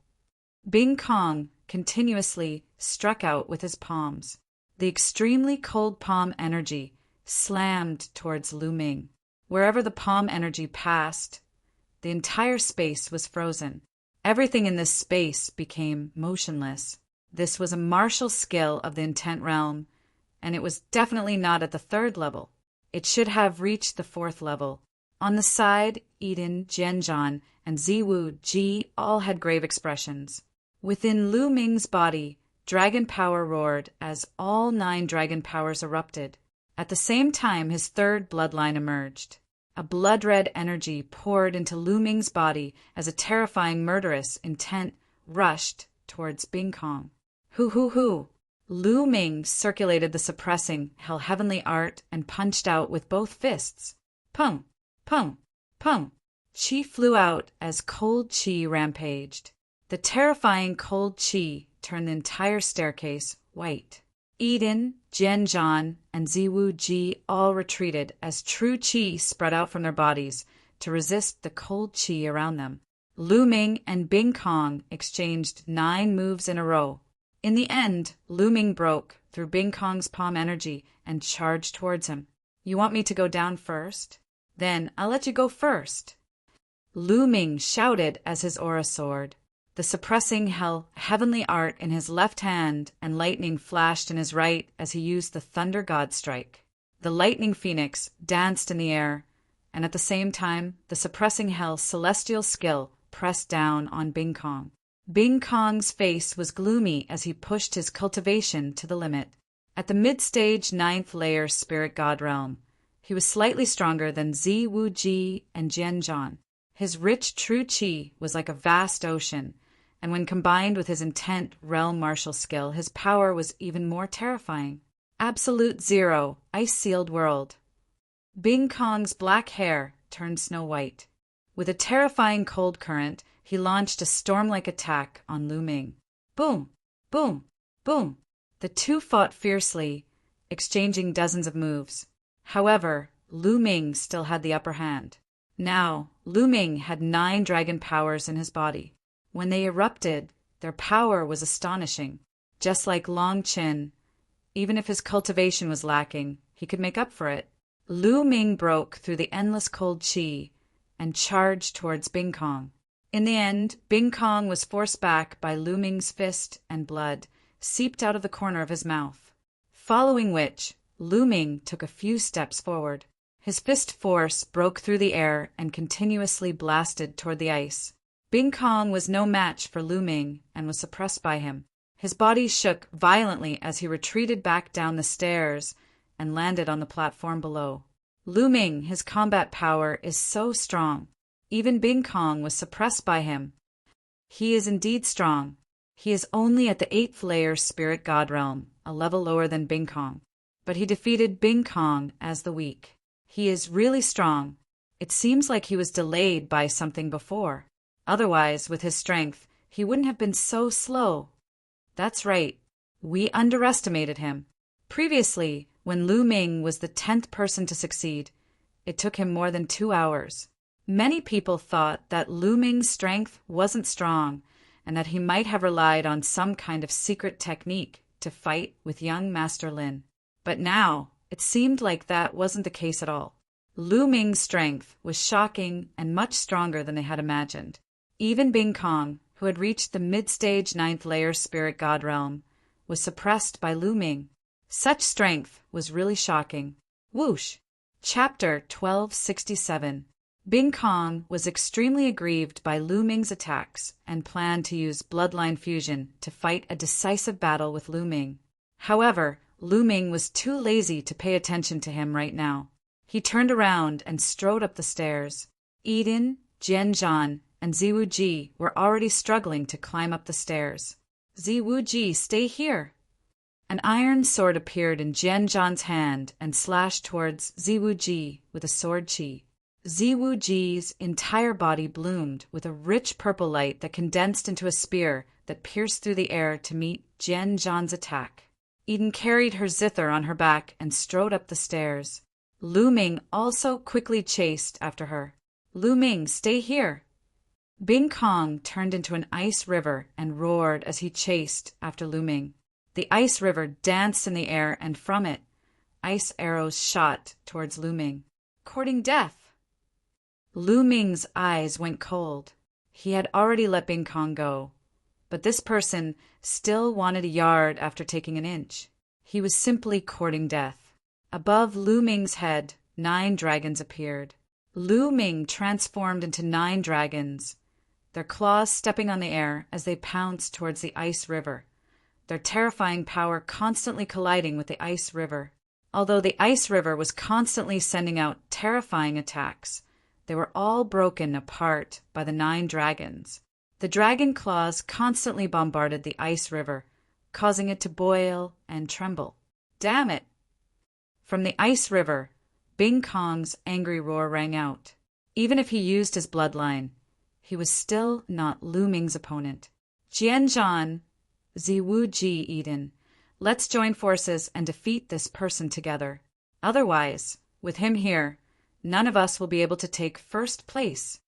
Bing Kong continuously struck out with his palms. The extremely cold palm energy slammed towards Lu Ming. Wherever the palm energy passed, the entire space was frozen. Everything in this space became motionless. This was a martial skill of the intent realm, and it was definitely not at the 3rd level. It should have reached the 4th level. On the side, Eden, Jianzhan, and Zi Wuji all had grave expressions. Within Lu Ming's body, dragon power roared as all 9 dragon powers erupted. At the same time, his 3rd bloodline emerged. A blood-red energy poured into Lu Ming's body as a terrifying murderous intent rushed towards Bing Kong. Hoo! Lu Ming circulated the suppressing heavenly art and punched out with both fists. Pung! Pung! Pung! Qi flew out as cold qi rampaged. The terrifying cold qi turned the entire staircase white. Eden, Jianzhan, and Zi Wuji all retreated as true qi spread out from their bodies to resist the cold qi around them. Lu Ming and Bing Kong exchanged 9 moves in a row. In the end, Lu Ming broke through Bing Kong's palm energy and charged towards him. You want me to go down first? Then I'll let you go first. Lu Ming shouted as his aura soared. The suppressing heavenly art in his left hand and lightning flashed in his right as he used the Thunder God Strike. The lightning phoenix danced in the air, and at the same time, the suppressing celestial skill pressed down on Bing Kong. Bing Kong's face was gloomy as he pushed his cultivation to the limit. At the mid-stage 9th layer spirit god realm, he was slightly stronger than Zi Wuji and Jian Zhan. His rich true qi was like a vast ocean, and when combined with his intent realm martial skill, his power was even more terrifying. Absolute zero, ice-sealed world. Bing Kong's black hair turned snow white. With a terrifying cold current, he launched a storm-like attack on Lu Ming. Boom! Boom! Boom! The two fought fiercely, exchanging dozens of moves. However, Lu Ming still had the upper hand. Now, Lu Ming had 9 dragon powers in his body. When they erupted, their power was astonishing. Just like Long Qin, even if his cultivation was lacking, he could make up for it. Lu Ming broke through the endless cold qi and charged towards Bing Kong. In the end, Bing Kong was forced back by Lu Ming's fist, and blood seeped out of the corner of his mouth. Following which, Lu Ming took a few steps forward. His fist force broke through the air and continuously blasted toward the ice. Bing Kong was no match for Lu Ming and was suppressed by him. His body shook violently as he retreated back down the stairs and landed on the platform below. Lu Ming, his combat power is so strong. Even Bing Kong was suppressed by him. He is indeed strong. He is only at the 8th layer spirit god realm, a level lower than Bing Kong. But he defeated Bing Kong as the weak. He is really strong. It seems like he was delayed by something before. Otherwise, with his strength, he wouldn't have been so slow. That's right. We underestimated him. Previously, when Lu Ming was the 10th person to succeed, it took him more than 2 hours. Many people thought that Lu Ming's strength wasn't strong and that he might have relied on some kind of secret technique to fight with young Master Lin. But now, it seemed like that wasn't the case at all. Lu Ming's strength was shocking and much stronger than they had imagined. Even Bing Kong, who had reached the mid-stage 9th layer spirit god realm, was suppressed by Lu Ming. Such strength was really shocking. Whoosh! Chapter 1267. Bing Kong was extremely aggrieved by Lu Ming's attacks and planned to use bloodline fusion to fight a decisive battle with Lu Ming. However, Lu Ming was too lazy to pay attention to him right now. He turned around and strode up the stairs. Eden, Jian Zhan, and Zi Wuji were already struggling to climb up the stairs. Zi Wuji, stay here! An iron sword appeared in Jian Zhan's hand and slashed towards Zi Wuji with a sword chi. Zi Wuji's entire body bloomed with a rich purple light that condensed into a spear that pierced through the air to meet Jian Zhan's attack. Eden carried her zither on her back and strode up the stairs. Lu Ming also quickly chased after her. Lu Ming, stay here! Bing Kong turned into an ice river and roared as he chased after Lu Ming. The ice river danced in the air, and from it, ice arrows shot towards Lu Ming, courting death. Lu Ming's eyes went cold. He had already let Bing Kong go, but this person still wanted a yard after taking an inch. He was simply courting death. Above Lu Ming's head, 9 dragons appeared. Lu Ming transformed into 9 dragons, their claws stepping on the air as they pounced towards the ice river, their terrifying power constantly colliding with the ice river. Although the ice river was constantly sending out terrifying attacks, they were all broken apart by the 9 dragons. The dragon claws constantly bombarded the ice river, causing it to boil and tremble. Damn it! From the ice river, Bing Kong's angry roar rang out. Even if he used his bloodline, he was still not Lu Ming's opponent. Jian Zhan, Zi Wuji, Eden, let's join forces and defeat this person together. Otherwise, with him here, none of us will be able to take first place.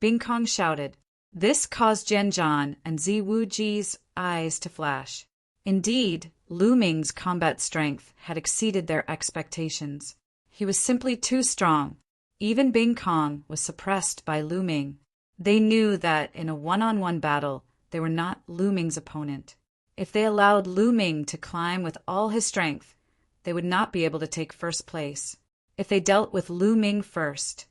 Bing Kong shouted. This caused Jian Zhan and Zi Wuji's eyes to flash. Indeed, Lu Ming's combat strength had exceeded their expectations. He was simply too strong. Even Bing Kong was suppressed by Lu Ming. They knew that in a one-on-one battle, they were not Lu Ming's opponent. If they allowed Lu Ming to climb with all his strength, they would not be able to take first place. If they dealt with Lu Ming first,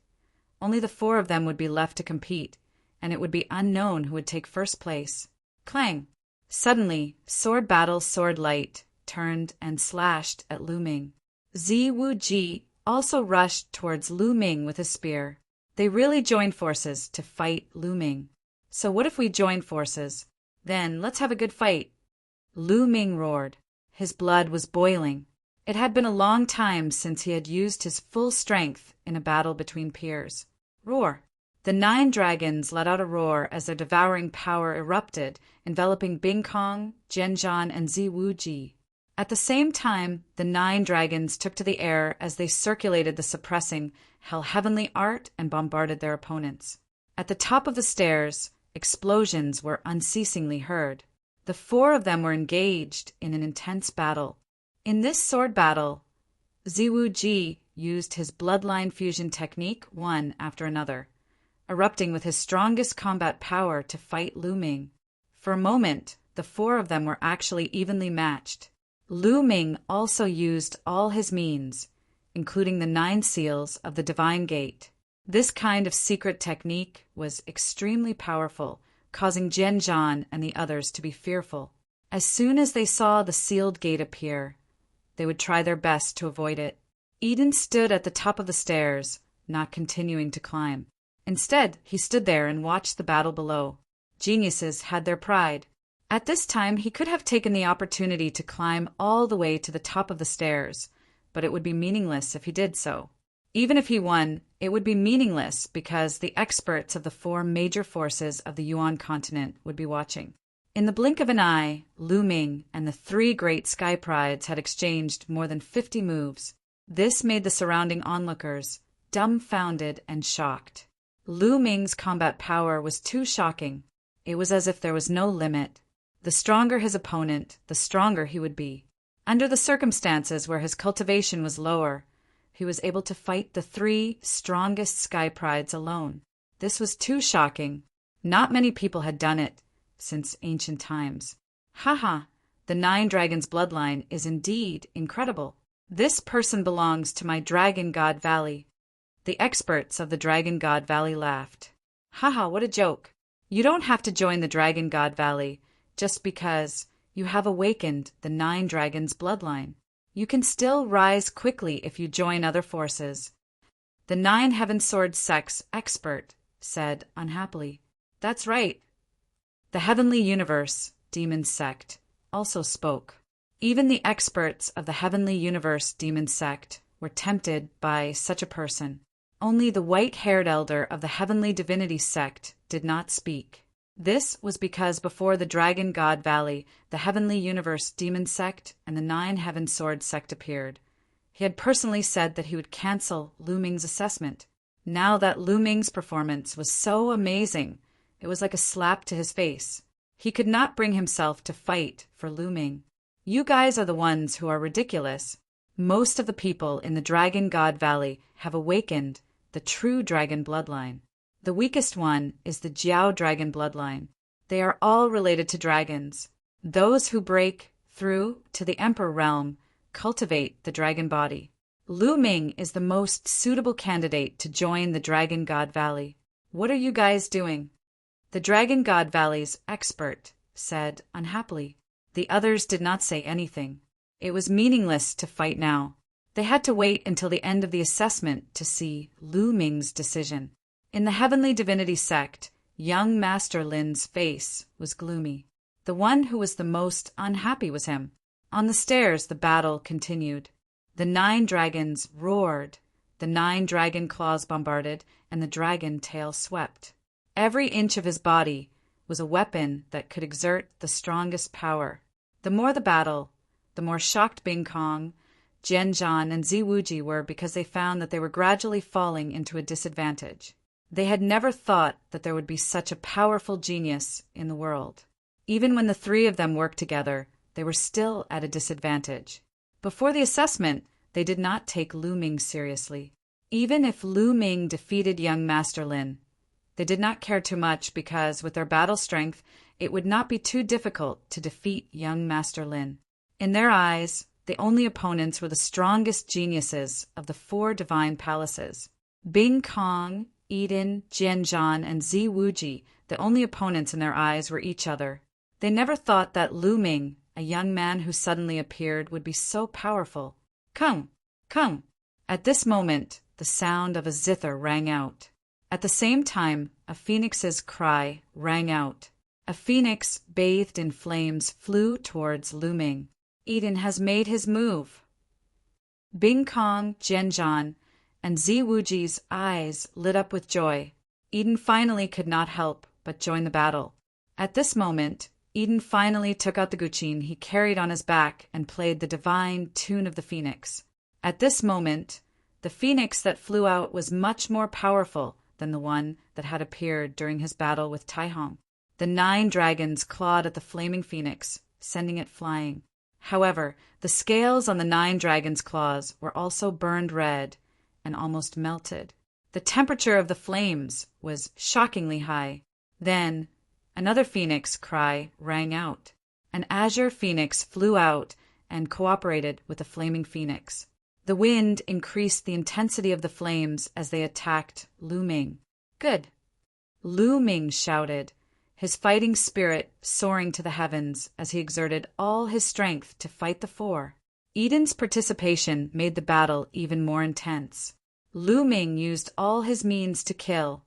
only the 4 of them would be left to compete, and it would be unknown who would take first place. Clang! Suddenly, sword battle, sword light, turned and slashed at Lu Ming. Zi Wuji also rushed towards Lu Ming with his spear. They really joined forces to fight Lu Ming. So what if we join forces? Then let's have a good fight. Lu Ming roared. His blood was boiling. It had been a long time since he had used his full strength in a battle between peers. Roar! The 9 dragons let out a roar as their devouring power erupted, enveloping Bing Kong, Jianzhan, and Zi Wuji. At the same time, the 9 dragons took to the air as they circulated the suppressing hell heavenly art and bombarded their opponents. At the top of the stairs, explosions were unceasingly heard. The 4 of them were engaged in an intense battle. In this sword battle, Zi Wuji used his bloodline fusion technique one after another, erupting with his strongest combat power to fight Lu Ming. For a moment, the 4 of them were actually evenly matched. Lu Ming also used all his means, including the 9 seals of the Divine Gate. This kind of secret technique was extremely powerful, causing Jianzhan and the others to be fearful. As soon as they saw the sealed gate appear, they would try their best to avoid it. Eden stood at the top of the stairs, not continuing to climb. Instead, he stood there and watched the battle below. Geniuses had their pride. At this time, he could have taken the opportunity to climb all the way to the top of the stairs, but it would be meaningless if he did so. Even if he won, it would be meaningless because the experts of the 4 major forces of the Yuan continent would be watching. In the blink of an eye, Lu Ming and the 3 great sky prides had exchanged more than 50 moves. This made the surrounding onlookers dumbfounded and shocked. Lu Ming's combat power was too shocking. It was as if there was no limit. The stronger his opponent, the stronger he would be. Under the circumstances where his cultivation was lower, he was able to fight the 3 strongest sky prides alone. This was too shocking. Not many people had done it since ancient times. Haha, the 9 dragons' bloodline is indeed incredible. This person belongs to my Dragon God Valley. The experts of the Dragon God Valley laughed. Haha, what a joke. You don't have to join the Dragon God Valley just because you have awakened the 9 dragons' bloodline. You can still rise quickly if you join other forces. The 9 Heaven Sword Sect's expert said unhappily. That's right. The Heavenly Universe Demon Sect also spoke. Even the experts of the Heavenly Universe Demon Sect were tempted by such a person. Only the white-haired elder of the Heavenly Divinity Sect did not speak. This was because before the Dragon God Valley, the Heavenly Universe Demon Sect and the 9 Heaven Sword Sect appeared. He had personally said that he would cancel Lu Ming's assessment. Now that Lu Ming's performance was so amazing, it was like a slap to his face. He could not bring himself to fight for Lu Ming. You guys are the ones who are ridiculous. Most of the people in the Dragon God Valley have awakened the true dragon bloodline. The weakest one is the Jiao dragon bloodline. They are all related to dragons. Those who break through to the Emperor realm cultivate the dragon body. Lu Ming is the most suitable candidate to join the Dragon God Valley. What are you guys doing? The Dragon God Valley's expert said unhappily. The others did not say anything. It was meaningless to fight now. They had to wait until the end of the assessment to see Lu Ming's decision. In the Heavenly Divinity Sect, young Master Lin's face was gloomy. The one who was the most unhappy was him. On the stairs, the battle continued. The 9 dragons roared, the 9 dragon claws bombarded, and the dragon tail swept. Every inch of his body was a weapon that could exert the strongest power. The more the battle, the more shocked Bing Kong, Jianzhan, and Zi Wuji were because they found that they were gradually falling into a disadvantage. They had never thought that there would be such a powerful genius in the world. Even when the 3 of them worked together, they were still at a disadvantage. Before the assessment, they did not take Lu Ming seriously. Even if Lu Ming defeated young Master Lin, they did not care too much because, with their battle strength, it would not be too difficult to defeat young Master Lin. In their eyes, the only opponents were the strongest geniuses of the 4 divine palaces. Bing Kong, Eden, Jianzhan, and Zi Wuji, the only opponents in their eyes were each other. They never thought that Lu Ming a young man who suddenly appeared would be so powerful. Come, come. At this moment, the sound of a zither rang out. At the same time, a phoenix's cry rang out. A phoenix bathed in flames flew towards Lu Ming. Eden has made his move. Bing Kong, Jianzhan, and Zi Wuji's eyes lit up with joy. Eden finally could not help but join the battle. At this moment, Eden finally took out the guqin he carried on his back and played the divine tune of the phoenix. At this moment, the phoenix that flew out was much more powerful than the one that had appeared during his battle with Tai Hong. The 9 dragons clawed at the flaming phoenix, sending it flying. However, the scales on the 9 dragons' claws were also burned red and almost melted. The temperature of the flames was shockingly high. Then, another phoenix cry rang out. An azure phoenix flew out and cooperated with the flaming phoenix. The wind increased the intensity of the flames as they attacked Lu Ming. Good! Lu Ming shouted, his fighting spirit soaring to the heavens as he exerted all his strength to fight the 4. Eden's participation made the battle even more intense. Lu Ming used all his means to kill,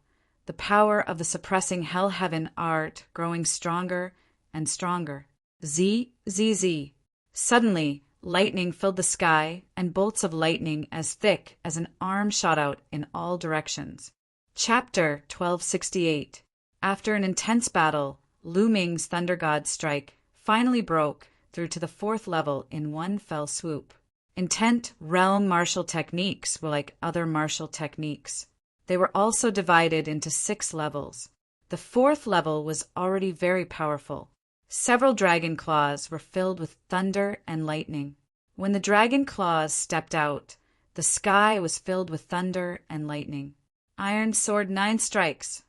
the power of the suppressing hell heaven art growing stronger and stronger. Z, Z, Z. Suddenly, lightning filled the sky, and bolts of lightning as thick as an arm shot out in all directions. Chapter 1268. After an intense battle, Lu Ming's Thunder God strike finally broke through to the 4th level in one fell swoop. Intent realm martial techniques were like other martial techniques. They were also divided into 6 levels. The 4th level was already very powerful. Several dragon claws were filled with thunder and lightning. When the dragon claws stepped out, the sky was filled with thunder and lightning. Iron sword 9 strikes.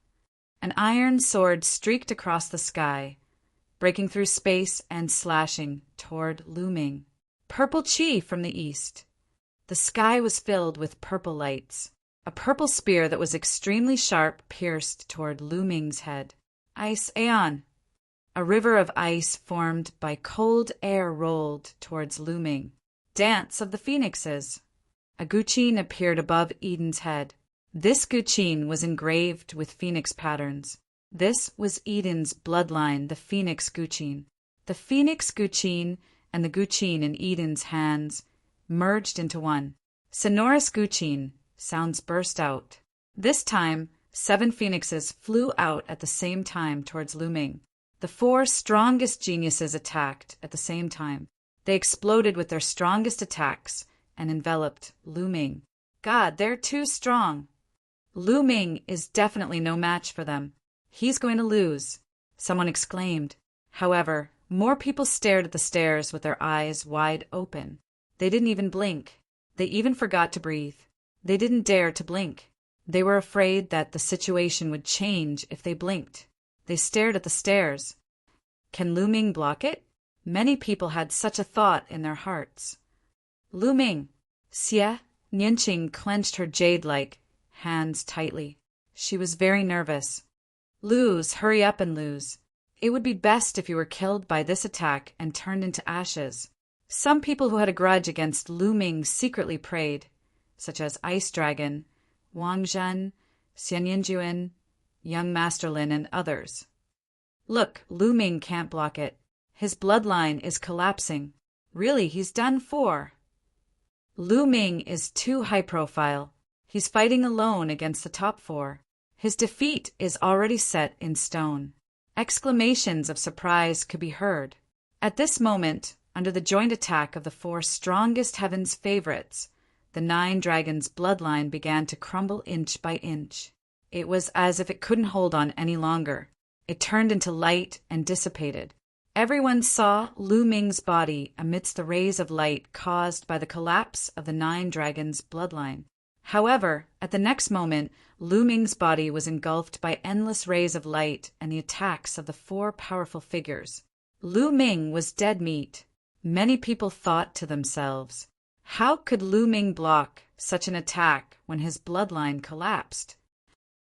An iron sword streaked across the sky, breaking through space and slashing toward Lu Ming. Purple chi from the east. The sky was filled with purple lights. A purple spear that was extremely sharp pierced toward Lu Ming's head. Ice Aeon. A river of ice formed by cold air rolled towards Lu Ming. Dance of the Phoenixes. A guqin appeared above Eden's head. This guqin was engraved with phoenix patterns. This was Eden's bloodline, the Phoenix guqin. The Phoenix guqin and the guqin in Eden's hands merged into one. Sonorous guqin, sounds burst out. This time, 7 phoenixes flew out at the same time towards Lu Ming. The 4 strongest geniuses attacked at the same time. They exploded with their strongest attacks and enveloped Lu Ming. God, they're too strong. Lu Ming is definitely no match for them. He's going to lose, someone exclaimed. However, more people stared at the stairs with their eyes wide open. They didn't even blink. They even forgot to breathe. They didn't dare to blink. They were afraid that the situation would change if they blinked. They stared at the stairs. Can Lu Ming block it? Many people had such a thought in their hearts. Lu Ming. Xie, Nianqing clenched her jade-like hands tightly. She was very nervous. Lose, hurry up and lose. It would be best if you were killed by this attack and turned into ashes. Some people who had a grudge against Lu Ming secretly prayed, such as Ice Dragon, Wang Zhen, Xian Yinjuan, Young Master Lin, and others. Look, Lu Ming can't block it. His bloodline is collapsing. Really, he's done for. Lu Ming is too high profile. He's fighting alone against the top 4. His defeat is already set in stone. Exclamations of surprise could be heard. At this moment, under the joint attack of the 4 strongest heaven's favorites, the 9 dragons' bloodline began to crumble inch by inch. It was as if it couldn't hold on any longer. It turned into light and dissipated. Everyone saw Lu Ming's body amidst the rays of light caused by the collapse of the 9 dragons' bloodline. However, at the next moment, Lu Ming's body was engulfed by endless rays of light and the attacks of the 4 powerful figures. Lu Ming was dead meat. Many people thought to themselves, how could Lu Ming block such an attack when his bloodline collapsed?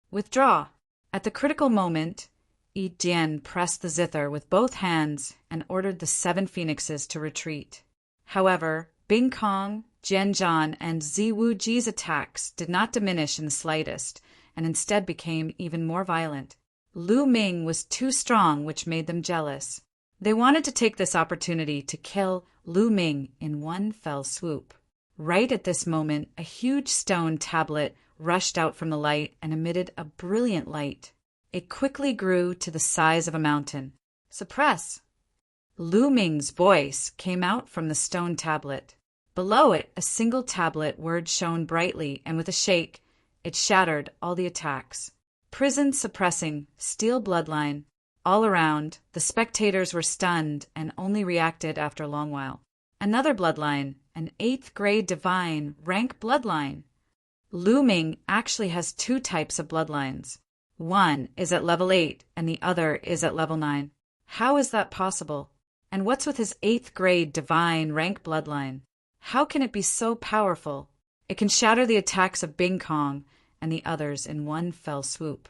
Withdraw. At the critical moment, Yi Jian pressed the zither with both hands and ordered the 7 phoenixes to retreat. However, Bing Kong, Jian Zhan, and Zi Wuji's attacks did not diminish in the slightest, and instead became even more violent. Lu Ming was too strong, which made them jealous. They wanted to take this opportunity to kill Lu Ming in one fell swoop. Right at this moment, a huge stone tablet rushed out from the light and emitted a brilliant light. It quickly grew to the size of a mountain. "Suppress!" Lu Ming's voice came out from the stone tablet. Below it, a single tablet word shone brightly, and with a shake, it shattered all the attacks. "Prison suppressing, steel bloodline." All around, the spectators were stunned and only reacted after a long while. Another bloodline, an 8th grade divine rank bloodline. Lu Ming actually has 2 types of bloodlines. One is at level 8 and the other is at level 9. How is that possible? And what's with his 8th grade divine rank bloodline? How can it be so powerful? It can shatter the attacks of Bing Kong and the others in one fell swoop.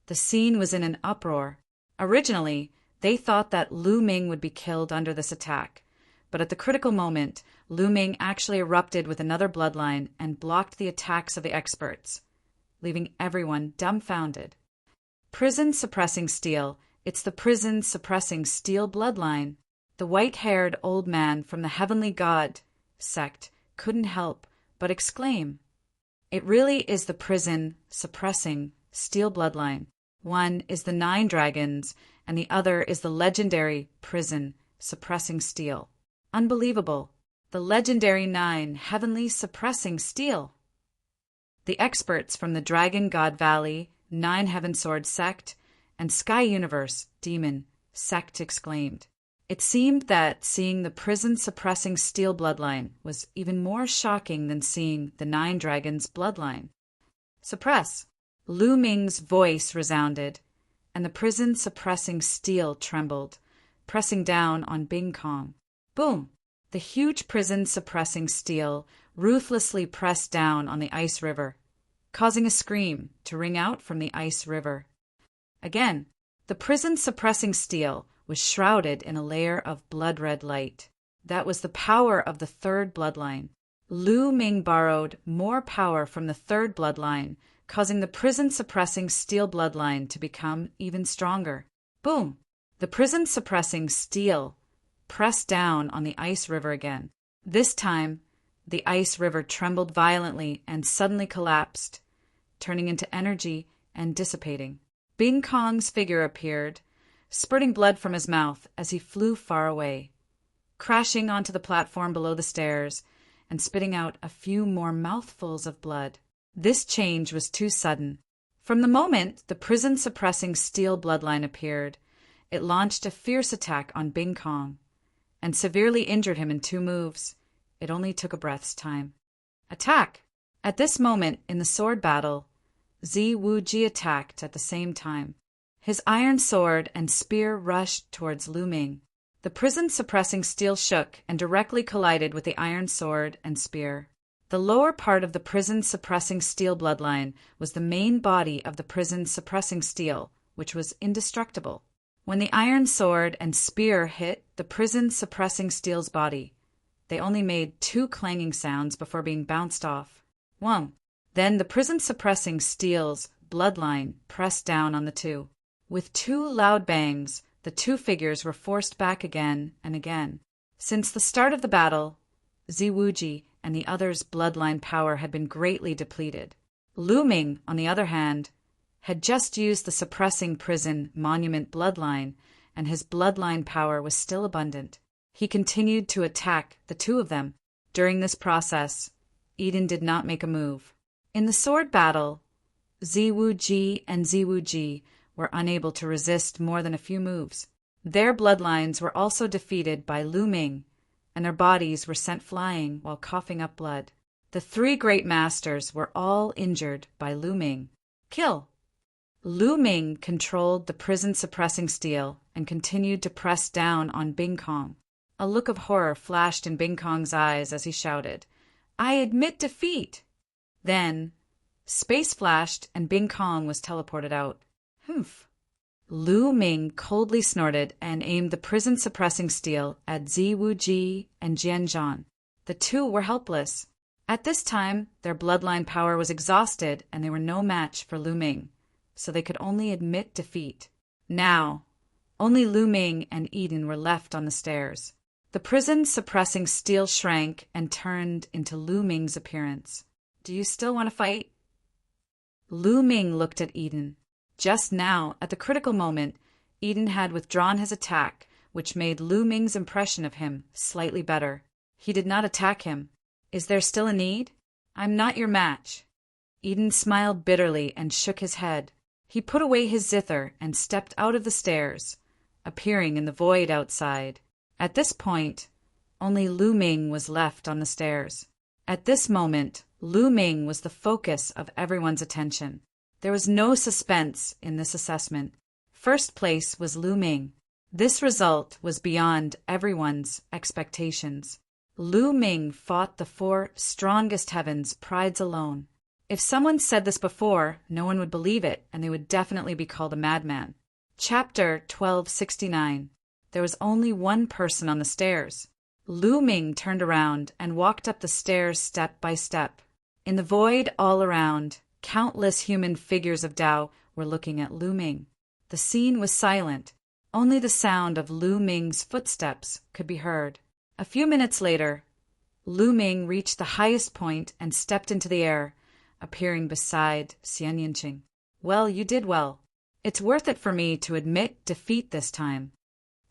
The scene was in an uproar. Originally, they thought that Lu Ming would be killed under this attack, but at the critical moment, Lu Ming actually erupted with another bloodline and blocked the attacks of the experts, leaving everyone dumbfounded. Prison suppressing steel. It's the prison suppressing steel bloodline. The white-haired old man from the Heavenly God sect couldn't help but exclaim. It really is the prison suppressing steel bloodline. One is the 9 dragons, and the other is the legendary prison suppressing steel. Unbelievable. The legendary 9 heavenly suppressing steel. The experts from the Dragon God Valley, 9 Heaven Sword sect, and Sky Universe Demon sect exclaimed. It seemed that seeing the prison-suppressing steel bloodline was even more shocking than seeing the 9 dragons' bloodline. "Suppress!" Lu Ming's voice resounded, and the prison-suppressing steel trembled, pressing down on Bing Kong. Boom! The huge prison-suppressing steel ruthlessly pressed down on the ice river, causing a scream to ring out from the ice river. Again, the prison-suppressing steel was shrouded in a layer of blood-red light. That was the power of the 3rd bloodline. Lu Ming borrowed more power from the 3rd bloodline, causing the prison-suppressing steel bloodline to become even stronger. Boom! The prison-suppressing steel pressed down on the ice river again. This time, the ice river trembled violently and suddenly collapsed, turning into energy and dissipating. Bing Kong's figure appeared, spurting blood from his mouth as he flew far away, crashing onto the platform below the stairs and spitting out a few more mouthfuls of blood. This change was too sudden. From the moment the prison-suppressing steel bloodline appeared, it launched a fierce attack on Bing Kong and severely injured him in 2 moves. It only took a breath's time. Attack! At this moment in the sword battle, Zi Wuji attacked at the same time. His iron sword and spear rushed towards Lu Ming. The prison-suppressing steel shook and directly collided with the iron sword and spear. The lower part of the prison-suppressing steel bloodline was the main body of the prison-suppressing steel, which was indestructible. When the iron sword and spear hit the prison-suppressing steel's body, they only made 2 clanging sounds before being bounced off. Wong. Then the prison-suppressing steel's bloodline pressed down on the 2. With 2 loud bangs, the 2 figures were forced back again and again. Since the start of the battle, Zi Wuji and the others' bloodline power had been greatly depleted. Lu Ming, on the other hand, had just used the suppressing prison monument bloodline, and his bloodline power was still abundant. He continued to attack the 2 of them. During this process, Eden did not make a move. In the sword battle, Zi Wuji and Zi Wuji were unable to resist more than a few moves. Their bloodlines were also defeated by Lu Ming, and their bodies were sent flying while coughing up blood. The 3 great masters were all injured by Lu Ming. Kill! Lu Ming controlled the prison-suppressing steel and continued to press down on Bing Kong. A look of horror flashed in Bing Kong's eyes as he shouted, "I admit defeat!" Then, space flashed and Bing Kong was teleported out. Humph. Lu Ming coldly snorted and aimed the prison-suppressing steel at Ziwu Ji and Jian Zhan. The two were helpless. At this time, their bloodline power was exhausted and they were no match for Lu Ming, so they could only admit defeat. Now, only Lu Ming and Eden were left on the stairs. The prison-suppressing steel shrank and turned into Lu Ming's appearance. Do you still want to fight? Lu Ming looked at Eden. Just now, at the critical moment, Eden had withdrawn his attack, which made Lu Ming's impression of him slightly better. He did not attack him. Is there still a need? I'm not your match. Eden smiled bitterly and shook his head. He put away his zither and stepped out of the stairs, appearing in the void outside. At this point, only Lu Ming was left on the stairs. At this moment, Lu Ming was the focus of everyone's attention. There was no suspense in this assessment. First place was Lu Ming. This result was beyond everyone's expectations. Lu Ming fought the four strongest heavens prides alone. If someone said this before, no one would believe it, and they would definitely be called a madman. Chapter 1269. There was only one person on the stairs. Lu Ming turned around and walked up the stairs step by step. In the void all around, countless human figures of Tao were looking at Lu Ming. The scene was silent. Only the sound of Lu Ming's footsteps could be heard. A few minutes later, Lu Ming reached the highest point and stepped into the air, appearing beside Xian Yinqing. Well, you did well. It's worth it for me to admit defeat this time.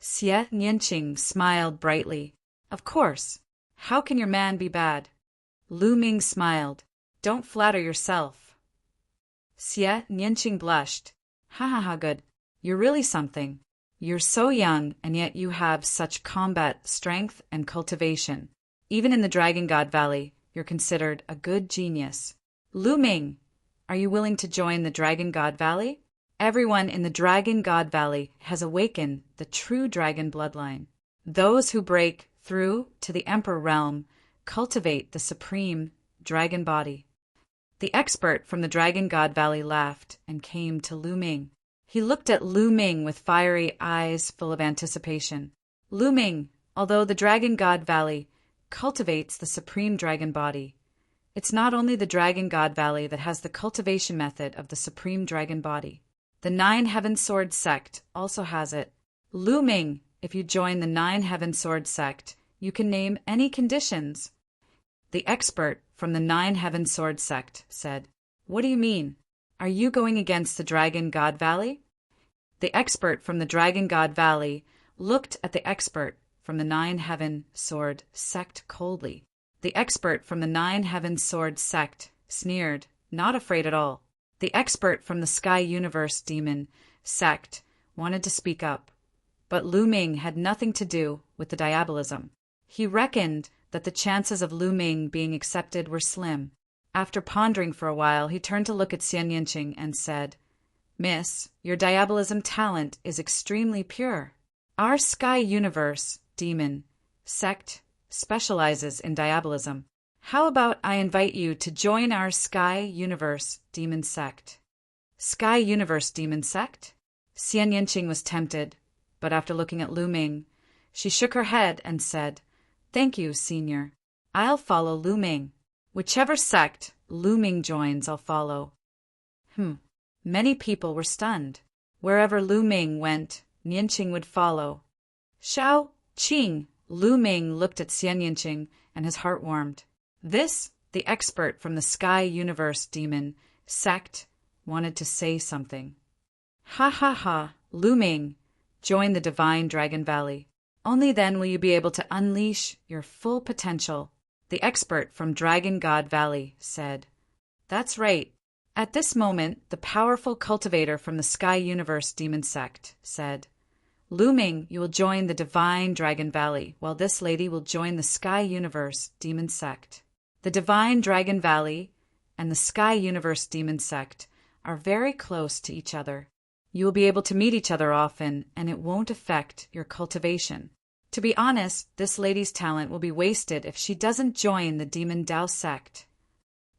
Xian Yinqing smiled brightly. Of course. How can your man be bad? Lu Ming smiled. Don't flatter yourself. Xian Yinqing blushed. Ha ha ha, good. You're really something. You're so young, and yet you have such combat strength and cultivation. Even in the Dragon God Valley, you're considered a good genius. Lu Ming, are you willing to join the Dragon God Valley? Everyone in the Dragon God Valley has awakened the true dragon bloodline. Those who break through to the Emperor realm cultivate the supreme dragon body. The expert from the Dragon God Valley laughed and came to Lu Ming. He looked at Lu Ming with fiery eyes full of anticipation. Lu Ming, although the Dragon God Valley cultivates the supreme dragon body, it's not only the Dragon God Valley that has the cultivation method of the supreme dragon body. The Nine Heaven Sword sect also has it. Lu Ming, if you join the Nine Heaven Sword sect, you can name any conditions. The expert from the Nine Heaven Sword sect said, What do you mean? Are you going against the Dragon God Valley? The expert from the Dragon God Valley looked at the expert from the Nine Heaven Sword sect coldly. The expert from the Nine Heaven Sword sect sneered, not afraid at all. The expert from the Sky Universe Demon sect wanted to speak up, but Lu Ming had nothing to do with the diabolism. He reckoned that the chances of Lu Ming being accepted were slim. After pondering for a while, he turned to look at Xian Yinqing and said, Miss, your diabolism talent is extremely pure. Our Sky Universe Demon sect specializes in diabolism. How about I invite you to join our Sky Universe Demon sect? Sky Universe Demon sect? Xian Yinqing was tempted, but after looking at Lu Ming, she shook her head and said, Thank you, Senior. I'll follow Lu Ming. Whichever sect Lu Ming joins, I'll follow. Many people were stunned. Wherever Lu Ming went, Yinqing would follow. Shao Qing. Lu Ming looked at Xian Yinqing, and his heart warmed. This, the expert from the Sky Universe Demon sect, wanted to say something. Ha ha ha, Lu Ming, join the Divine Dragon Valley. Only then will you be able to unleash your full potential. The expert from Dragon God Valley said. That's right. At this moment, the powerful cultivator from the Sky Universe Demon sect said, Lu Ming, you will join the Divine Dragon Valley, while this lady will join the Sky Universe Demon sect. The Divine Dragon Valley and the Sky Universe Demon sect are very close to each other. You will be able to meet each other often, and it won't affect your cultivation. To be honest, this lady's talent will be wasted if she doesn't join the Demon Dao sect.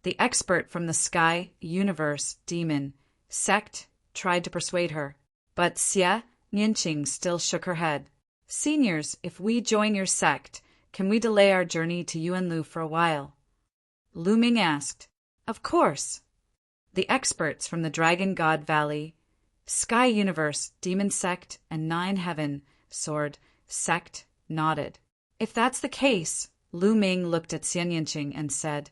The expert from the Sky Universe Demon sect tried to persuade her, But Xie Nianqing still shook her head. Seniors, if we join your sect, can we delay our journey to Yuanlu for a while? Lu Ming asked. Of course. The experts from the Dragon God Valley, Sky Universe, Demon Sect, and Nine Heaven Sword Sect nodded. If that's the case, Lu Ming looked at Xian Yanqing and said,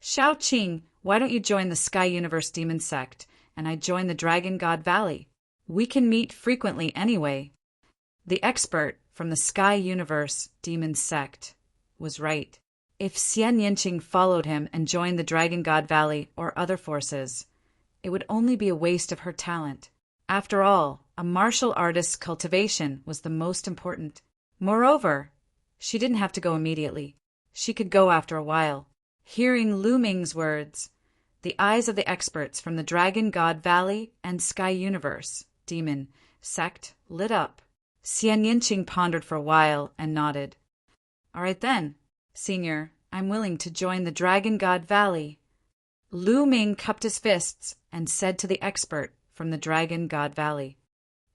Shao Qing, why don't you join the Sky Universe Demon Sect, and I join the Dragon God Valley? We can meet frequently anyway. The expert from the Sky Universe Demon Sect was right. If Xian Yanqing followed him and joined the Dragon God Valley or other forces, it would only be a waste of her talent. After all, a martial artist's cultivation was the most important. Moreover, she didn't have to go immediately. She could go after a while. Hearing Lu Ming's words, the eyes of the experts from the Dragon God Valley and Sky Universe Demon Sect lit up. Xian Yanqing pondered for a while and nodded. All right then, Senior, I'm willing to join the Dragon God Valley. Lu Ming cupped his fists and said to the expert from the Dragon God Valley.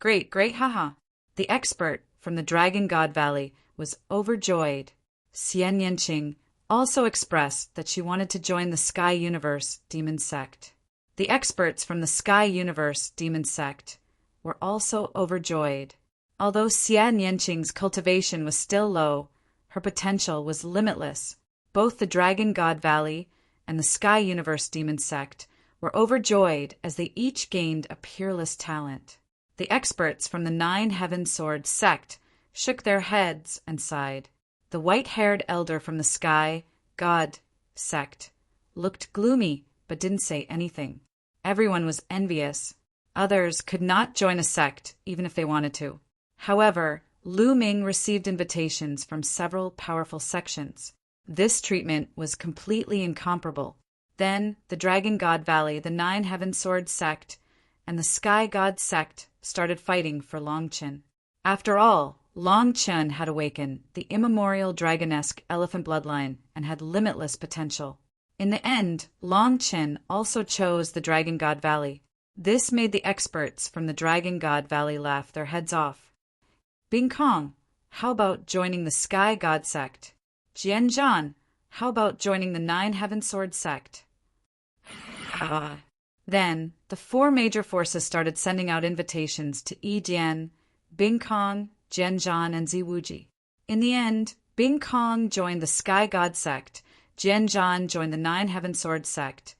Great, great, haha. The expert from the Dragon God Valley was overjoyed. Xian Yanqing also expressed that she wanted to join the Sky Universe Demon Sect. The experts from the Sky Universe Demon Sect were also overjoyed. Although Xian Yanqing's cultivation was still low, her potential was limitless. Both the Dragon God Valley and the Sky Universe Demon Sect were overjoyed as they each gained a peerless talent. The experts from the Nine Heaven Sword Sect shook their heads and sighed. The white-haired elder from the Sky God Sect looked gloomy but didn't say anything. Everyone was envious. Others could not join a sect even if they wanted to. However, Lu Ming received invitations from several powerful sections. This treatment was completely incomparable. Then, the Dragon God Valley, the Nine Heaven Sword Sect, and the Sky God Sect started fighting for Longchen. After all, Longchen had awakened the immemorial dragonesque elephant bloodline and had limitless potential. In the end, Longchen also chose the Dragon God Valley. This made the experts from the Dragon God Valley laugh their heads off. Bing Kong, how about joining the Sky God Sect? Jian Zhan, how about joining the Nine Heaven Sword Sect? Then, the four major forces started sending out invitations to Yi Jian, Bing Kong, Jian Zhan, and Ziwuji. In the end, Bing Kong joined the Sky God Sect, Jian Zhan joined the Nine Heaven Sword Sect,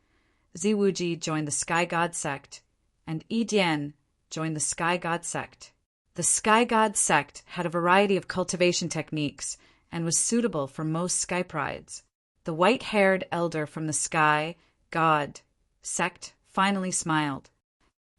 Ziwuji joined the Sky God Sect, and Yi Jian joined the Sky God Sect. The Sky God Sect had a variety of cultivation techniques and was suitable for most sky prides. The white-haired elder from the Sky God Sect finally smiled.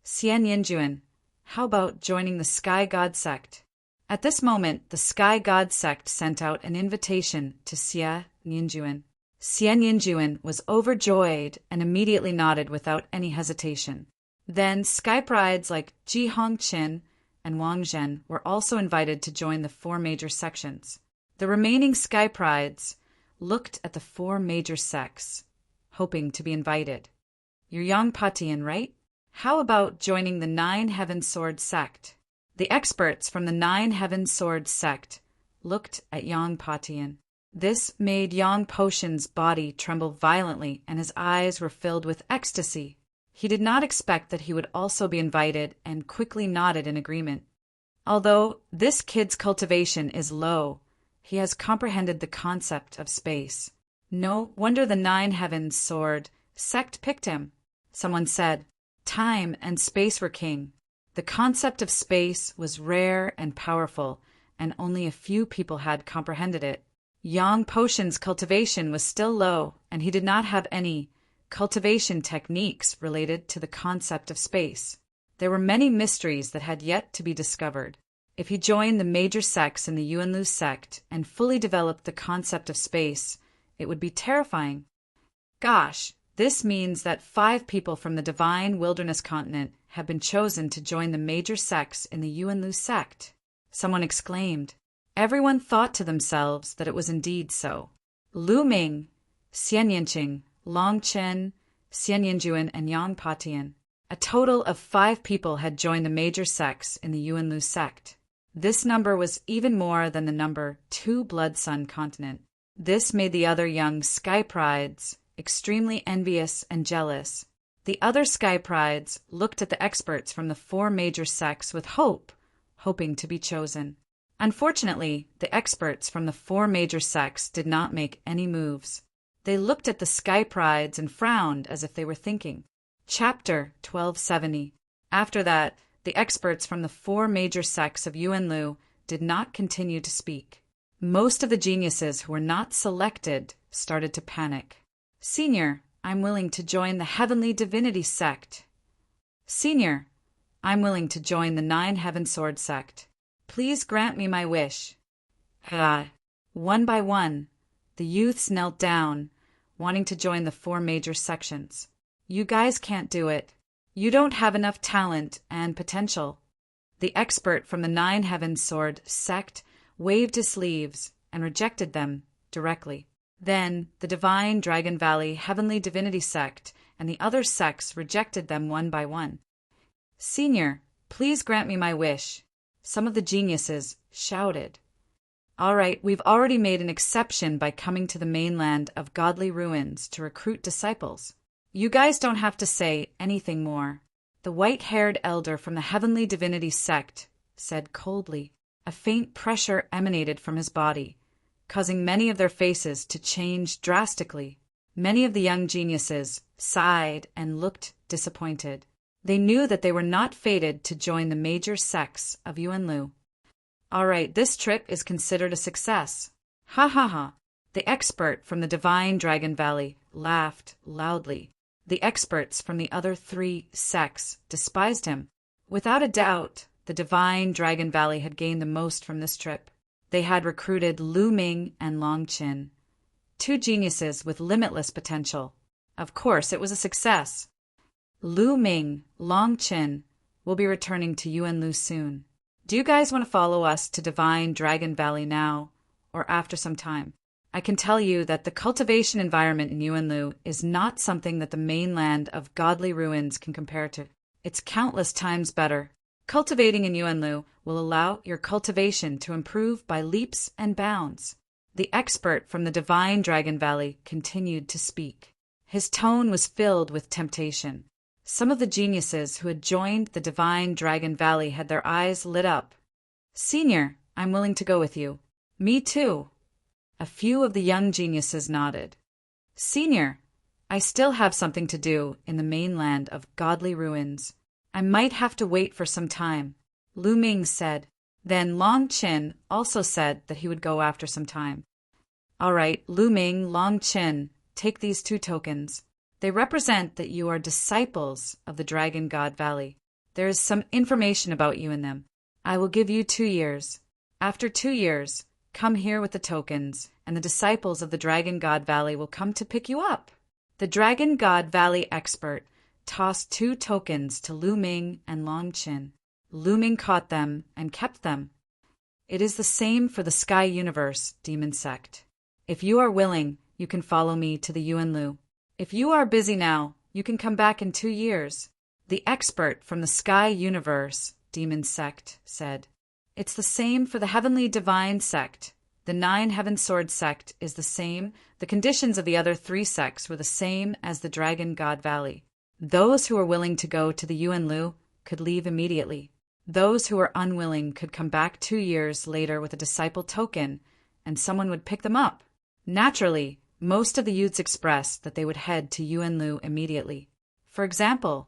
Xian Yanjuan, how about joining the Sky God Sect? At this moment, the Sky God Sect sent out an invitation to Xia Yanjuan. Xian Yanjuan was overjoyed and immediately nodded without any hesitation. Then sky prides like Ji Hongqin and Wang Zhen were also invited to join the four major sections. The remaining sky prides looked at the four major sects, hoping to be invited. You're Yang Patian, right? How about joining the Nine Heaven Sword Sect? The experts from the Nine Heaven Sword Sect looked at Yang Patian. This made Yang Potion's body tremble violently and his eyes were filled with ecstasy. He did not expect that he would also be invited and quickly nodded in agreement. Although this kid's cultivation is low, he has comprehended the concept of space. No wonder the Nine Heavens Sword Sect picked him. Someone said, time and space were king. The concept of space was rare and powerful, and only a few people had comprehended it. Yang Potion's cultivation was still low, and he did not have any cultivation techniques related to the concept of space. There were many mysteries that had yet to be discovered. If he joined the major sects in the Yuanlu sect and fully developed the concept of space, it would be terrifying. Gosh, this means that 5 people from the divine wilderness continent have been chosen to join the major sects in the Yuanlu sect. Someone exclaimed. Everyone thought to themselves that it was indeed so. Lu Ming, Xian Yanqing, Long Chen, Xian Yanjuan, and Yang Patian. A total of 5 people had joined the major sects in the Yuanlu sect. This number was even more than the number 2 Blood Sun continent. This made the other young Sky Prides extremely envious and jealous. The other Sky Prides looked at the experts from the 4 major sects with hope, hoping to be chosen. Unfortunately, the experts from the 4 major sects did not make any moves. They looked at the Sky Prides and frowned as if they were thinking. Chapter 1270. After that, the experts from the 4 major sects of Yuanlu did not continue to speak. Most of the geniuses who were not selected started to panic. Senior, I'm willing to join the Heavenly Divinity sect. Senior, I'm willing to join the 9 Heaven Sword sect. Please grant me my wish. One by one, the youths knelt down, wanting to join the 4 major sections. You guys can't do it. You don't have enough talent and potential. The expert from the 9 Heaven Sword sect waved his sleeves and rejected them directly. Then the Divine Dragon Valley Heavenly Divinity sect and the other sects rejected them one by one. Senior, please grant me my wish. Some of the geniuses shouted. All right, we've already made an exception by coming to the mainland of Godly Ruins to recruit disciples. You guys don't have to say anything more. The white-haired elder from the Heavenly Divinity sect said coldly. A faint pressure emanated from his body, causing many of their faces to change drastically. Many of the young geniuses sighed and looked disappointed. They knew that they were not fated to join the major sects of Yuanlu. All right, this trip is considered a success. Ha ha ha. The expert from the Divine Dragon Valley laughed loudly. The experts from the other 3 sects despised him. Without a doubt, the Divine Dragon Valley had gained the most from this trip. They had recruited Lu Ming and Long Qin, 2 geniuses with limitless potential. Of course, it was a success. Lu Ming, Long Qin will be returning to Yuanlu soon. Do you guys want to follow us to Divine Dragon Valley now or after some time? I can tell you that the cultivation environment in Yuanlu is not something that the mainland of Godly Ruins can compare to. It's countless times better. Cultivating in Yuanlu will allow your cultivation to improve by leaps and bounds. The expert from the Divine Dragon Valley continued to speak. His tone was filled with temptation. Some of the geniuses who had joined the Divine Dragon Valley had their eyes lit up. Senior, I'm willing to go with you. Me too. A few of the young geniuses nodded. Senior, I still have something to do in the mainland of Godly Ruins. I might have to wait for some time, Lu Ming said. Then Long Qin also said that he would go after some time. All right, Lu Ming, Long Qin, take these 2 tokens. They represent that you are disciples of the Dragon God Valley. There is some information about you in them. I will give you 2 years. After 2 years, come here with the tokens, and the disciples of the Dragon God Valley will come to pick you up. The Dragon God Valley expert tossed 2 tokens to Lu Ming and Long Qin. Lu Ming caught them and kept them. It is the same for the Sky Universe Demon Sect. If you are willing, you can follow me to the Yuanlu. If you are busy now, you can come back in 2 years. The expert from the Sky Universe Demon Sect said. It's the same for the Heavenly Divine Sect. The 9 Heaven Sword Sect is the same. The conditions of the other 3 sects were the same as the Dragon God Valley. Those who were willing to go to the Yuanlu could leave immediately. Those who were unwilling could come back 2 years later with a disciple token, and someone would pick them up. Naturally, most of the youths expressed that they would head to Yuanlu immediately. For example,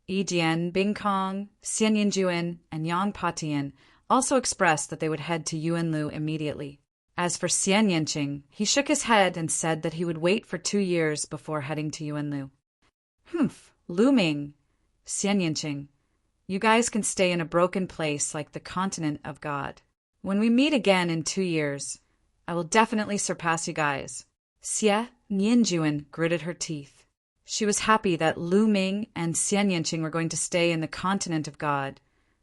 Yijian, Bingkong, Xianyinjuan, and Yang Patian also expressed that they would head to Yuanlu immediately. As for Xianyinqing, he shook his head and said that he would wait for 2 years before heading to Yuanlu. Lu Ming, Xianyinqing, you guys can stay in a broken place like the continent of God. When we meet again in 2 years, I will definitely surpass you guys. Xie Nianjuan gritted her teeth. She was happy that Lu Ming and Xianyinqing were going to stay in the continent of God,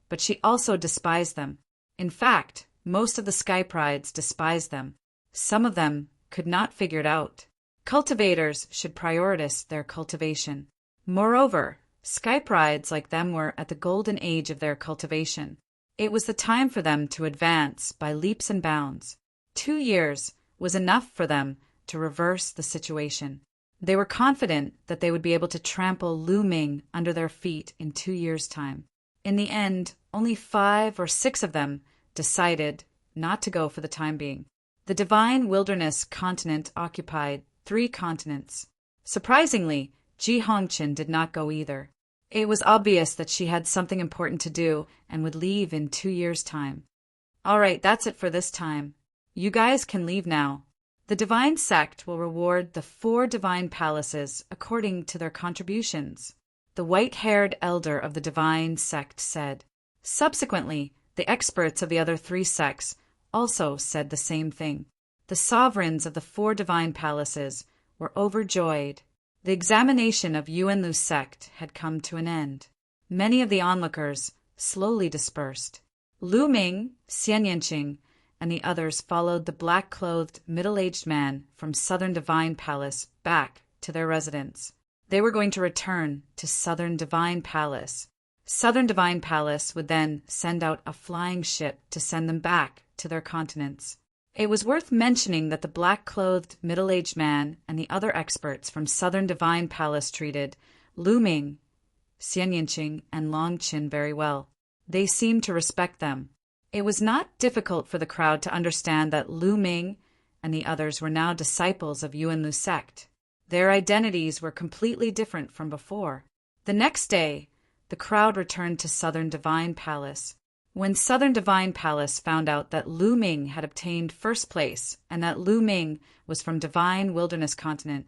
but she also despised them. In fact, most of the Sky Prides despised them. Some of them could not figure it out. Cultivators should prioritize their cultivation. Moreover, Skype rides like them were at the golden age of their cultivation. It was the time for them to advance by leaps and bounds. 2 years was enough for them to reverse the situation. They were confident that they would be able to trample Lu Ming under their feet in 2 years' time. In the end, only 5 or 6 of them decided not to go for the time being. The divine wilderness continent occupied 3 continents. Surprisingly, Ji Hongqin did not go either. It was obvious that she had something important to do and would leave in 2 years' time. All right, that's it for this time. You guys can leave now. The divine sect will reward the 4 divine palaces according to their contributions, the white-haired elder of the divine sect said. Subsequently, the experts of the other 3 sects also said the same thing. The sovereigns of the 4 divine palaces were overjoyed. The examination of Yuanlu's sect had come to an end. Many of the onlookers slowly dispersed. Lu Ming, Xian Yanqing, and the others followed the black-clothed, middle-aged man from Southern Divine Palace back to their residence. They were going to return to Southern Divine Palace. Southern Divine Palace would then send out a flying ship to send them back to their continents. It was worth mentioning that the black-clothed, middle-aged man and the other experts from Southern Divine Palace treated Lu Ming, Xian Yanqing, and Long Qin very well. They seemed to respect them. It was not difficult for the crowd to understand that Lu Ming and the others were now disciples of Yuanlu's sect. Their identities were completely different from before. The next day, the crowd returned to Southern Divine Palace. When Southern Divine Palace found out that Lu Ming had obtained first place and that Lu Ming was from Divine Wilderness Continent,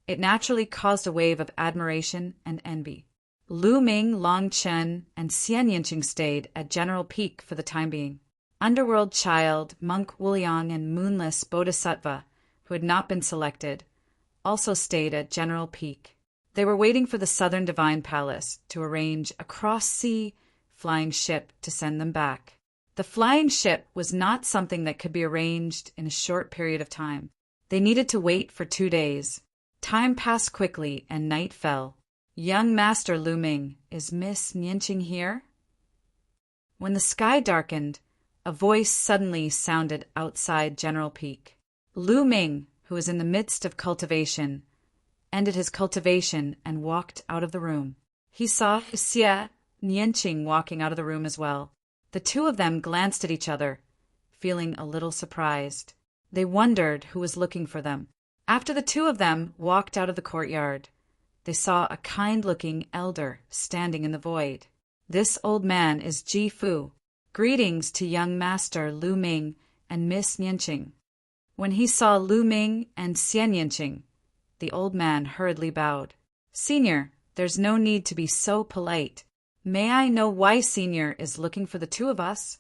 it naturally caused a wave of admiration and envy. Lu Ming, Long Chen, and Xian Yanqing stayed at General Peak for the time being. Underworld Child, Monk Wuliang, and Moonless Bodhisattva, who had not been selected, also stayed at General Peak. They were waiting for the Southern Divine Palace to arrange a cross-sea flying ship to send them back. The flying ship was not something that could be arranged in a short period of time. They needed to wait for 2 days. Time passed quickly and night fell. Young Master Lu Ming, is Miss Nianqing here? When the sky darkened, a voice suddenly sounded outside General Peak. Lu Ming, who was in the midst of cultivation, ended his cultivation and walked out of the room. He saw Xia Nianqing walking out of the room as well. The 2 of them glanced at each other, feeling a little surprised. They wondered who was looking for them. After the 2 of them walked out of the courtyard, they saw a kind-looking elder standing in the void. This old man is Ji Fu. Greetings to young Master Lu Ming and Miss Nianqing. When he saw Lu Ming and Xian Yanqing, the old man hurriedly bowed. Senior, there's no need to be so polite. May I know why Senior is looking for the 2 of us?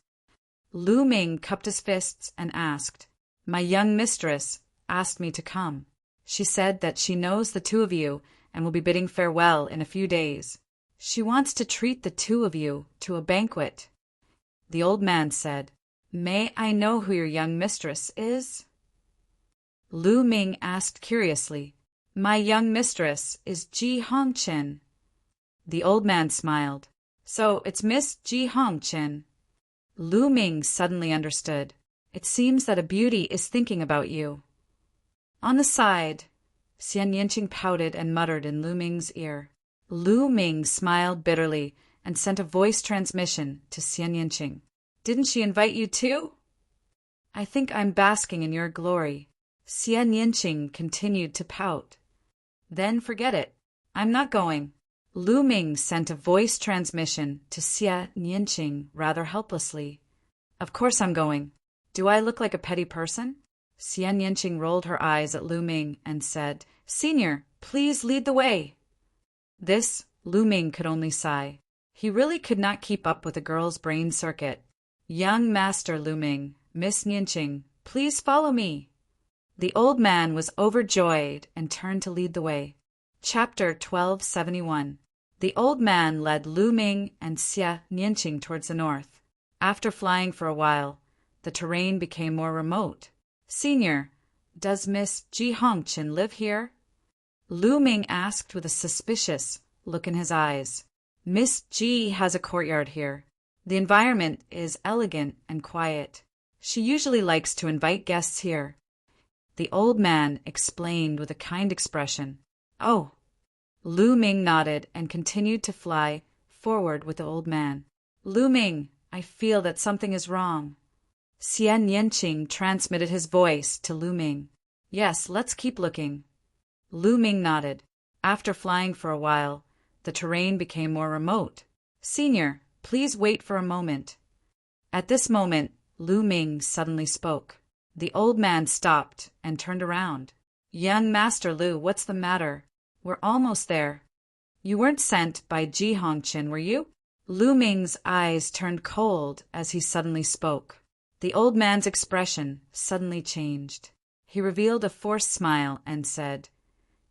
Lu Ming cupped his fists and asked. My young mistress asked me to come. She said that she knows the 2 of you and will be bidding farewell in a few days. She wants to treat the 2 of you to a banquet. The old man said, May I know who your young mistress is? Lu Ming asked curiously. My young mistress is Ji Hongqin. The old man smiled. So it's Miss Ji Hongqin. Lu Ming suddenly understood. It seems that a beauty is thinking about you. On the side, Xian Yanqing pouted and muttered in Lu Ming's ear. Lu Ming smiled bitterly and sent a voice transmission to Xian Yanqing. Didn't she invite you too? I think I'm basking in your glory. Xian Yanqing continued to pout. Then forget it. I'm not going. Lu Ming sent a voice transmission to Xian Yanqing rather helplessly. Of course I'm going. Do I look like a petty person? Xian Yanqing rolled her eyes at Lu Ming and said, Senior, please lead the way. This, Lu Ming could only sigh. He really could not keep up with the girl's brain circuit. Young Master Lu Ming, Miss Nianqing, please follow me. The old man was overjoyed and turned to lead the way. Chapter 1271. The old man led Lu Ming and Xia Nianqing towards the north. After flying for a while, the terrain became more remote. Senior, does Miss Ji Hongqin live here? Lu Ming asked with a suspicious, look in his eyes. Miss G has a courtyard here. The environment is elegant and quiet. She usually likes to invite guests here. The old man explained with a kind expression. Oh. Lu Ming nodded and continued to fly forward with the old man. Lu Ming, I feel that something is wrong. Xian Yanqing transmitted his voice to Lu Ming. Yes, let's keep looking. Lu Ming nodded. After flying for a while, the terrain became more remote. Senior, please wait for a moment. At this moment, Lu Ming suddenly spoke. The old man stopped and turned around. Young Master Lu, what's the matter? We're almost there. You weren't sent by Ji Hongqin, were you? Lu Ming's eyes turned cold as he suddenly spoke. The old man's expression suddenly changed. He revealed a forced smile and said,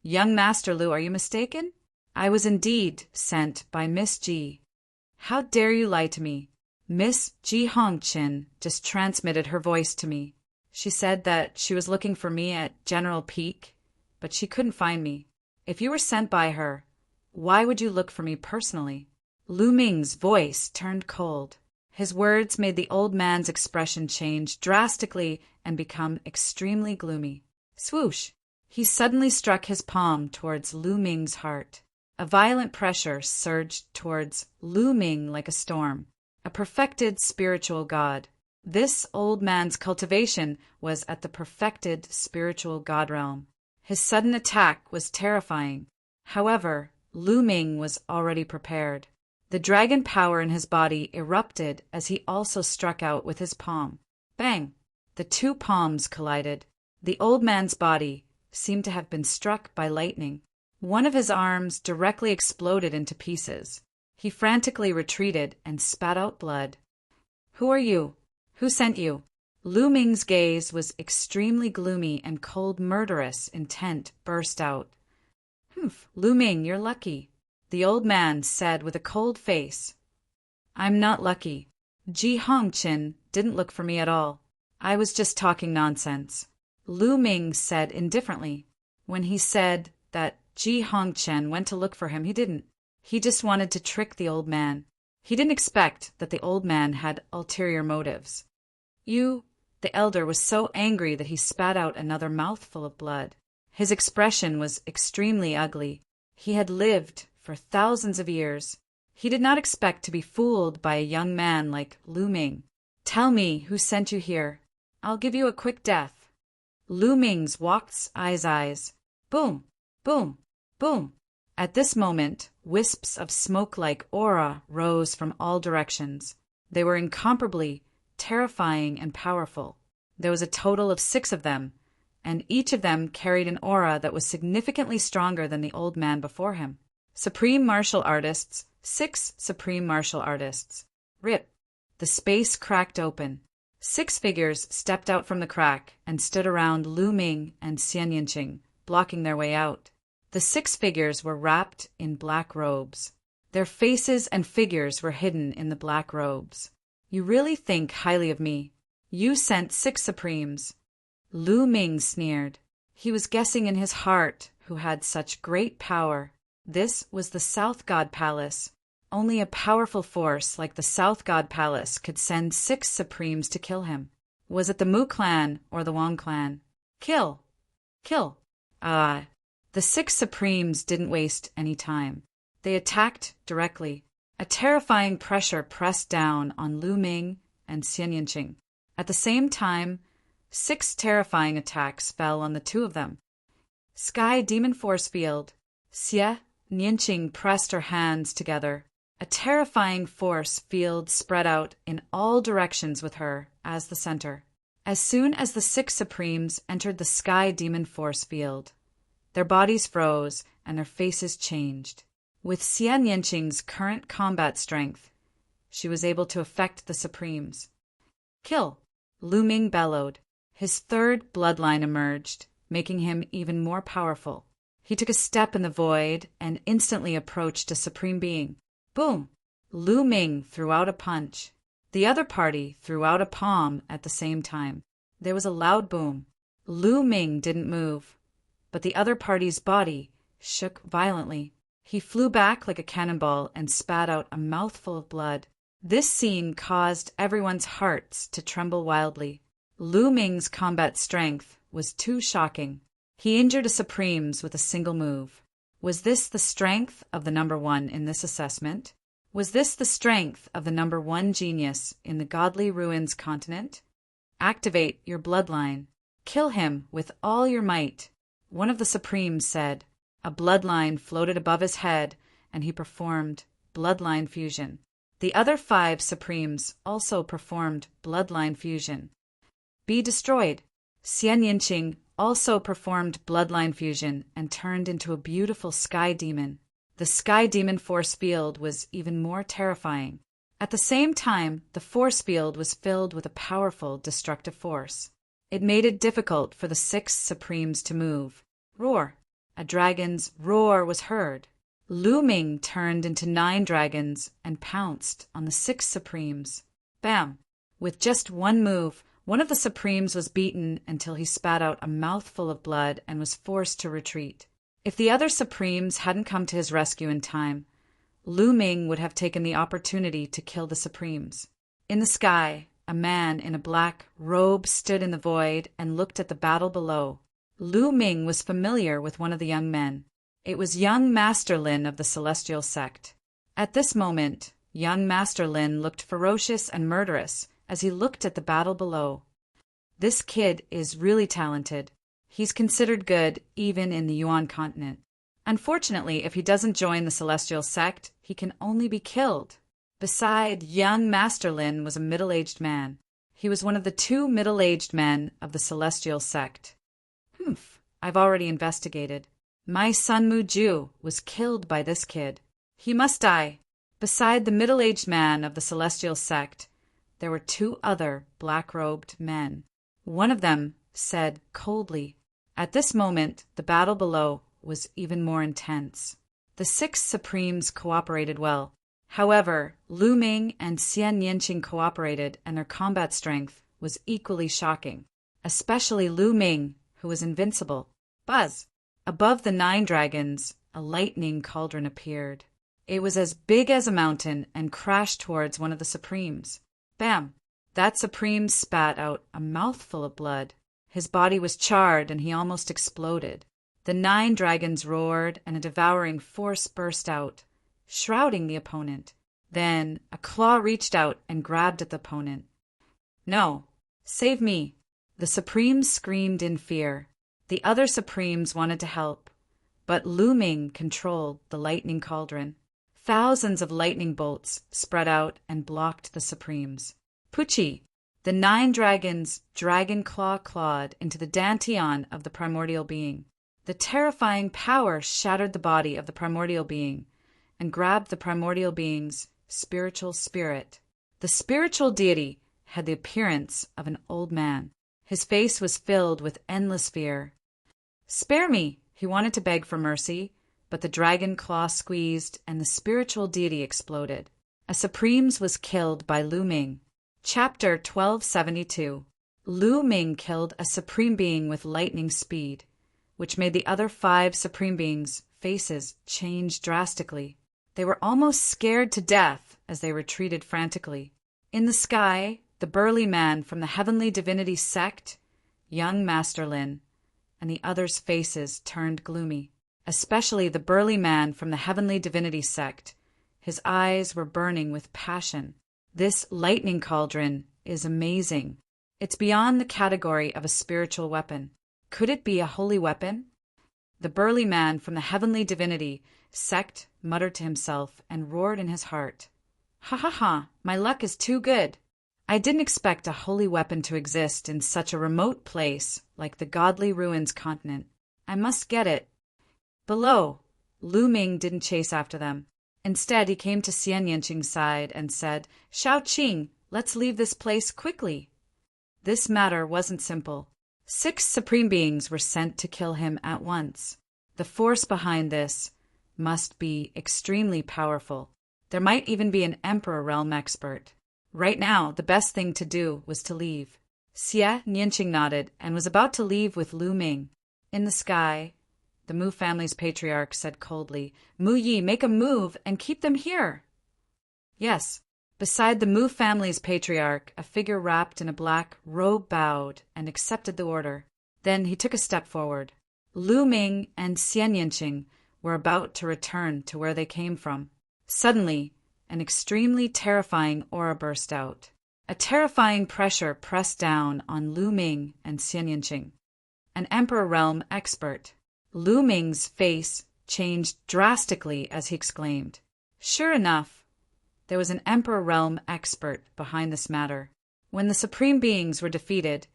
Young Master Lu, are you mistaken? I was indeed sent by Miss Ji. How dare you lie to me? Miss Ji Hongqin just transmitted her voice to me. She said that she was looking for me at General Peak, but she couldn't find me. If you were sent by her, why would you look for me personally? Lu Ming's voice turned cold. His words made the old man's expression change drastically and become extremely gloomy. Swoosh! He suddenly struck his palm towards Lu Ming's heart. A violent pressure surged towards Lu Ming like a storm. A perfected spiritual god. This old man's cultivation was at the perfected spiritual god realm. His sudden attack was terrifying. However, Lu Ming was already prepared. The dragon power in his body erupted as he also struck out with his palm. Bang! The two palms collided. The old man's body seemed to have been struck by lightning. One of his arms directly exploded into pieces. He frantically retreated and spat out blood. Who are you? Who sent you? Lu Ming's gaze was extremely gloomy and cold, murderous intent burst out. Humph, Lu Ming, you're lucky, the old man said with a cold face. I'm not lucky. Ji Hongqin didn't look for me at all. I was just talking nonsense. Lu Ming said indifferently. When he said that Ji Hongqin went to look for him, he didn't. He just wanted to trick the old man. He didn't expect that the old man had ulterior motives. The elder was so angry that he spat out another mouthful of blood. His expression was extremely ugly. He had lived for thousands of years. He did not expect to be fooled by a young man like Lu Ming. Tell me who sent you here. I'll give you a quick death. Lu Ming's walked eyes. Boom, boom, boom. At this moment, wisps of smoke-like aura rose from all directions. They were incomparably terrifying and powerful. There was a total of 6 of them, and each of them carried an aura that was significantly stronger than the old man before him. Supreme martial artists, 6 supreme martial artists. Rip! The space cracked open. 6 figures stepped out from the crack and stood around Lu Ming and Xian Yanqing, blocking their way out. The 6 figures were wrapped in black robes. Their faces and figures were hidden in the black robes. You really think highly of me. You sent 6 Supremes. Lu Ming sneered. He was guessing in his heart who had such great power. This was the South God Palace. Only a powerful force like the South God Palace could send 6 Supremes to kill him. Was it the Mu clan or the Wang clan? Kill! Kill! The 6 Supremes didn't waste any time. They attacked directly. A terrifying pressure pressed down on Lu Ming and Xian Yanqing. At the same time, 6 terrifying attacks fell on the 2 of them. Sky Demon Force Field. Xian Yanqing pressed her hands together. A terrifying force field spread out in all directions with her as the center. As soon as the 6 Supremes entered the Sky Demon Force Field, their bodies froze and their faces changed. With Xian Yanqing's current combat strength, she was able to affect the Supremes. Kill! Lu Ming bellowed. His 3rd bloodline emerged, making him even more powerful. He took a step in the void and instantly approached a supreme being. Boom! Lu Ming threw out a punch. The other party threw out a palm at the same time. There was a loud boom. Lu Ming didn't move, but the other party's body shook violently. He flew back like a cannonball and spat out a mouthful of blood. This scene caused everyone's hearts to tremble wildly. Lu Ming's combat strength was too shocking. He injured a Supremes with a single move. Was this the strength of the number one in this assessment? Was this the strength of the number one genius in the Godly Ruins continent? Activate your bloodline. Kill him with all your might. One of the Supremes said. A bloodline floated above his head, and he performed bloodline fusion. The other 5 Supremes also performed bloodline fusion. Be destroyed. Xian Yinqing also performed bloodline fusion and turned into a beautiful sky demon. The sky demon force field was even more terrifying. At the same time, the force field was filled with a powerful destructive force. It made it difficult for the 6 Supremes to move. Roar! A dragon's roar was heard. Lu Ming turned into 9 dragons and pounced on the 6 Supremes. Bam! With just one move, one of the Supremes was beaten until he spat out a mouthful of blood and was forced to retreat. If the other Supremes hadn't come to his rescue in time, Lu Ming would have taken the opportunity to kill the Supremes. In the sky, a man in a black robe stood in the void and looked at the battle below. Lu Ming was familiar with one of the young men. It was young Master Lin of the Celestial Sect. At this moment, young Master Lin looked ferocious and murderous as he looked at the battle below. This kid is really talented. He's considered good even in the Yuan continent. Unfortunately, if he doesn't join the Celestial Sect, he can only be killed. Beside young Master Lin was a middle-aged man. He was one of the 2 middle-aged men of the Celestial Sect. I've already investigated. My son Mu was killed by this kid. He must die. Beside the middle-aged man of the Celestial Sect, there were 2 other black-robed men. One of them said coldly. At this moment, the battle below was even more intense. The 6 Supremes cooperated well. However, Lu Ming and Xian Yinqing cooperated, and their combat strength was equally shocking. Especially Lu Ming, who was invincible. Buzz! Above the 9 dragons, a lightning cauldron appeared. It was as big as a mountain and crashed towards one of the Supremes. Bam! That Supreme spat out a mouthful of blood. His body was charred and he almost exploded. The 9 dragons roared and a devouring force burst out, shrouding the opponent. Then a claw reached out and grabbed at the opponent. No! Save me! The Supremes screamed in fear. The other Supremes wanted to help, but Lu Ming controlled the lightning cauldron. Thousands of lightning bolts spread out and blocked the Supremes. Pucci! The 9 dragons dragon clawed into the dantian of the primordial being. The terrifying power shattered the body of the primordial being and grabbed the primordial being's spiritual spirit. The spiritual deity had the appearance of an old man. His face was filled with endless fear. Spare me! He wanted to beg for mercy, but the dragon claw squeezed and the spiritual deity exploded. A Supremes was killed by Lu Ming. Chapter 1272. Lu Ming killed a Supreme Being with lightning speed, which made the other 5 Supreme Beings' faces change drastically. They were almost scared to death as they retreated frantically. In the sky, the burly man from the Heavenly Divinity Sect, young Master Lin, and the others' faces turned gloomy. Especially the burly man from the Heavenly Divinity Sect. His eyes were burning with passion. This lightning cauldron is amazing. It's beyond the category of a spiritual weapon. Could it be a holy weapon? The burly man from the Heavenly Divinity Sect muttered to himself and roared in his heart. Ha ha ha, my luck is too good. I didn't expect a holy weapon to exist in such a remote place like the Godly Ruins continent. I must get it. Below, Lu Ming didn't chase after them. Instead, he came to Xian Yinqing's side and said, Shao Qing, let's leave this place quickly. This matter wasn't simple. 6 Supreme Beings were sent to kill him at once. The force behind this must be extremely powerful. There might even be an Emperor realm expert. Right now, the best thing to do was to leave. Xian Yinqing nodded and was about to leave with Lu Ming. In the sky, the Mu family's patriarch said coldly. Mu Yi, make a move and keep them here. Yes. Beside the Mu family's patriarch, a figure wrapped in a black robe bowed and accepted the order. Then he took a step forward. Lu Ming and Xian Yinqing were about to return to where they came from. Suddenly, an extremely terrifying aura burst out. A terrifying pressure pressed down on Lu Ming and Xian Yinqing. An Emperor Realm expert. Lu Ming's face changed drastically as he exclaimed. Sure enough, there was an Emperor Realm expert behind this matter. When the Supreme Beings were defeated,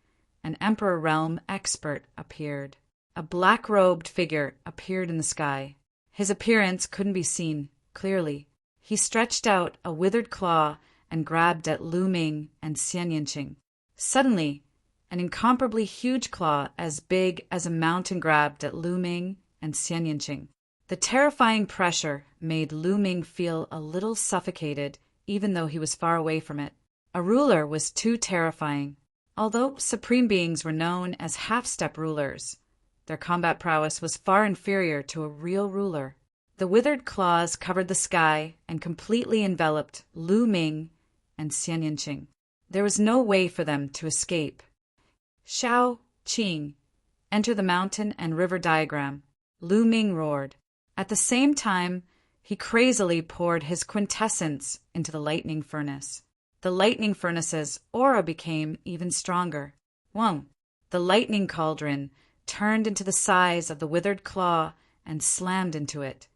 an Emperor Realm expert appeared. A black-robed figure appeared in the sky. His appearance couldn't be seen clearly. He stretched out a withered claw and grabbed at Lu Ming and Xian Yinqing. Suddenly, an incomparably huge claw as big as a mountain grabbed at Lu Ming and Xian Yinqing. The terrifying pressure made Lu Ming feel a little suffocated, even though he was far away from it. A ruler was too terrifying. Although Supreme Beings were known as half-step rulers, their combat prowess was far inferior to a real ruler. The withered claws covered the sky and completely enveloped Lu Ming and Xian Yinqing. There was no way for them to escape. Shao Qing, enter the mountain and river diagram, Lu Ming roared. At the same time, he crazily poured his quintessence into the lightning furnace. The lightning furnace's aura became even stronger. Whoa! The lightning cauldron turned into the size of the withered claw and slammed into it.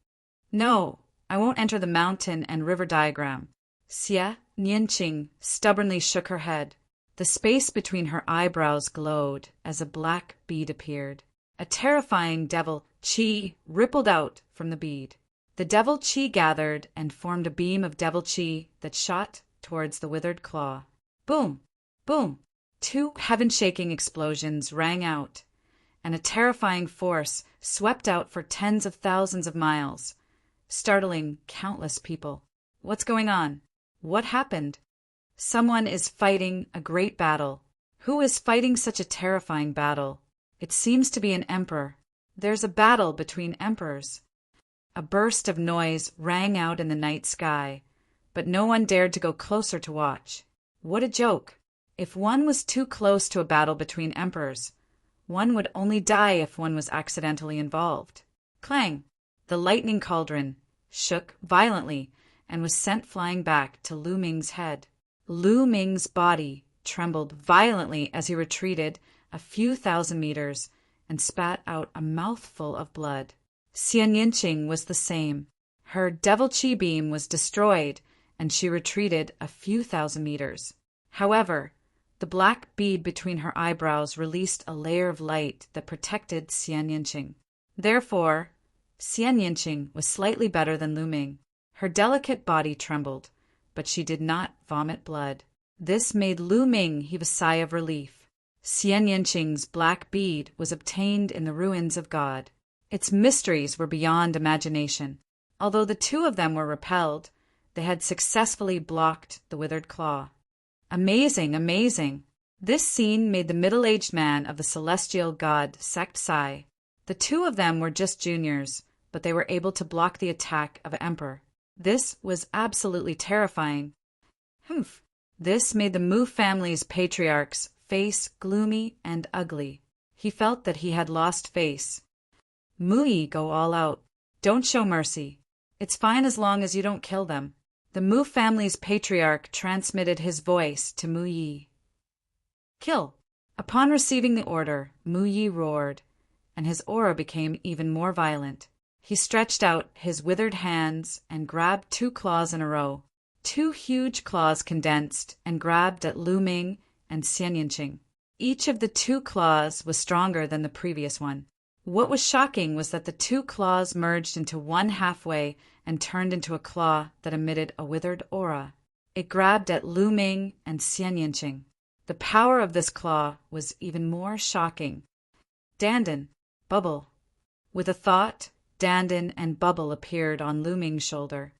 No, I won't enter the mountain and river diagram. Xia Nianqing stubbornly shook her head. The space between her eyebrows glowed as a black bead appeared. A terrifying devil qi rippled out from the bead. The devil qi gathered and formed a beam of devil qi that shot towards the withered claw. Boom! Boom! Two heaven-shaking explosions rang out, and a terrifying force swept out for tens of thousands of miles, startling countless people. What's going on? What happened? Someone is fighting a great battle. Who is fighting such a terrifying battle? It seems to be an emperor. There's a battle between emperors. A burst of noise rang out in the night sky, but no one dared to go closer to watch. What a joke! If one was too close to a battle between emperors, one would only die if one was accidentally involved. Clang! The lightning cauldron shook violently and was sent flying back to Lu Ming's head. Lu Ming's body trembled violently as he retreated a few thousand meters and spat out a mouthful of blood. Xian Yinqing was the same. Her devil qi beam was destroyed and she retreated a few thousand meters. However, the black bead between her eyebrows released a layer of light that protected Xian Yinqing. Therefore, Xian Yinqing was slightly better than Lu Ming. Her delicate body trembled, but she did not vomit blood. This made Lu Ming heave a sigh of relief. Xian Yinqing's black bead was obtained in the ruins of God. Its mysteries were beyond imagination. Although the two of them were repelled, they had successfully blocked the withered claw. Amazing, amazing! This scene made the middle-aged man of the celestial god sect sigh. The two of them were just juniors, but they were able to block the attack of Emperor. This was absolutely terrifying. Humph! This made the Mu family's patriarch's face gloomy and ugly. He felt that he had lost face. Mu Yi, go all out. Don't show mercy. It's fine as long as you don't kill them. The Mu family's patriarch transmitted his voice to Mu Yi. Kill! Upon receiving the order, Mu Yi roared, and his aura became even more violent. He stretched out his withered hands and grabbed two claws in a row. Two huge claws condensed and grabbed at Lu Ming and Xian Yinqing. Each of the two claws was stronger than the previous one. What was shocking was that the two claws merged into one halfway and turned into a claw that emitted a withered aura. It grabbed at Lu Ming and Xian Yinqing. The power of this claw was even more shocking. Dandan, Bubble. With a thought, Dandan and Bubble appeared on Lu Ming's shoulder.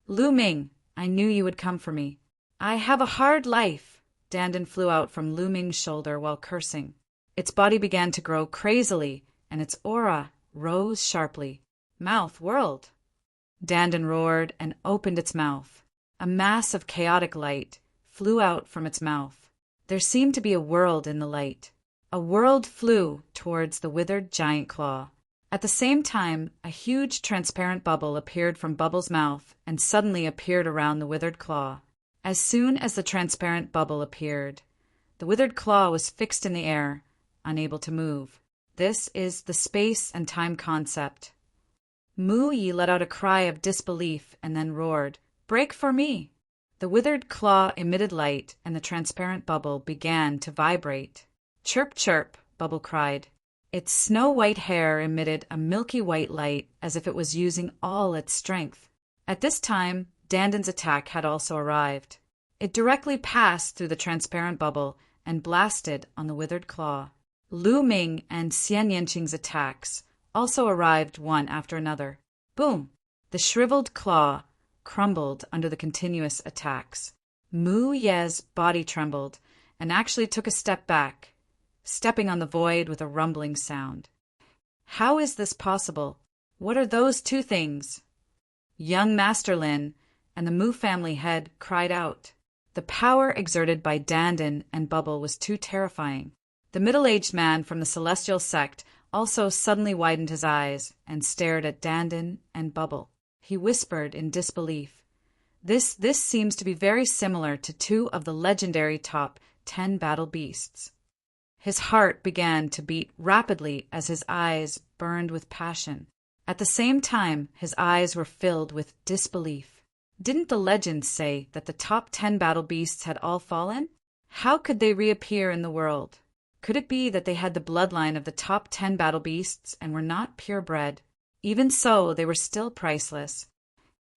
Lu Ming, I knew you would come for me. I have a hard life. Dandan flew out from Lu Ming's shoulder while cursing. Its body began to grow crazily, and its aura rose sharply. Mouth whirled. Dandan roared and opened its mouth. A mass of chaotic light flew out from its mouth. There seemed to be a world in the light. A world flew towards the withered giant claw. At the same time, a huge transparent bubble appeared from Bubble's mouth and suddenly appeared around the withered claw. As soon as the transparent bubble appeared, the withered claw was fixed in the air, unable to move. This is the space and time concept. Mu Yi let out a cry of disbelief and then roared, "Break for me!" The withered claw emitted light, and the transparent bubble began to vibrate. "Chirp, chirp," Bubble cried. Its snow-white hair emitted a milky white light as if it was using all its strength. At this time, Dandan's attack had also arrived. It directly passed through the transparent bubble and blasted on the withered claw. Lu Ming and Xian Yanqing's attacks also arrived one after another. Boom! The shriveled claw crumbled under the continuous attacks. Mu Ye's body trembled and actually took a step back, stepping on the void with a rumbling sound. How is this possible? What are those two things? Young Master Lin and the Mu family head cried out. The power exerted by Dandan and Bubble was too terrifying. The middle-aged man from the celestial sect also suddenly widened his eyes and stared at Dandan and Bubble. He whispered in disbelief. This seems to be very similar to two of the legendary top 10 battle beasts. His heart began to beat rapidly as his eyes burned with passion. At the same time, his eyes were filled with disbelief. Didn't the legends say that the top 10 battle beasts had all fallen? How could they reappear in the world? Could it be that they had the bloodline of the top 10 battle beasts and were not purebred? Even so, they were still priceless.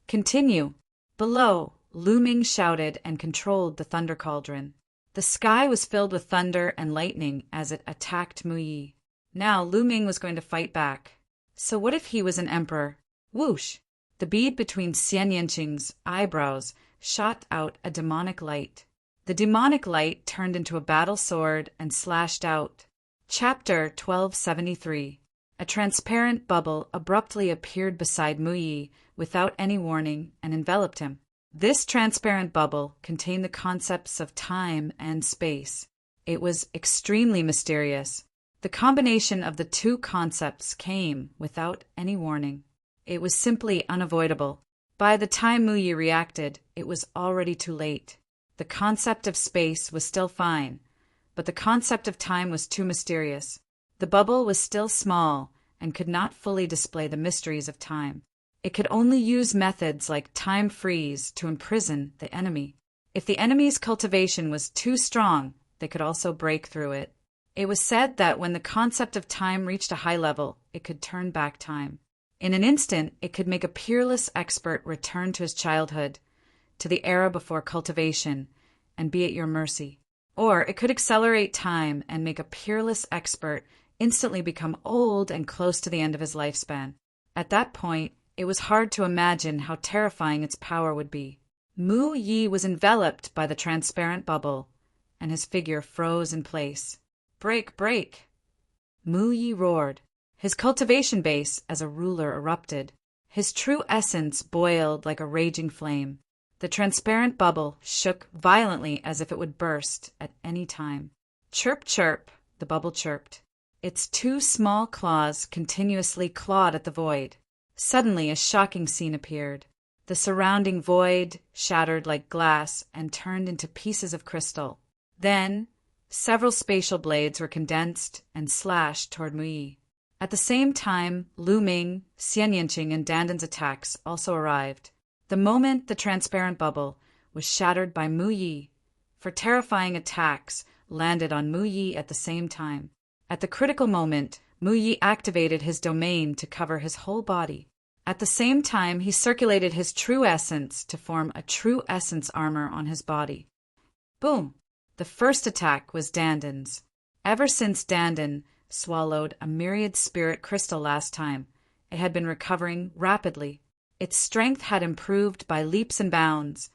Continue. Below, Lu Ming shouted and controlled the thunder cauldron. The sky was filled with thunder and lightning as it attacked Mu Yi. Now Lu Ming was going to fight back. So what if he was an emperor? Whoosh! The bead between Xian Yanqing's eyebrows shot out a demonic light. The demonic light turned into a battle sword and slashed out. Chapter 1273. A transparent bubble abruptly appeared beside Mu Yi without any warning and enveloped him. This transparent bubble contained the concepts of time and space. It was extremely mysterious. The combination of the two concepts came without any warning. It was simply unavoidable. By the time Mu Yi reacted, it was already too late. The concept of space was still fine, but the concept of time was too mysterious. The bubble was still small and could not fully display the mysteries of time. It could only use methods like time freeze to imprison the enemy. If the enemy's cultivation was too strong, they could also break through it. It was said that when the concept of time reached a high level, it could turn back time. In an instant, it could make a peerless expert return to his childhood, to the era before cultivation, and be at your mercy. Or it could accelerate time and make a peerless expert instantly become old and close to the end of his lifespan. At that point, it was hard to imagine how terrifying its power would be. Mu Yi was enveloped by the transparent bubble, and his figure froze in place. "Break, break!" Mu Yi roared. His cultivation base as a ruler erupted. His true essence boiled like a raging flame. The transparent bubble shook violently as if it would burst at any time. "Chirp, chirp," the bubble chirped. Its two small claws continuously clawed at the void. Suddenly, a shocking scene appeared. The surrounding void shattered like glass and turned into pieces of crystal. Then, several spatial blades were condensed and slashed toward Mu Yi. At the same time, Lu Ming, Xian Yanqing, and Dandan's attacks also arrived. The moment the transparent bubble was shattered by Mu Yi, for terrifying attacks landed on Mu Yi at the same time. At the critical moment, Mu Yi activated his domain to cover his whole body. At the same time, he circulated his true essence to form a true essence armor on his body. Boom! The first attack was Dandan's. Ever since Dandan swallowed a myriad spirit crystal last time, it had been recovering rapidly. Its strength had improved by leaps and bounds,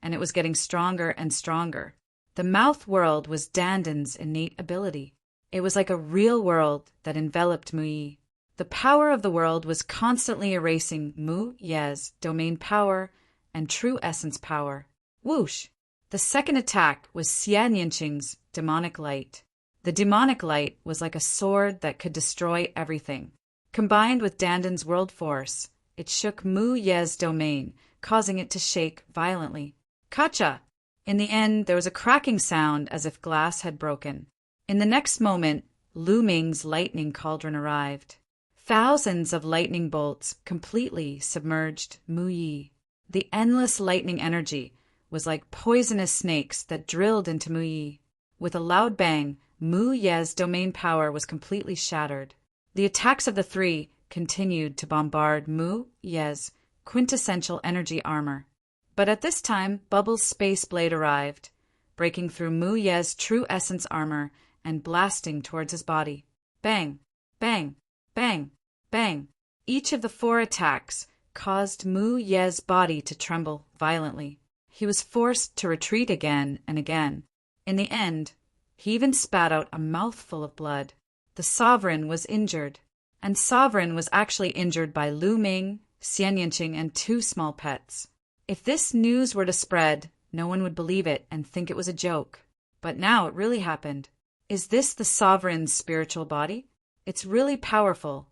and it was getting stronger and stronger. The mouth world was Dandan's innate ability. It was like a real world that enveloped Mu Yi. The power of the world was constantly erasing Mu Ye's domain power and true essence power. Whoosh! The second attack was Xian Yinqing's demonic light. The demonic light was like a sword that could destroy everything. Combined with Danden's world force, it shook Mu Ye's domain, causing it to shake violently. Kacha! In the end, there was a cracking sound as if glass had broken. In the next moment, Lu Ming's lightning cauldron arrived. Thousands of lightning bolts completely submerged Mu Yi. The endless lightning energy was like poisonous snakes that drilled into Mu Yi. With a loud bang, Mu Ye's domain power was completely shattered. The attacks of the three continued to bombard Mu Ye's quintessential energy armor. But at this time, Bubble's space blade arrived, breaking through Mu Ye's true essence armor and blasting towards his body. Bang! Bang! Bang! Bang! Each of the 4 attacks caused Mu Ye's body to tremble violently. He was forced to retreat again and again. In the end, he even spat out a mouthful of blood. The sovereign was injured, and sovereign was actually injured by Lu Ming, Xian Yinqing, and 2 small pets. If this news were to spread, no one would believe it and think it was a joke. But now it really happened. Is this the sovereign's spiritual body? It's really powerful.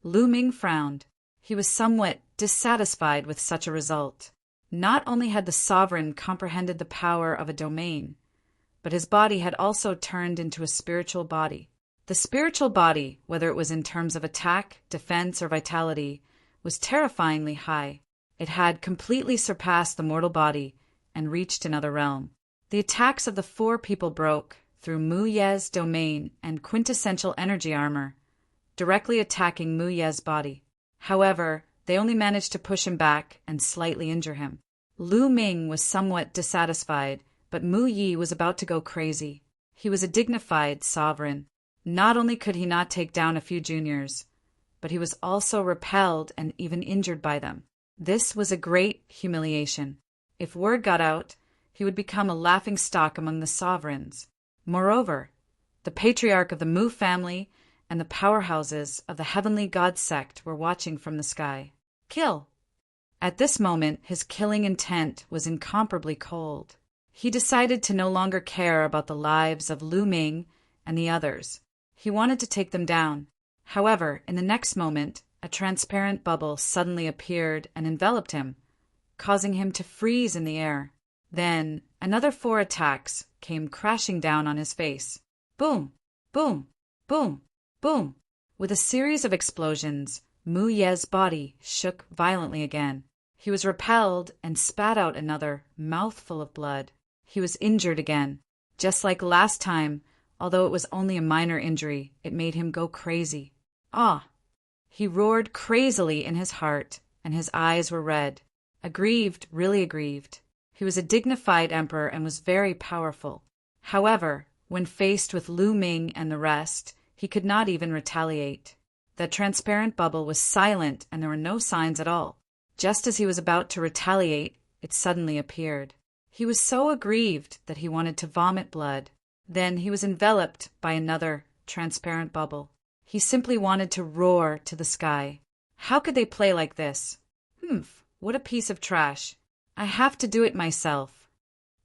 Lu Ming frowned. He was somewhat dissatisfied with such a result. Not only had the sovereign comprehended the power of a domain, but his body had also turned into a spiritual body. The spiritual body, whether it was in terms of attack, defense, or vitality, was terrifyingly high. It had completely surpassed the mortal body and reached another realm. The attacks of the 4 people broke through Mu Ye's domain and quintessential energy armor, directly attacking Mu Ye's body. However, they only managed to push him back and slightly injure him. Lu Ming was somewhat dissatisfied, but Mu Yi was about to go crazy. He was a dignified sovereign. Not only could he not take down a few juniors, but he was also repelled and even injured by them. This was a great humiliation. If word got out, he would become a laughingstock among the sovereigns. Moreover, the patriarch of the Mu family and the powerhouses of the heavenly god sect were watching from the sky. Kill! At this moment, his killing intent was incomparably cold. He decided to no longer care about the lives of Lu Ming and the others. He wanted to take them down. However, in the next moment, a transparent bubble suddenly appeared and enveloped him, causing him to freeze in the air. Then, another 4 attacks came crashing down on his face. Boom! Boom! Boom! Boom! With a series of explosions, Mu Ye's body shook violently again. He was repelled and spat out another mouthful of blood. He was injured again. Just like last time, although it was only a minor injury, it made him go crazy. Ah! He roared crazily in his heart, and his eyes were red. Aggrieved, really aggrieved. He was a dignified emperor and was very powerful. However, when faced with Lu Ming and the rest, he could not even retaliate. The transparent bubble was silent and there were no signs at all. Just as he was about to retaliate, it suddenly appeared. He was so aggrieved that he wanted to vomit blood. Then he was enveloped by another transparent bubble. He simply wanted to roar to the sky. How could they play like this? Humph, what a piece of trash. I have to do it myself.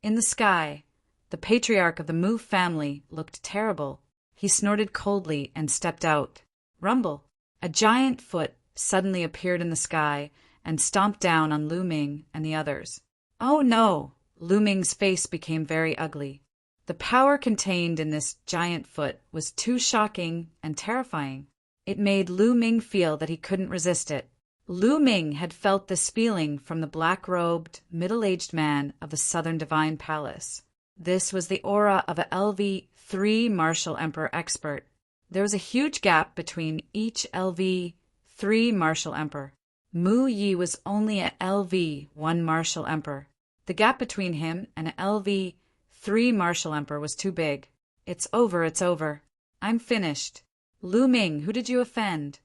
In the sky, the patriarch of the Mu family looked terrible. He snorted coldly and stepped out. Rumble! A giant foot suddenly appeared in the sky and stomped down on Lu Ming and the others. Oh no! Lu Ming's face became very ugly. The power contained in this giant foot was too shocking and terrifying. It made Lu Ming feel that he couldn't resist it. Lu Ming had felt this feeling from the black-robed, middle-aged man of the Southern Divine Palace. This was the aura of a LV-3 Martial Emperor expert. There was a huge gap between each LV-3 Martial Emperor. Mu Yi was only a LV-1 Martial Emperor. The gap between him and an LV-3 Martial Emperor was too big. It's over. I'm finished. Lu Ming, who did you offend?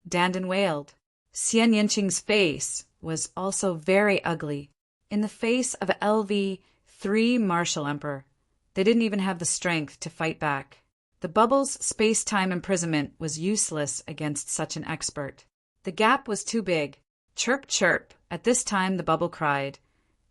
Dandan wailed. Xian Yinqing's face was also very ugly. In the face of a LV-3 Martial Emperor, they didn't even have the strength to fight back. The bubble's space-time imprisonment was useless against such an expert. The gap was too big. Chirp, chirp. At this time the bubble cried,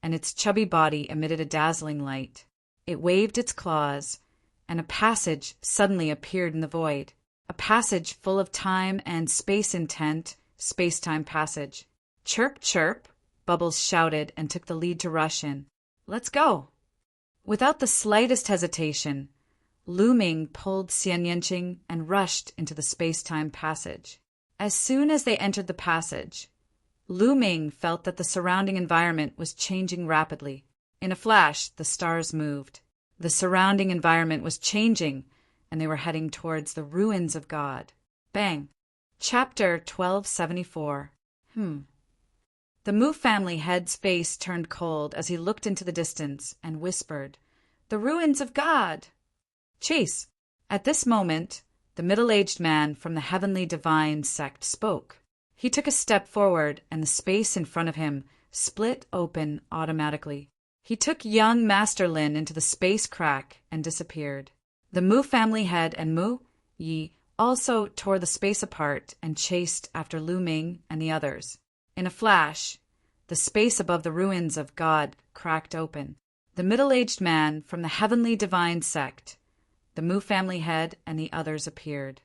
and its chubby body emitted a dazzling light. It waved its claws, and a passage suddenly appeared in the void. A passage full of time and space intent, space-time passage. Chirp, chirp, Bubbles shouted and took the lead to rush in. Let's go! Without the slightest hesitation, Lu Ming pulled Xian Yanqing and rushed into the space-time passage. As soon as they entered the passage, Lu Ming felt that the surrounding environment was changing rapidly. In a flash, the stars moved. The surrounding environment was changing, and they were heading towards the ruins of God. Bang! Chapter 1274. The Mu family head's face turned cold as he looked into the distance and whispered, "The ruins of God!" Chase! At this moment, the middle-aged man from the Heavenly Divine sect spoke. He took a step forward, and the space in front of him split open automatically. He took young Master Lin into the space crack and disappeared. The Mu family head and Mu Yi also tore the space apart and chased after Lu Ming and the others. In a flash, the space above the ruins of God cracked open. The middle-aged man from the Heavenly Divine sect, the Mu family head, and the others appeared.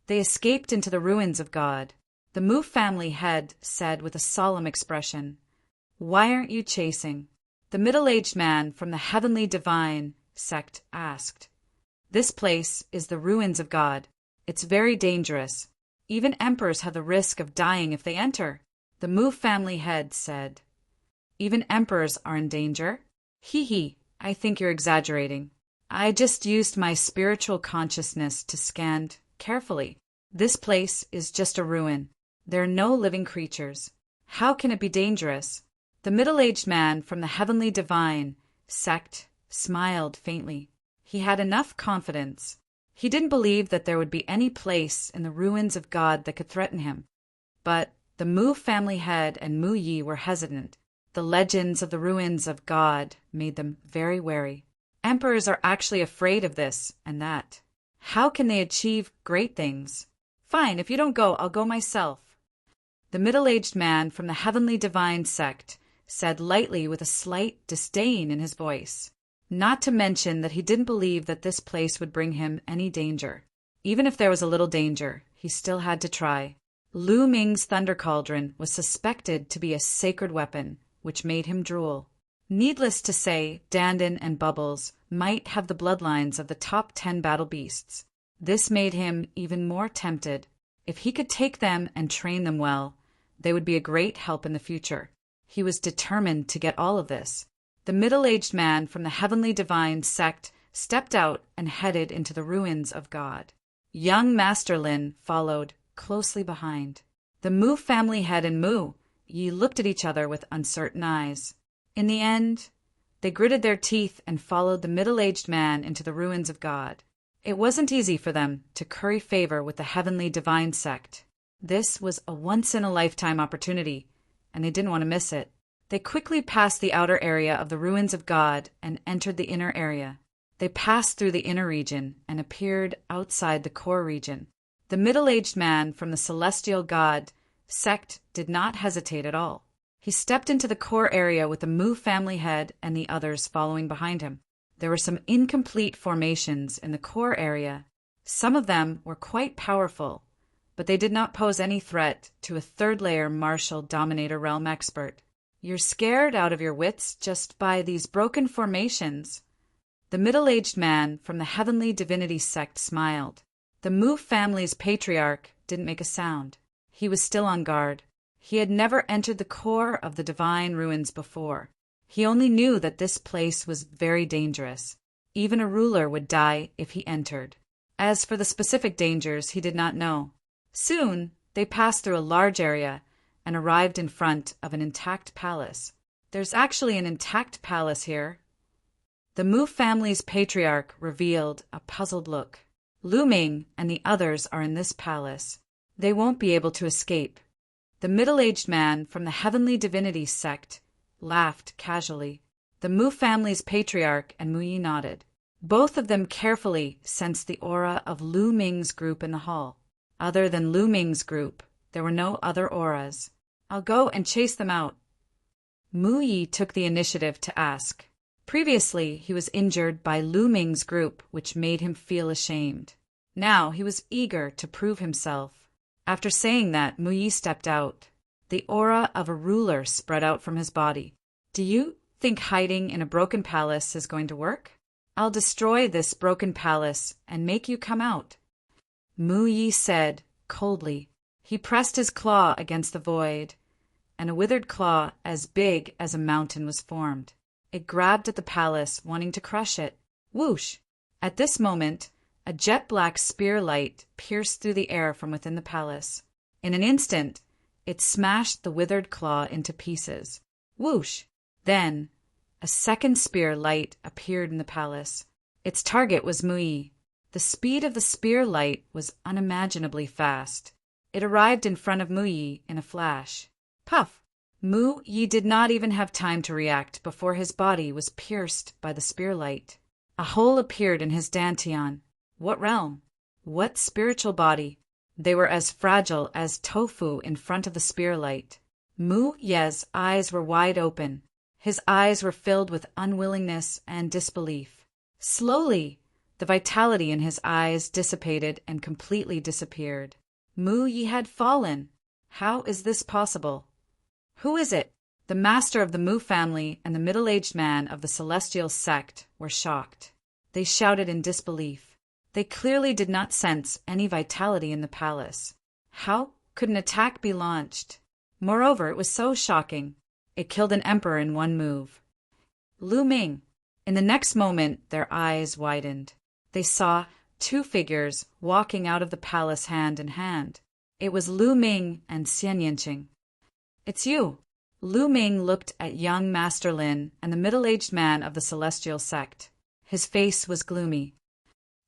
They escaped into the ruins of God. The Mu family head said with a solemn expression, "Why aren't you chasing?" The middle-aged man from the Heavenly Divine sect asked, "This place is the ruins of God. It's very dangerous. Even emperors have the risk of dying if they enter." The Mu family head said, "Even emperors are in danger? Hee, I think you're exaggerating. I just used my spiritual consciousness to scan carefully. This place is just a ruin. There are no living creatures. How can it be dangerous?" The middle-aged man from the Heavenly Divine sect smiled faintly. He had enough confidence. He didn't believe that there would be any place in the ruins of God that could threaten him. But the Mu family head and Mu Yi were hesitant. The legends of the ruins of God made them very wary. Emperors are actually afraid of this and that. How can they achieve great things? Fine, if you don't go, I'll go myself. The middle-aged man from the Heavenly Divine sect said lightly with a slight disdain in his voice. Not to mention that he didn't believe that this place would bring him any danger. Even if there was a little danger, he still had to try. Lu Ming's thunder cauldron was suspected to be a sacred weapon, which made him drool. Needless to say, Dandan and Bubbles might have the bloodlines of the top 10 battle beasts. This made him even more tempted. If he could take them and train them well, they would be a great help in the future. He was determined to get all of this. The middle-aged man from the Heavenly Divine sect stepped out and headed into the ruins of God. Young Master Lin followed closely behind. The Mu family head and Mu Yi looked at each other with uncertain eyes. In the end, they gritted their teeth and followed the middle-aged man into the ruins of God. It wasn't easy for them to curry favor with the Heavenly Divine sect. This was a once-in-a-lifetime opportunity, and they didn't want to miss it. They quickly passed the outer area of the ruins of God and entered the inner area. They passed through the inner region and appeared outside the core region. The middle-aged man from the Celestial God sect did not hesitate at all. He stepped into the core area with the Mu family head and the others following behind him. There were some incomplete formations in the core area. Some of them were quite powerful, but they did not pose any threat to a third-layer martial dominator realm expert. You're scared out of your wits just by these broken formations. The middle-aged man from the Heavenly Divinity sect smiled. The Mu family's patriarch didn't make a sound. He was still on guard. He had never entered the core of the divine ruins before. He only knew that this place was very dangerous. Even a ruler would die if he entered. As for the specific dangers, he did not know. Soon, they passed through a large area and arrived in front of an intact palace. There's actually an intact palace here. The Mu family's patriarch revealed a puzzled look. Lu Ming and the others are in this palace. They won't be able to escape. The middle-aged man from the Heavenly Divinity sect laughed casually. The Mu family's patriarch and Mu Yi nodded. Both of them carefully sensed the aura of Lu Ming's group in the hall. Other than Lu Ming's group, there were no other auras. I'll go and chase them out. Mu Yi took the initiative to ask. Previously, he was injured by Lu Ming's group, which made him feel ashamed. Now he was eager to prove himself. After saying that, Mu Yi stepped out. The aura of a ruler spread out from his body. Do you think hiding in a broken palace is going to work? I'll destroy this broken palace and make you come out. Mu Yi said, coldly. He pressed his claw against the void, and a withered claw as big as a mountain was formed. It grabbed at the palace, wanting to crush it. Whoosh! At this moment, a jet-black spear light pierced through the air from within the palace. In an instant, it smashed the withered claw into pieces. Whoosh! Then, a second spear light appeared in the palace. Its target was Mu Yi. The speed of the spear light was unimaginably fast. It arrived in front of Mu Yi in a flash. Puff! Mu Yi did not even have time to react before his body was pierced by the spear light. A hole appeared in his dantian. What realm? What spiritual body? They were as fragile as tofu in front of the spear light. Mu Ye's eyes were wide open. His eyes were filled with unwillingness and disbelief. Slowly, the vitality in his eyes dissipated and completely disappeared. Mu Yi had fallen. How is this possible? Who is it? The master of the Mu family and the middle-aged man of the celestial sect were shocked. They shouted in disbelief. They clearly did not sense any vitality in the palace. How could an attack be launched? Moreover, it was so shocking. It killed an emperor in one move. Lu Ming. In the next moment, their eyes widened. They saw two figures walking out of the palace hand in hand. It was Lu Ming and Xian Yanqing. It's you. Lu Ming looked at young Master Lin and the middle-aged man of the celestial sect. His face was gloomy.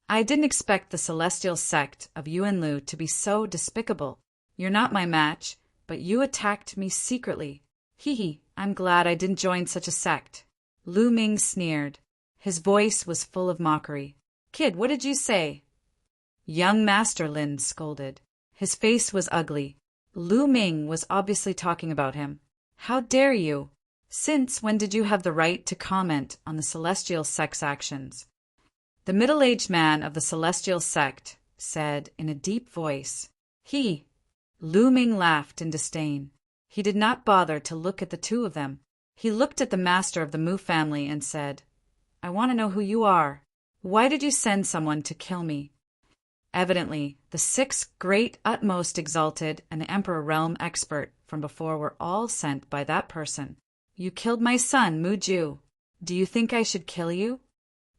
I didn't expect the celestial sect of Yuan Lu to be so despicable. You're not my match, but you attacked me secretly. Hee, I'm glad I didn't join such a sect. Lu Ming sneered. His voice was full of mockery. Kid, what did you say? Young Master Lin scolded. His face was ugly. Lu Ming was obviously talking about him. How dare you? Since when did you have the right to comment on the celestial sect's actions? The middle-aged man of the celestial sect said in a deep voice. Lu Ming laughed in disdain. He did not bother to look at the two of them. He looked at the master of the Mu family and said, I want to know who you are. Why did you send someone to kill me? Evidently, the 6 great utmost exalted and the Emperor realm expert from before were all sent by that person. You killed my son, Mu Ju. Do you think I should kill you?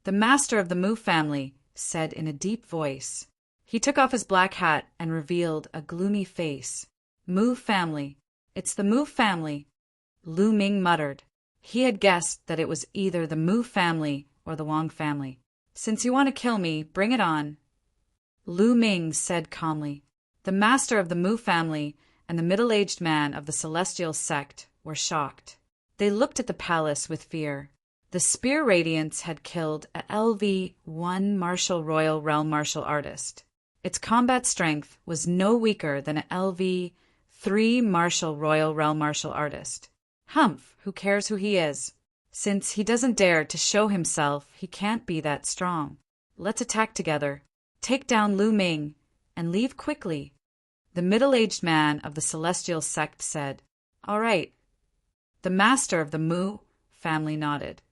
The master of the Mu family said in a deep voice. He took off his black hat and revealed a gloomy face. Mu family. It's the Mu family. Lu Ming muttered. He had guessed that it was either the Mu family or the Wang family. Since you want to kill me, bring it on. Lu Ming said calmly. The master of the Mu family and the middle-aged man of the celestial sect were shocked. They looked at the palace with fear. The spear radiance had killed a LV-1 martial royal realm martial artist. Its combat strength was no weaker than an LV-3 martial royal realm martial artist. Humph, who cares who he is? Since he doesn't dare to show himself, he can't be that strong. Let's attack together. Take down Lu Ming and leave quickly. The middle-aged man of the celestial sect said. All right. The master of the Mu family nodded.